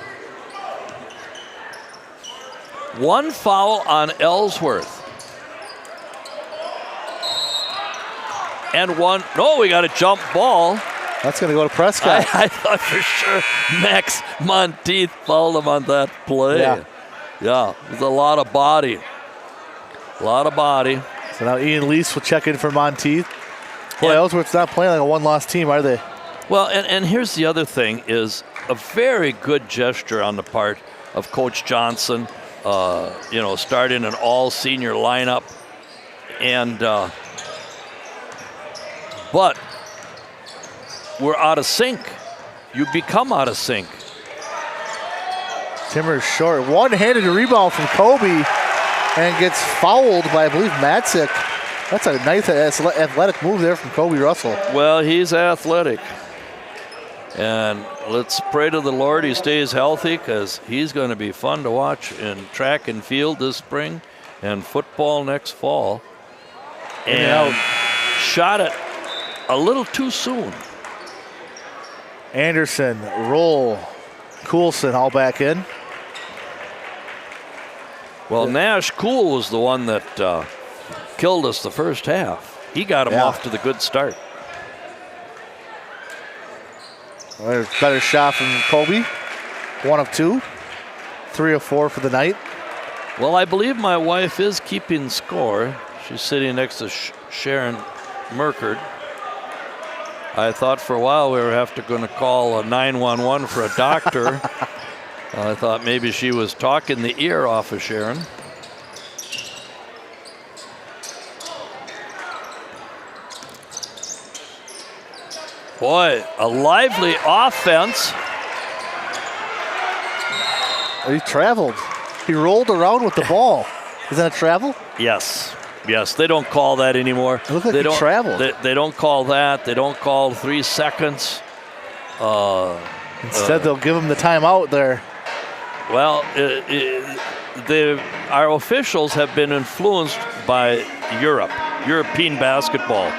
G: 1 foul on Ellsworth. And 1, no, we got a jump ball.
F: That's going to go to Prescott.
G: I thought for sure Max Monteith fouled him on that play. Yeah, there's a lot of body.
F: So now Ian Lease will check in for Monteith. Boy, Ellsworth's not playing like a one-loss team, are they?
G: Well, and here's the other thing is a very good gesture on the part of Coach Johnson, starting an all-senior lineup. And but we're out of sync. You become out of sync.
F: Timmer's short. One-handed rebound from Kobe and gets fouled by, I believe, Matzik. That's a nice athletic move there from Kobe Russell.
G: Well, he's athletic. And let's pray to the Lord he stays healthy, because he's going to be fun to watch in track and field this spring and football next fall. And shot it a little too soon.
F: Anderson, roll, Coulson all back in.
G: Well, Nash Cool was the one that killed us the first half. He got him off to the good start.
F: Well, better shot from Kobe. 1 of 2. 3 of 4 for the night.
G: Well, I believe my wife is keeping score. She's sitting next to Sharon Merkert. I thought for a while we were going to call a 911 for a doctor. I thought maybe she was talking the ear off of Sharon. Boy, a lively offense.
F: He traveled. He rolled around with the ball. Is that a travel?
G: Yes. Yes, they don't call that anymore.
F: It looked like he traveled.
G: They don't call that. They don't call 3 seconds.
F: Instead, they'll give him the timeout there.
G: Well, our officials have been influenced by European basketball.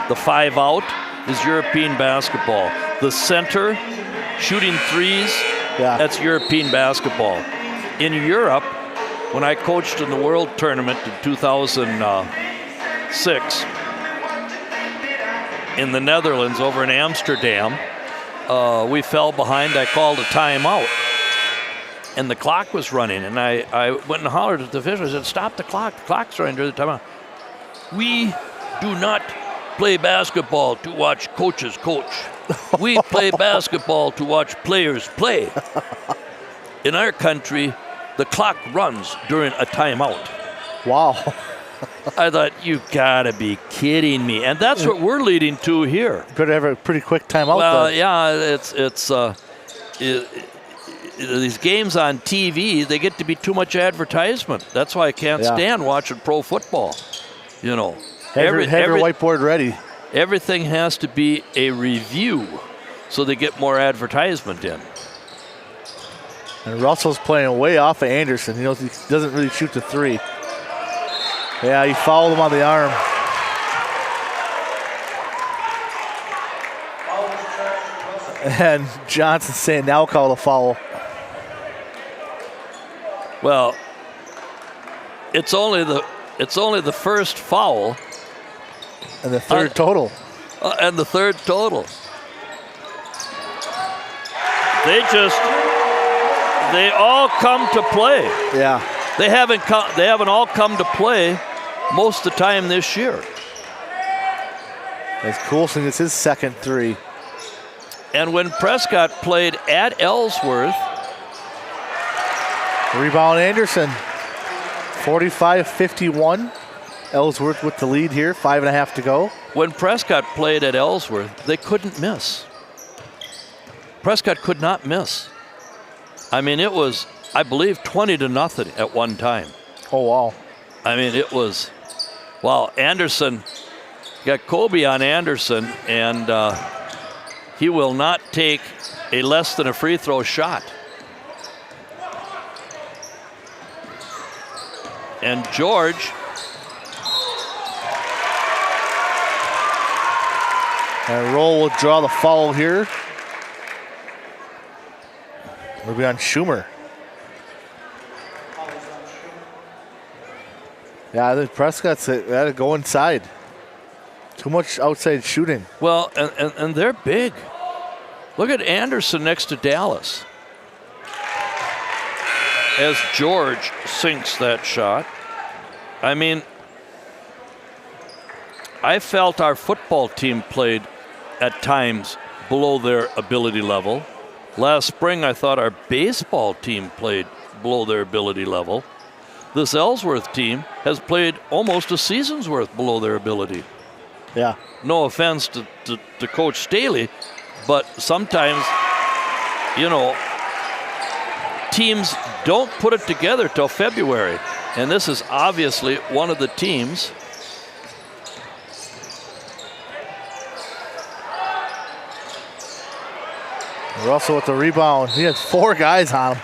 G: The 5 out is European basketball. The center, shooting threes, that's European basketball. In Europe, when I coached in the World Tournament in 2006 in the Netherlands over in Amsterdam, we fell behind. I called a timeout. And the clock was running. And I went and hollered at the official. I said, stop the clock. The clock's running during the timeout. We do not play basketball to watch coaches coach. We play basketball to watch players play. In our country, the clock runs during a timeout.
F: Wow.
G: I thought, you gotta be kidding me. And that's what we're leading to here.
F: Better have a pretty quick timeout.
G: Well, yeah, these games on TV, they get to be too much advertisement. That's why I can't stand watching pro football. You know,
F: have your whiteboard ready.
G: Everything has to be a review, so they get more advertisement in.
F: And Russell's playing way off of Anderson. He doesn't really shoot the 3. Yeah, he fouled him on the arm. And Johnson saying now call a foul.
G: Well, it's only the first foul.
F: And the third total.
G: And the third total. They all come to play.
F: Yeah.
G: They haven't all come to play most of the time this year.
F: As Coulson gets his second 3.
G: And when Prescott played at Ellsworth.
F: Rebound Anderson. 45-51. Ellsworth with the lead here, 5.5 to go.
G: When Prescott played at Ellsworth, they couldn't miss. Prescott could not miss. I mean, it was, I believe, 20-0 at one time.
F: Oh, wow.
G: I mean, it was, well, Anderson, got Kobe on Anderson, and he will not take a less than a free throw shot. And George.
F: And Roll will draw the foul here. It'll be on Schumer. Yeah, I think Prescott's got to go inside. Too much outside shooting.
G: Well, and they're big. Look at Anderson next to Dallas. As George sinks that shot. I mean, I felt our football team played at times below their ability level. Last spring, I thought our baseball team played below their ability level. This Ellsworth team has played almost a season's worth below their ability.
F: Yeah.
G: No offense to Coach Staley, but sometimes, you know, teams don't put it together till February. And this is obviously one of the teams
F: Russell with the rebound. He has 4 guys on him.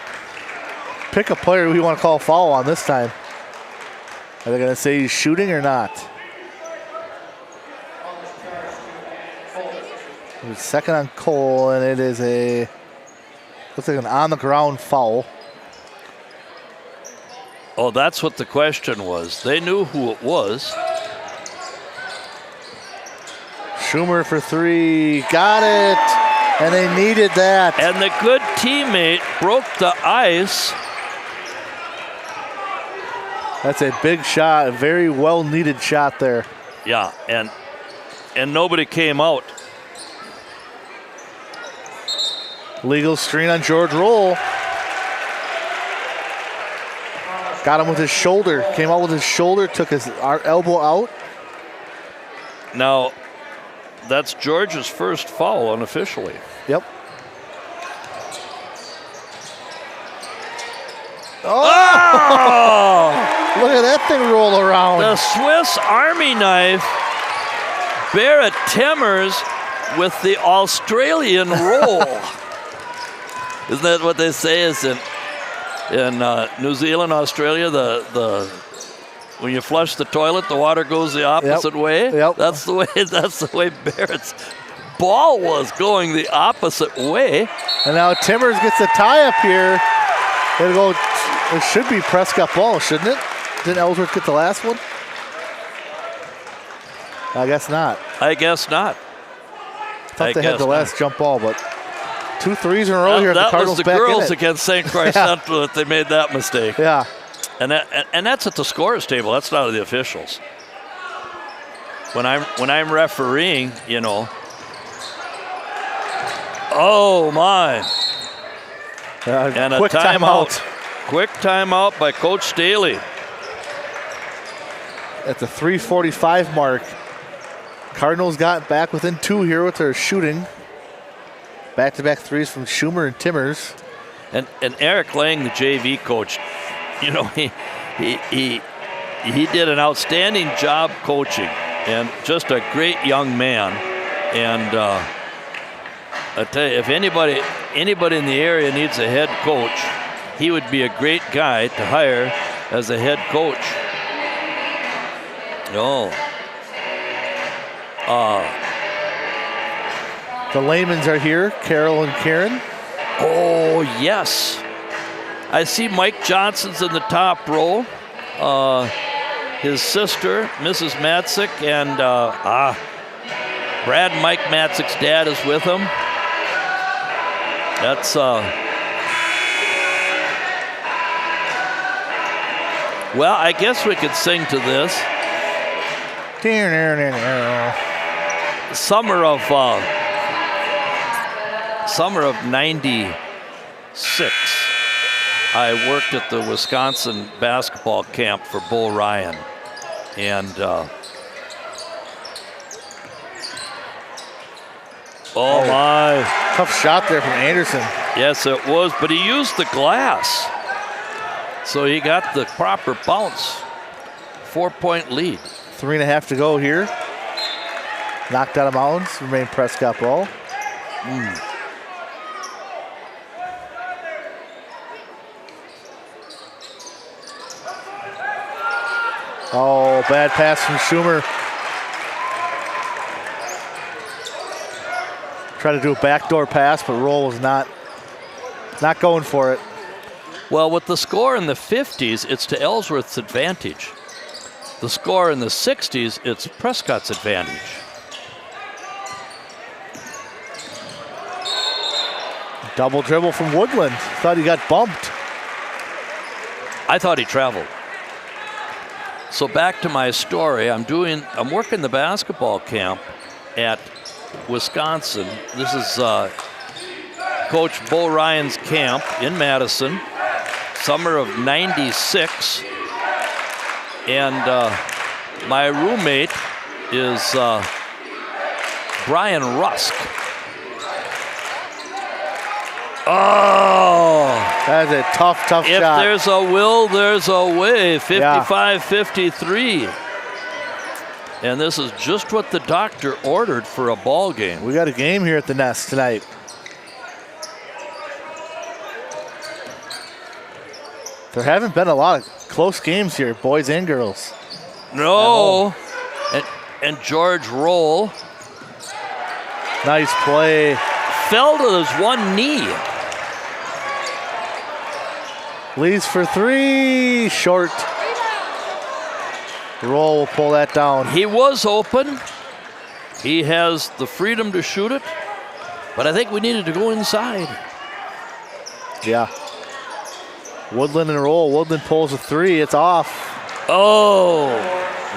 F: Pick a player we want to call foul on this time. Are they going to say he's shooting or not? He's second on Cole, and it is looks like an on-the-ground foul.
G: Oh, that's what the question was. They knew who it was.
F: Schumer for 3, got it, and they needed that.
G: And the good teammate broke the ice.
F: That's a big shot, a very well-needed shot there.
G: Yeah, and nobody came out.
F: Legal screen on George Roll. Got him with his shoulder, came out with his shoulder, took his elbow out.
G: Now, that's George's first foul unofficially.
F: Yep. Oh! Look at that thing roll around.
G: The Swiss Army knife, Barrett Timmers with the Australian roll. Isn't that what they say is in New Zealand, Australia, the when you flush the toilet, the water goes the opposite way?
F: Yep.
G: That's the way Barrett's ball was going the opposite way.
F: And now Timmers gets the tie up here. It should be Prescott ball, shouldn't it? Didn't Ellsworth get the last one? I guess not.
G: I guess not.
F: I thought they had the last jump ball, but 2 threes in a row here.
G: That
F: the Cardinals
G: was the
F: back
G: girls
F: in it.
G: against St. Croix Central that they made that mistake.
F: Yeah.
G: And that's at the scorer's table. That's not the officials. When I'm refereeing, you know. Oh my! And
F: quick
G: a timeout.
F: timeout.
G: Quick timeout by Coach Staley.
F: At the 3:45 mark, Cardinals got back within 2 here with their shooting. Back-to-back threes from Schumer and Timmers.
G: And Eric Lang, the JV coach, you know, he did an outstanding job coaching, and just a great young man. And I tell you, if anybody in the area needs a head coach, he would be a great guy to hire as a head coach. No.
F: The Lamans are here, Carol and Karen.
G: Oh, yes. I see Mike Johnson's in the top row. His sister, Mrs. Matzik, and Brad and Mike Matzik's dad is with him. That's well, I guess we could sing to this. Summer of '96, I worked at the Wisconsin basketball camp for Bull Ryan, and oh my.
F: Tough shot there from Anderson.
G: Yes, it was, but he used the glass. So he got the proper bounce. 4-point lead.
F: 3.5 to go here. Knocked out of Mountains, remain Prescott ball. Oh, bad pass from Schumer. Tried to do a backdoor pass, but Roll was not going for it.
G: Well, with the score in the 50s, it's to Ellsworth's advantage. The score in the 60s, it's Prescott's advantage.
F: Double dribble from Woodland. Thought he got bumped.
G: I thought he traveled. So back to my story. I'm working the basketball camp at Wisconsin. This is Coach Bull Ryan's camp in Madison, summer of '96. And my roommate is Brian Rusk. Oh!
F: That's a tough shot.
G: If there's a will, there's a way. 55-53. And this is just what the doctor ordered for a ball game.
F: We got a game here at the Nest tonight. There haven't been a lot of close games here, boys and girls.
G: No. And George Roll
F: Nice play.
G: fell to his one knee.
F: Leads for three. Short. Roll will pull that down.
G: He was open. He has the freedom to shoot it, but I think we needed to go inside.
F: Yeah. Woodland and Roll. Woodland pulls a three. It's off.
G: Oh,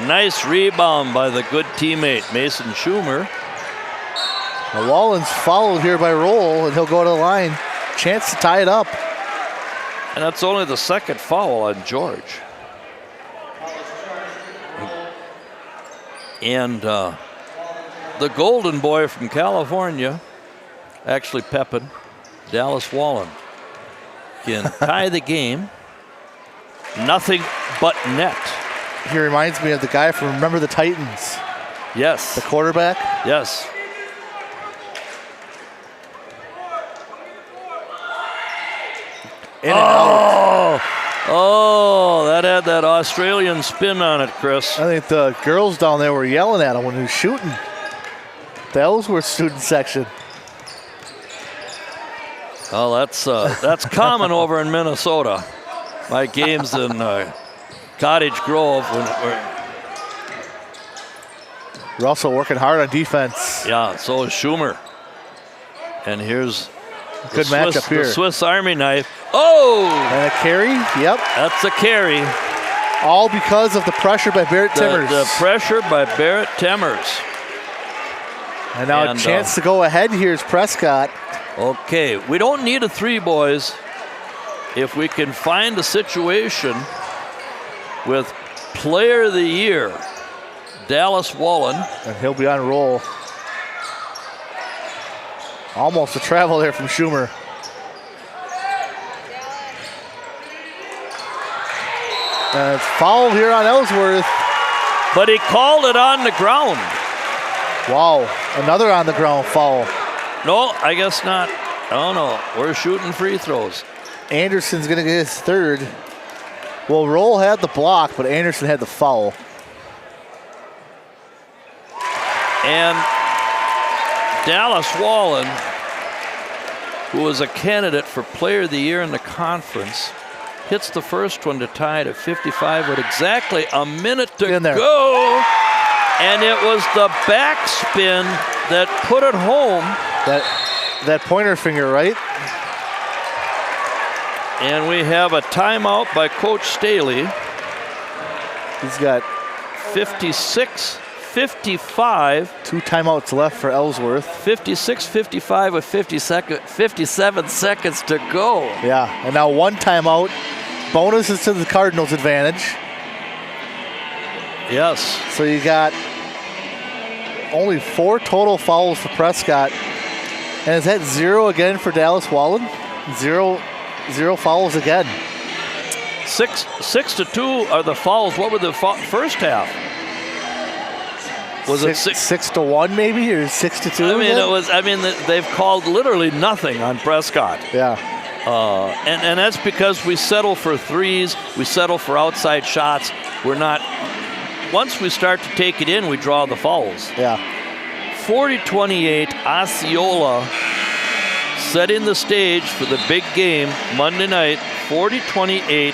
G: nice rebound by the good teammate, Mason Schumer.
F: Now Wallen's followed here by Roll, and he'll go to the line. Chance to tie it up.
G: And that's only the second foul on George. And the golden boy from California, actually Pepin, Dallas Wallen, can tie the game. Nothing but net.
F: He reminds me of the guy from Remember the Titans,
G: Yes.
F: the quarterback.
G: Yes.
F: In and out.
G: Oh, that had that Australian spin on it, Chris.
F: I think the girls down there were yelling at him when he was shooting. The Ellsworth student section.
G: Oh, that's common over in Minnesota. My games in Cottage Grove.
F: We're also working hard on defense.
G: Yeah, so is Schumer. And here's
F: Good matchup here.
G: the Swiss Army knife. Oh!
F: And a carry. Yep.
G: That's a carry.
F: All because of the pressure by Barrett Timmers.
G: The pressure by Barrett Timmers.
F: And now a chance to go ahead here is Prescott.
G: Okay, we don't need a three, boys. If we can find a situation with Player of the Year, Dallas Wallen.
F: And he'll be on Roll. Almost a travel there from Schumer. And it's fouled here on Ellsworth.
G: But he called it on the ground.
F: Wow, another on the ground foul.
G: No, I guess not. Oh no, we're shooting free throws.
F: Anderson's gonna get his third. Well, Roll had the block, but Anderson had the foul.
G: And Dallas Wallen, who was a candidate for Player of the Year in the conference, hits the first one to tie it at 55 with exactly a minute to go. And it was the backspin that put it home.
F: That pointer finger, right?
G: And we have a timeout by Coach Staley.
F: He's got
G: 56-55.
F: 2 timeouts left for Ellsworth.
G: 56-55 with 57 seconds to go.
F: Yeah, and now 1 timeout. Bonus is to the Cardinals' advantage.
G: Yes.
F: So you got only 4 total fouls for Prescott. And is that 0 again for Dallas Wallen? Zero fouls again.
G: 6-2 are the fouls. What were the first half? Was it
F: 6-1 maybe, or 6-2?
G: I mean, it was. I mean, they've called literally nothing on Prescott.
F: Yeah.
G: And that's because we settle for threes. We settle for outside shots. We're not. Once we start to take it in, we draw the fouls.
F: Yeah.
G: 40-28, Osceola setting the stage for the big game Monday night. 40-28,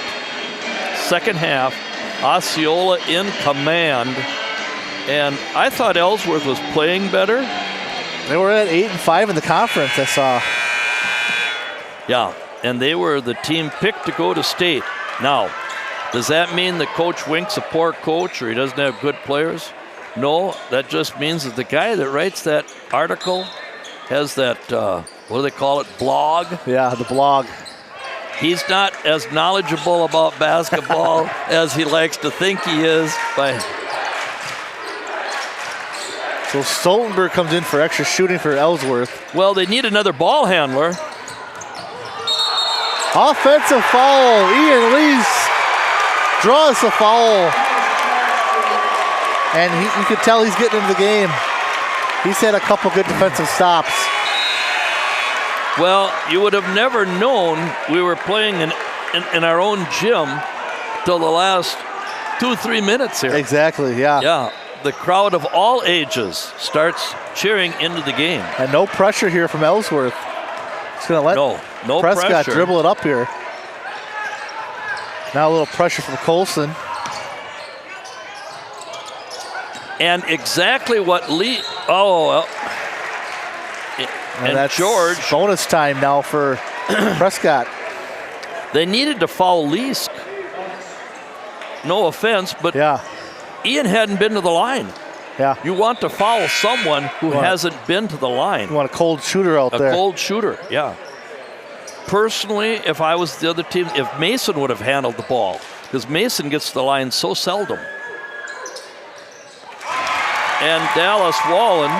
G: second half. Osceola in command. And I thought Ellsworth was playing better.
F: They were at 8-5 in the conference, I saw.
G: Yeah, and they were the team picked to go to state. Now, does that mean that Coach Wink's a poor coach or he doesn't have good players? No, that just means that the guy that writes that article has that, what do they call it, blog?
F: Yeah, the blog.
G: He's not as knowledgeable about basketball as he likes to think he is.
F: So Stoltenberg comes in for extra shooting for Ellsworth.
G: Well, they need another ball handler.
F: Offensive foul. Ian Lees draws the foul. And you can tell he's getting into the game. He's had a couple good defensive stops.
G: Well, you would have never known we were playing an in our own gym till the last 2-3 minutes here.
F: Exactly, yeah.
G: Yeah, the crowd of all ages starts cheering into the game.
F: And no pressure here from Ellsworth. It's going to let
G: no
F: Prescott
G: pressure.
F: dribble it up here. Now a little pressure from Colson.
G: And exactly what Lee, and
F: that's
G: George,
F: bonus time now for Prescott.
G: they needed to foul Leask. No offense, but
F: Yeah,
G: Ian hadn't been to the line.
F: yeah.
G: You want to foul someone who
F: Right.
G: hasn't been to the line.
F: You want a cold shooter out
G: A
F: there.
G: cold shooter, yeah. Personally, if I was the other team, if Mason would have handled the ball, because Mason gets to the line so seldom. And Dallas Wallen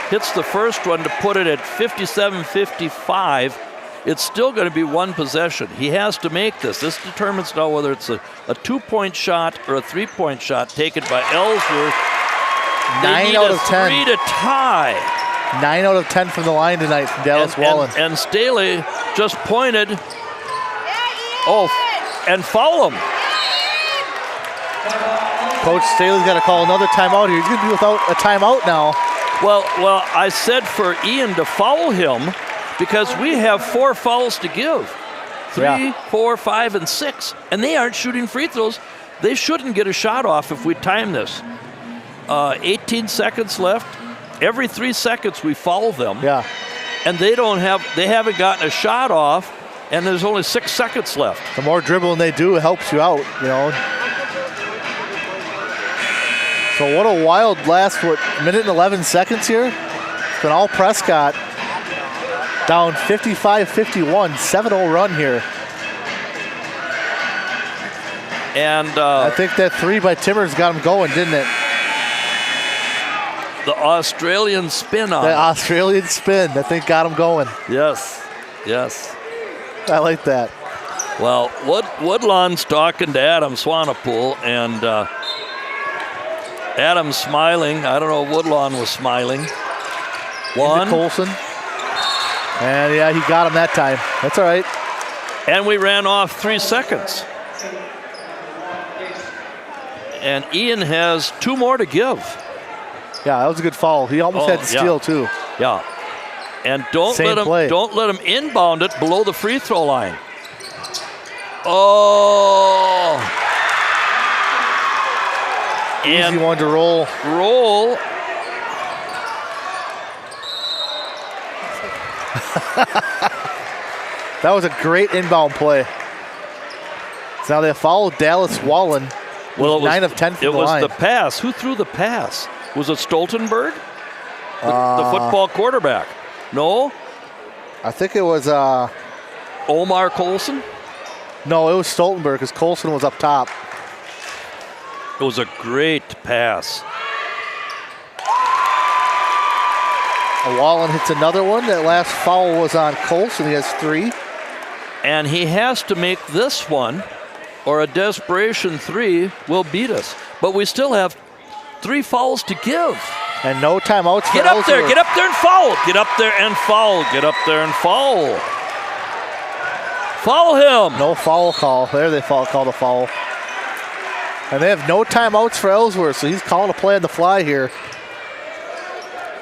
G: hits the first one to put it at 57-55. It's still going to be one possession. He has to make this. This determines now whether it's a 2-point shot or a 3-point shot taken by Ellsworth. They
F: 9
G: need
F: out
G: a
F: of 10.
G: 3 to tie.
F: 9 out of 10 from the line tonight from Dallas Wallen.
G: And Staley just pointed. And foul him.
F: Coach Staley's got to call another timeout here. He's going to be without a timeout now.
G: Well, I said for Ian to foul him because we have 4 fouls to give. 3, 4, 5, and 6. And they aren't shooting free throws. They shouldn't get a shot off if we time this. 18 seconds left. Every 3 seconds we foul them.
F: Yeah.
G: And they haven't gotten a shot off, and there's only 6 seconds left.
F: The more dribbling they do, it helps you out, you know. So what a wild last, minute and 11 seconds here? It's been all Prescott. Down 55-51, 7-0 run here.
G: And
F: I think that 3 by Timmers got him going, didn't it?
G: the Australian spin on
F: The
G: it.
F: Australian spin, I think got him going.
G: Yes.
F: I like that.
G: Well, Woodlawn's talking to Adam Swanepoel, and Adam's smiling. I don't know if Woodlawn was smiling.
F: Into Colson. And yeah, he got him that time. That's all right.
G: And we ran off 3 seconds. And Ian has 2 more to give.
F: Yeah, that was a good foul. He almost had to steal too.
G: Yeah. And don't let him inbound it below the free throw line. Oh.
F: Easy one to roll. That was a great inbound play. So now they followed Dallas Wallen.
G: Well,
F: 9 of 10 from the line.
G: It was the pass. Who threw the pass? Was it Stoltenberg? The football quarterback? No?
F: I think it was...
G: Omar Colson?
F: No, it was Stoltenberg because Colson was up top.
G: It was a great pass.
F: Wallen hits another one. That last foul was on Colson. He has 3.
G: And he has to make this one, or a desperation 3 will beat us. But we still have 3 fouls to give.
F: And no timeouts for
G: Get up there and foul. Get up there and foul. Foul him.
F: No foul call. There they call the foul. And they have no timeouts for Ellsworth, so he's calling a play on the fly here.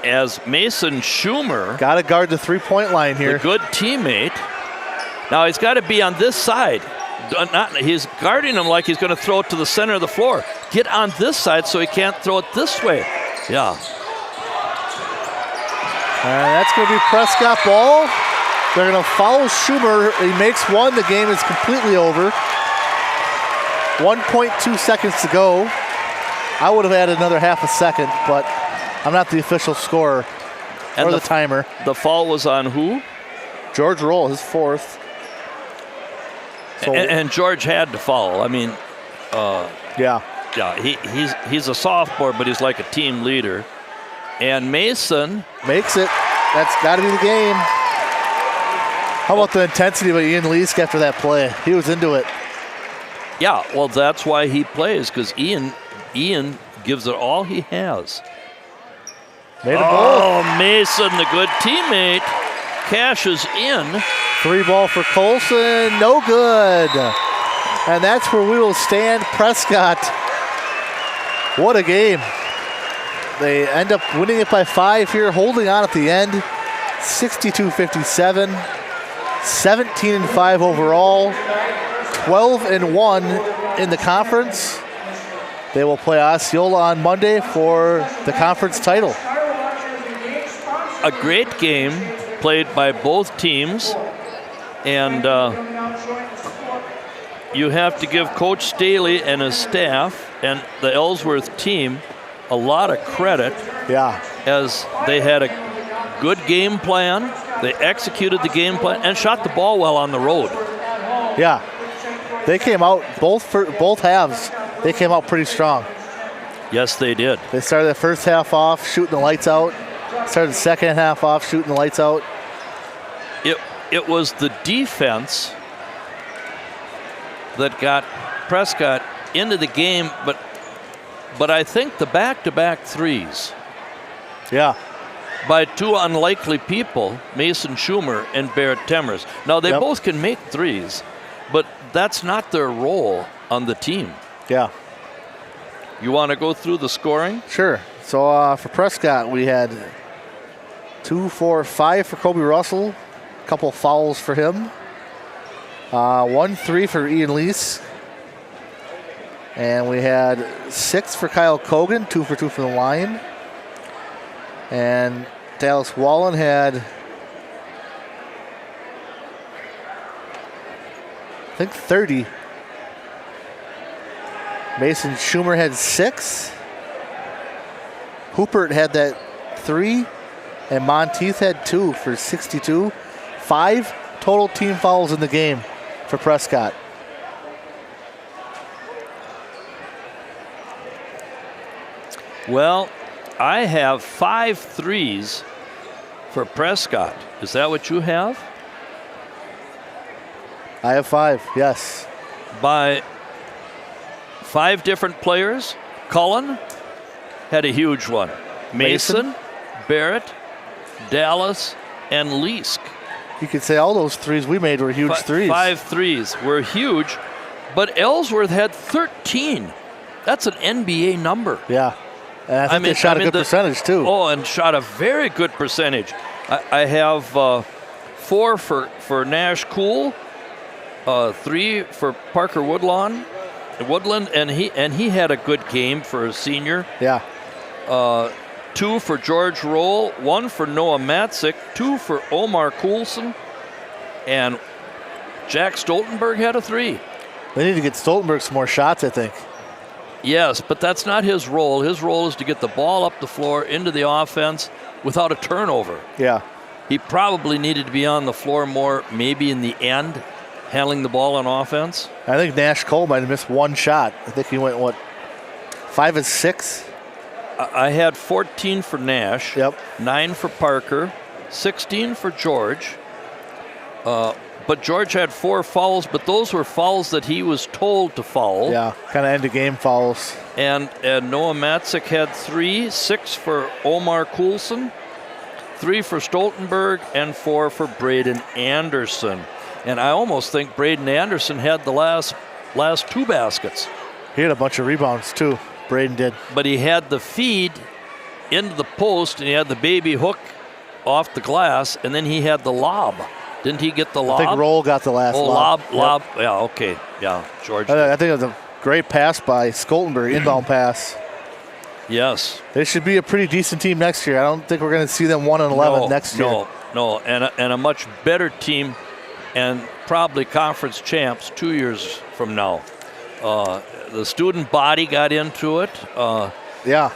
G: As Mason Schumer,
F: got to guard the 3-point line here.
G: the good teammate. Now he's got to be on this side. He's guarding him like he's going to throw it to the center of the floor. Get on this side so he can't throw it this way. Yeah.
F: And that's going to be Prescott ball. They're going to foul Schumer. He makes 1. The game is completely over. 1.2 seconds to go. I would have added another half a second, but I'm not the official scorer or the timer.
G: The foul was on who?
F: George Roll, his 4th. So,
G: And George had to foul. I mean,
F: yeah.
G: he's a sophomore, but he's like a team leader. And Mason
F: makes it. That's got to be the game. How about the intensity of Ian Leask after that play? He was into it.
G: Yeah, well, that's why he plays, because Ian gives it all he has.
F: Made a goal.
G: Mason, the good teammate, cashes in
F: Three ball for Colson, no good. And that's where we will stand. Prescott, what a game. They end up winning it by 5 here, holding on at the end. 62-57, 17-5 overall, 12-1 in the conference. They will play Osceola on Monday for the conference title.
G: A great game played by both teams, and you have to give Coach Staley and his staff and the Ellsworth team a lot of credit.
F: Yeah.
G: As they had a good game plan, they executed the game plan and shot the ball well on the road.
F: Yeah. They came out both halves. They came out pretty strong.
G: Yes, they did.
F: They started the first half off shooting the lights out. Started the second half off shooting the lights out.
G: It was the defense that got Prescott into the game, but I think the back-to-back threes.
F: Yeah.
G: By two unlikely people, Mason Schumer and Barrett Temers. Now, they both can make threes, but that's not their role on the team.
F: Yeah.
G: You want to go through the scoring?
F: Sure. So for Prescott, we had 2, 4, 5 for Kobe Russell. A couple fouls for him. 1, 3 for Ian Lease. And we had 6 for Kyle Kogan, 2 for 2 from the line. And Dallas Wallen had, I think, 30. Mason Schumer had 6. Hoopert had that 3. And Monteith had 2 for 62. 5 total team fouls in the game for Prescott.
G: Well, I have 5 threes for Prescott. Is that what you have?
F: I have 5, yes.
G: By 5 different players. Cullen had a huge one. Mason, Barrett, Dallas, and Leask.
F: You could say all those threes we made were huge threes.
G: 5 threes were huge, but Ellsworth had 13. That's an NBA number.
F: Yeah. And I think they shot a good percentage, too.
G: Oh, and shot a very good percentage. I have 4 for Nash Cool, 3 for Parker Woodland, and he had a good game for a senior.
F: Yeah.
G: 2 for George Roll, 1 for Noah Matzik, 2 for Omar Coulson, and Jack Stoltenberg had a 3.
F: They need to get Stoltenberg some more shots, I think.
G: Yes, but that's not his role. His role is to get the ball up the floor into the offense without a turnover.
F: Yeah.
G: He probably needed to be on the floor more, maybe in the end, handling the ball on offense.
F: I think Nash Cole might have missed 1 shot. I think he went, 5 and 6?
G: I had 14 for Nash,
F: Yep.
G: 9 for Parker, 16 for George. But George had 4 fouls, but those were fouls that he was told to foul.
F: Yeah, kind of end-of-game fouls.
G: And Noah Matzik had 3, 6 for Omar Coulson, 3 for Stoltenberg, and 4 for Braden Anderson. And I almost think Braden Anderson had the last 2 baskets.
F: He had a bunch of rebounds, too. Braden did.
G: But he had the feed into the post, and he had the baby hook off the glass, and then he had the lob. Didn't he get the lob?
F: I think Roll got the last lob.
G: Lob. Yeah, okay. Yeah, George.
F: I think it was a great pass by Stoltenberg, inbound pass.
G: Yes.
F: They should be a pretty decent team next year. I don't think we're going to see them 1-11 next year.
G: No, and a much better team, and probably conference champs 2 years from now. The student body got into it.
F: Yeah.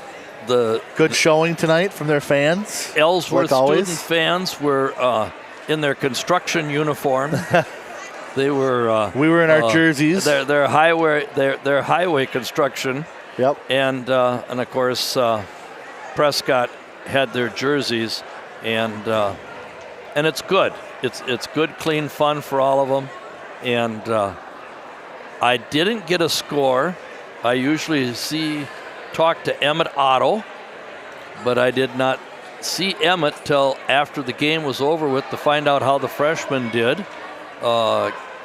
G: The
F: good showing tonight from their fans.
G: Ellsworth student fans were in their construction uniform. They were.
F: We were in our jerseys.
G: Their highway construction.
F: Yep.
G: And of course, Prescott had their jerseys, and it's good. It's good, clean fun for all of them. And I didn't get a score. I usually talk to Emmett Otto, but I did not see Emmett till after the game was over with to find out how the freshmen did.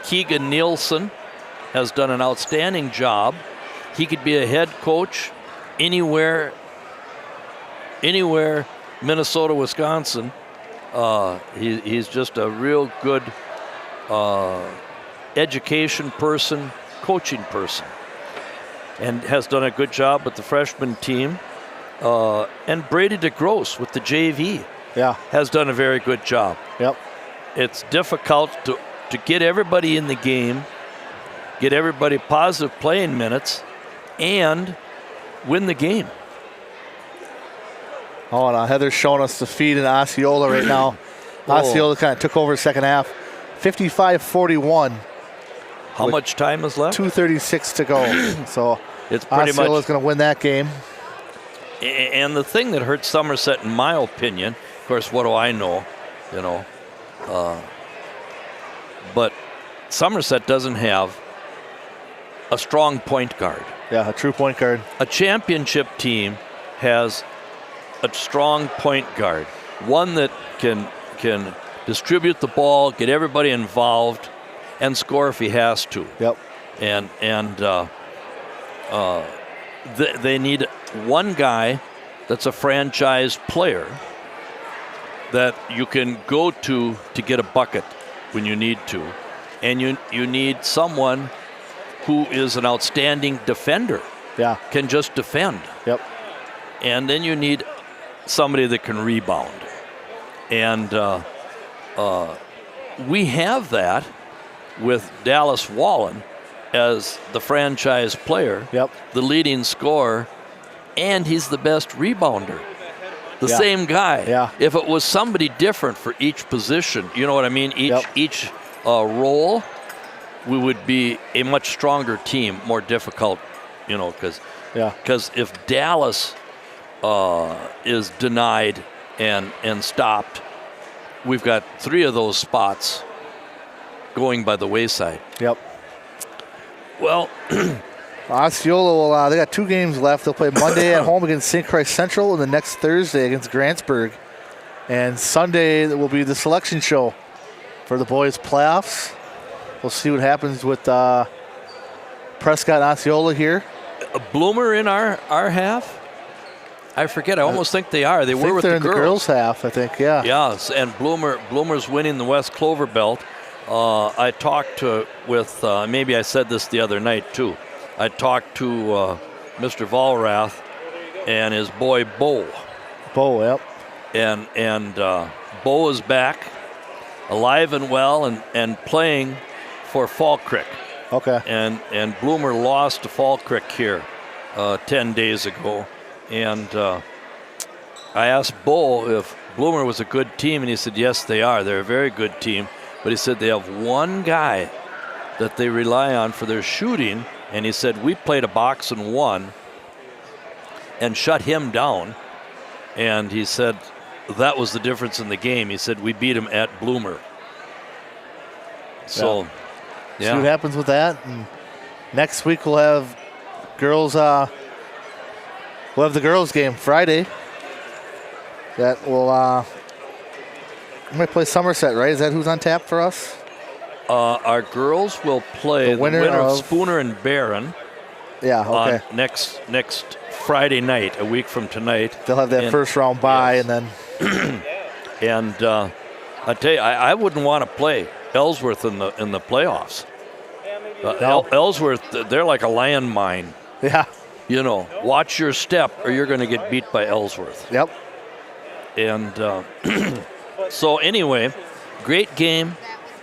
G: Keegan Nielsen has done an outstanding job. He could be a head coach anywhere, Minnesota, Wisconsin. He's just a real good education person, coaching person, and has done a good job with the freshman team. And Brady DeGrosse with the JV has done a very good job.
F: Yep.
G: It's difficult to get everybody in the game, get everybody positive playing minutes, and win the game.
F: Oh, and Heather's showing us the feed in Osceola right now. Osceola kind of took over the second half. 55-41.
G: How much time is left?
F: 2:36 to go. So
G: it's pretty
F: Osceola's going to win that game.
G: And the thing that hurts Somerset, in my opinion, of course, what do I know? But Somerset doesn't have a strong point guard.
F: Yeah, a true point guard.
G: A championship team has a strong point guard, one that can distribute the ball, get everybody involved, and score if he has to.
F: Yep.
G: And they need one guy that's a franchise player that you can go to get a bucket when you need to. And you need someone who is an outstanding defender.
F: Yeah.
G: Can just defend.
F: Yep.
G: And then you need somebody that can rebound. And we have that with Dallas Wallen as the franchise player, the leading scorer, and he's the best rebounder. The same guy.
F: Yeah.
G: If it was somebody different for each position, you know what I mean? Each role, we would be a much stronger team, more difficult, because if Dallas is denied and stopped, we've got 3 of those spots going by the wayside.
F: Yep.
G: Well,
F: Osceola they got 2 games left. They'll play Monday at home against St. Christ Central, and the next Thursday against Grantsburg. And Sunday will be the selection show for the boys' playoffs. We'll see what happens with Prescott and Osceola here.
G: A Bloomer in our half? I forget. I almost think they are. They were with the girls.
F: They're in the girls' half, I think, yeah.
G: Yes, and Bloomer's winning the West Clover Belt. I talked with, maybe I said this the other night too. I talked to Mr. Vollrath and his boy Bo.
F: Bo, yep.
G: And Bo is back, alive and well, and playing for Fall Creek.
F: Okay.
G: And Bloomer lost to Fall Creek here 10 days ago. And I asked Bo if Bloomer was a good team, and he said, yes, they are. They're a very good team. But he said they have one guy that they rely on for their shooting, and he said, we played a box and won and shut him down. And he said that was the difference in the game. He said, we beat him at Bloomer. So,
F: See what happens with that. And next week we'll have girls. We'll have the girls' game Friday. That will. We might play Somerset, right? Is that who's on tap for us?
G: Our girls will play the winner of Spooner and Barron.
F: Yeah. Okay.
G: Next Friday night, a week from tonight.
F: They'll have that first round bye, and then.
G: And I tell you, I wouldn't want to play Ellsworth in the playoffs. Ellsworth, they're like a landmine.
F: Yeah.
G: Watch your step, or you're going to get beat by Ellsworth.
F: Yep.
G: And so anyway, great game.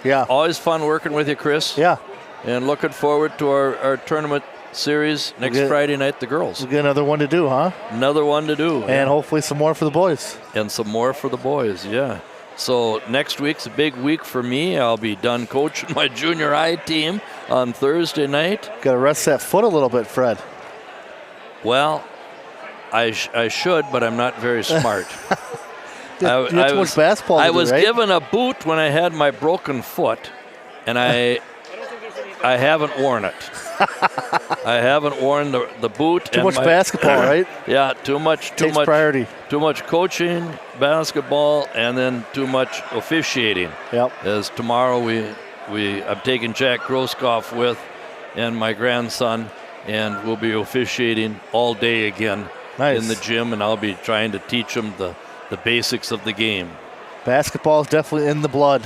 F: Yeah.
G: Always fun working with you, Chris.
F: Yeah.
G: And looking forward to our tournament series next Friday night, the girls.
F: We'll get another one to do, huh?
G: Another one to do.
F: And hopefully some more for the boys.
G: And some more for the boys, yeah. So next week's a big week for me. I'll be done coaching my junior high team on Thursday night.
F: Got to rest that foot a little bit, Fred.
G: Well, I should, but I'm not very smart.
F: You have too much basketball to
G: I
F: do,
G: was
F: right?
G: given a boot when I had my broken foot, and I haven't worn it. I haven't worn the boot.
F: Too much basketball, right?
G: Yeah, too much
F: priority.
G: Too much coaching, basketball, and then too much officiating.
F: Yep.
G: As tomorrow I'm taking Jack Groskoff with, and my grandson, and we'll be officiating all day again in the gym, and I'll be trying to teach them the basics of the game.
F: Basketball is definitely in the blood,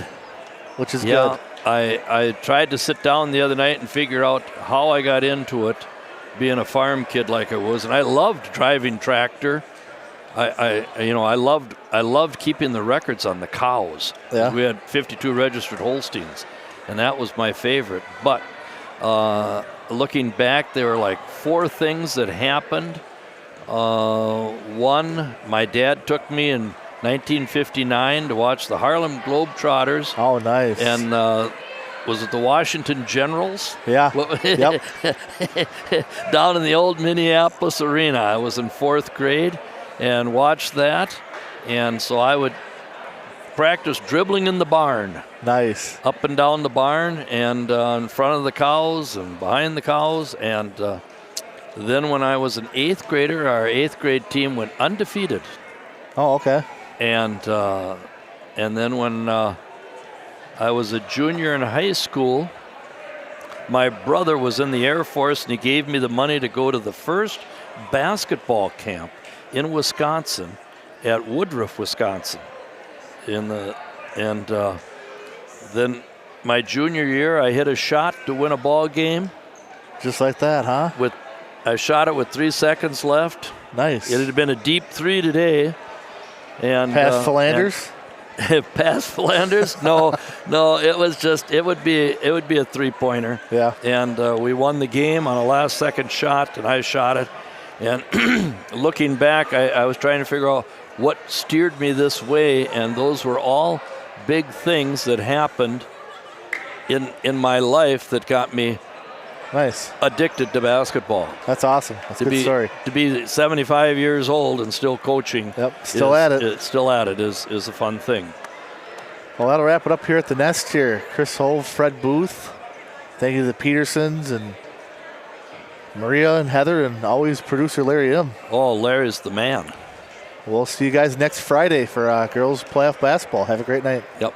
F: which is good.
G: I tried to sit down the other night and figure out how I got into it, being a farm kid like I was, and I loved driving tractor. I loved keeping the records on the cows.
F: Yeah.
G: We had 52 registered Holsteins, and that was my favorite. But looking back, there were like 4 things that happened. One, my dad took me in 1959 to watch the Harlem Globetrotters.
F: Oh, nice.
G: And was it the Washington Generals?
F: Yeah. Yep.
G: Down in the old Minneapolis arena. I was in 4th grade and watched that. And so I would practice dribbling in the barn.
F: Nice.
G: Up and down the barn and in front of the cows and behind the cows. And then when I was an 8th grader, our 8th grade team went undefeated.
F: Oh, okay.
G: And then when I was a junior in high school, my brother was in the Air Force, and he gave me the money to go to the first basketball camp in Wisconsin at Woodruff, Wisconsin. Then my junior year, I hit a shot to win a ball game.
F: Just like that, huh?
G: I shot it with 3 seconds left.
F: Nice.
G: It had been a deep 3 today. And
F: past Philanders?
G: Past Philanders? No, it was just it would be a 3-pointer.
F: Yeah.
G: And we won the game on a last second shot, and I shot it. And looking back, I was trying to figure out what steered me this way, and those were all big things that happened in my life that got me addicted to basketball.
F: That's awesome. That's a good story.
G: To be 75 years old and still coaching.
F: Yep, still at it.
G: Still at it is a fun thing.
F: Well, that'll wrap it up here at the Nest here. Chris Hove, Fred Booth. Thank you to the Petersons and Maria and Heather, and always producer Larry M.
G: Oh, Larry's the man.
F: We'll see you guys next Friday for girls playoff basketball. Have a great night.
G: Yep.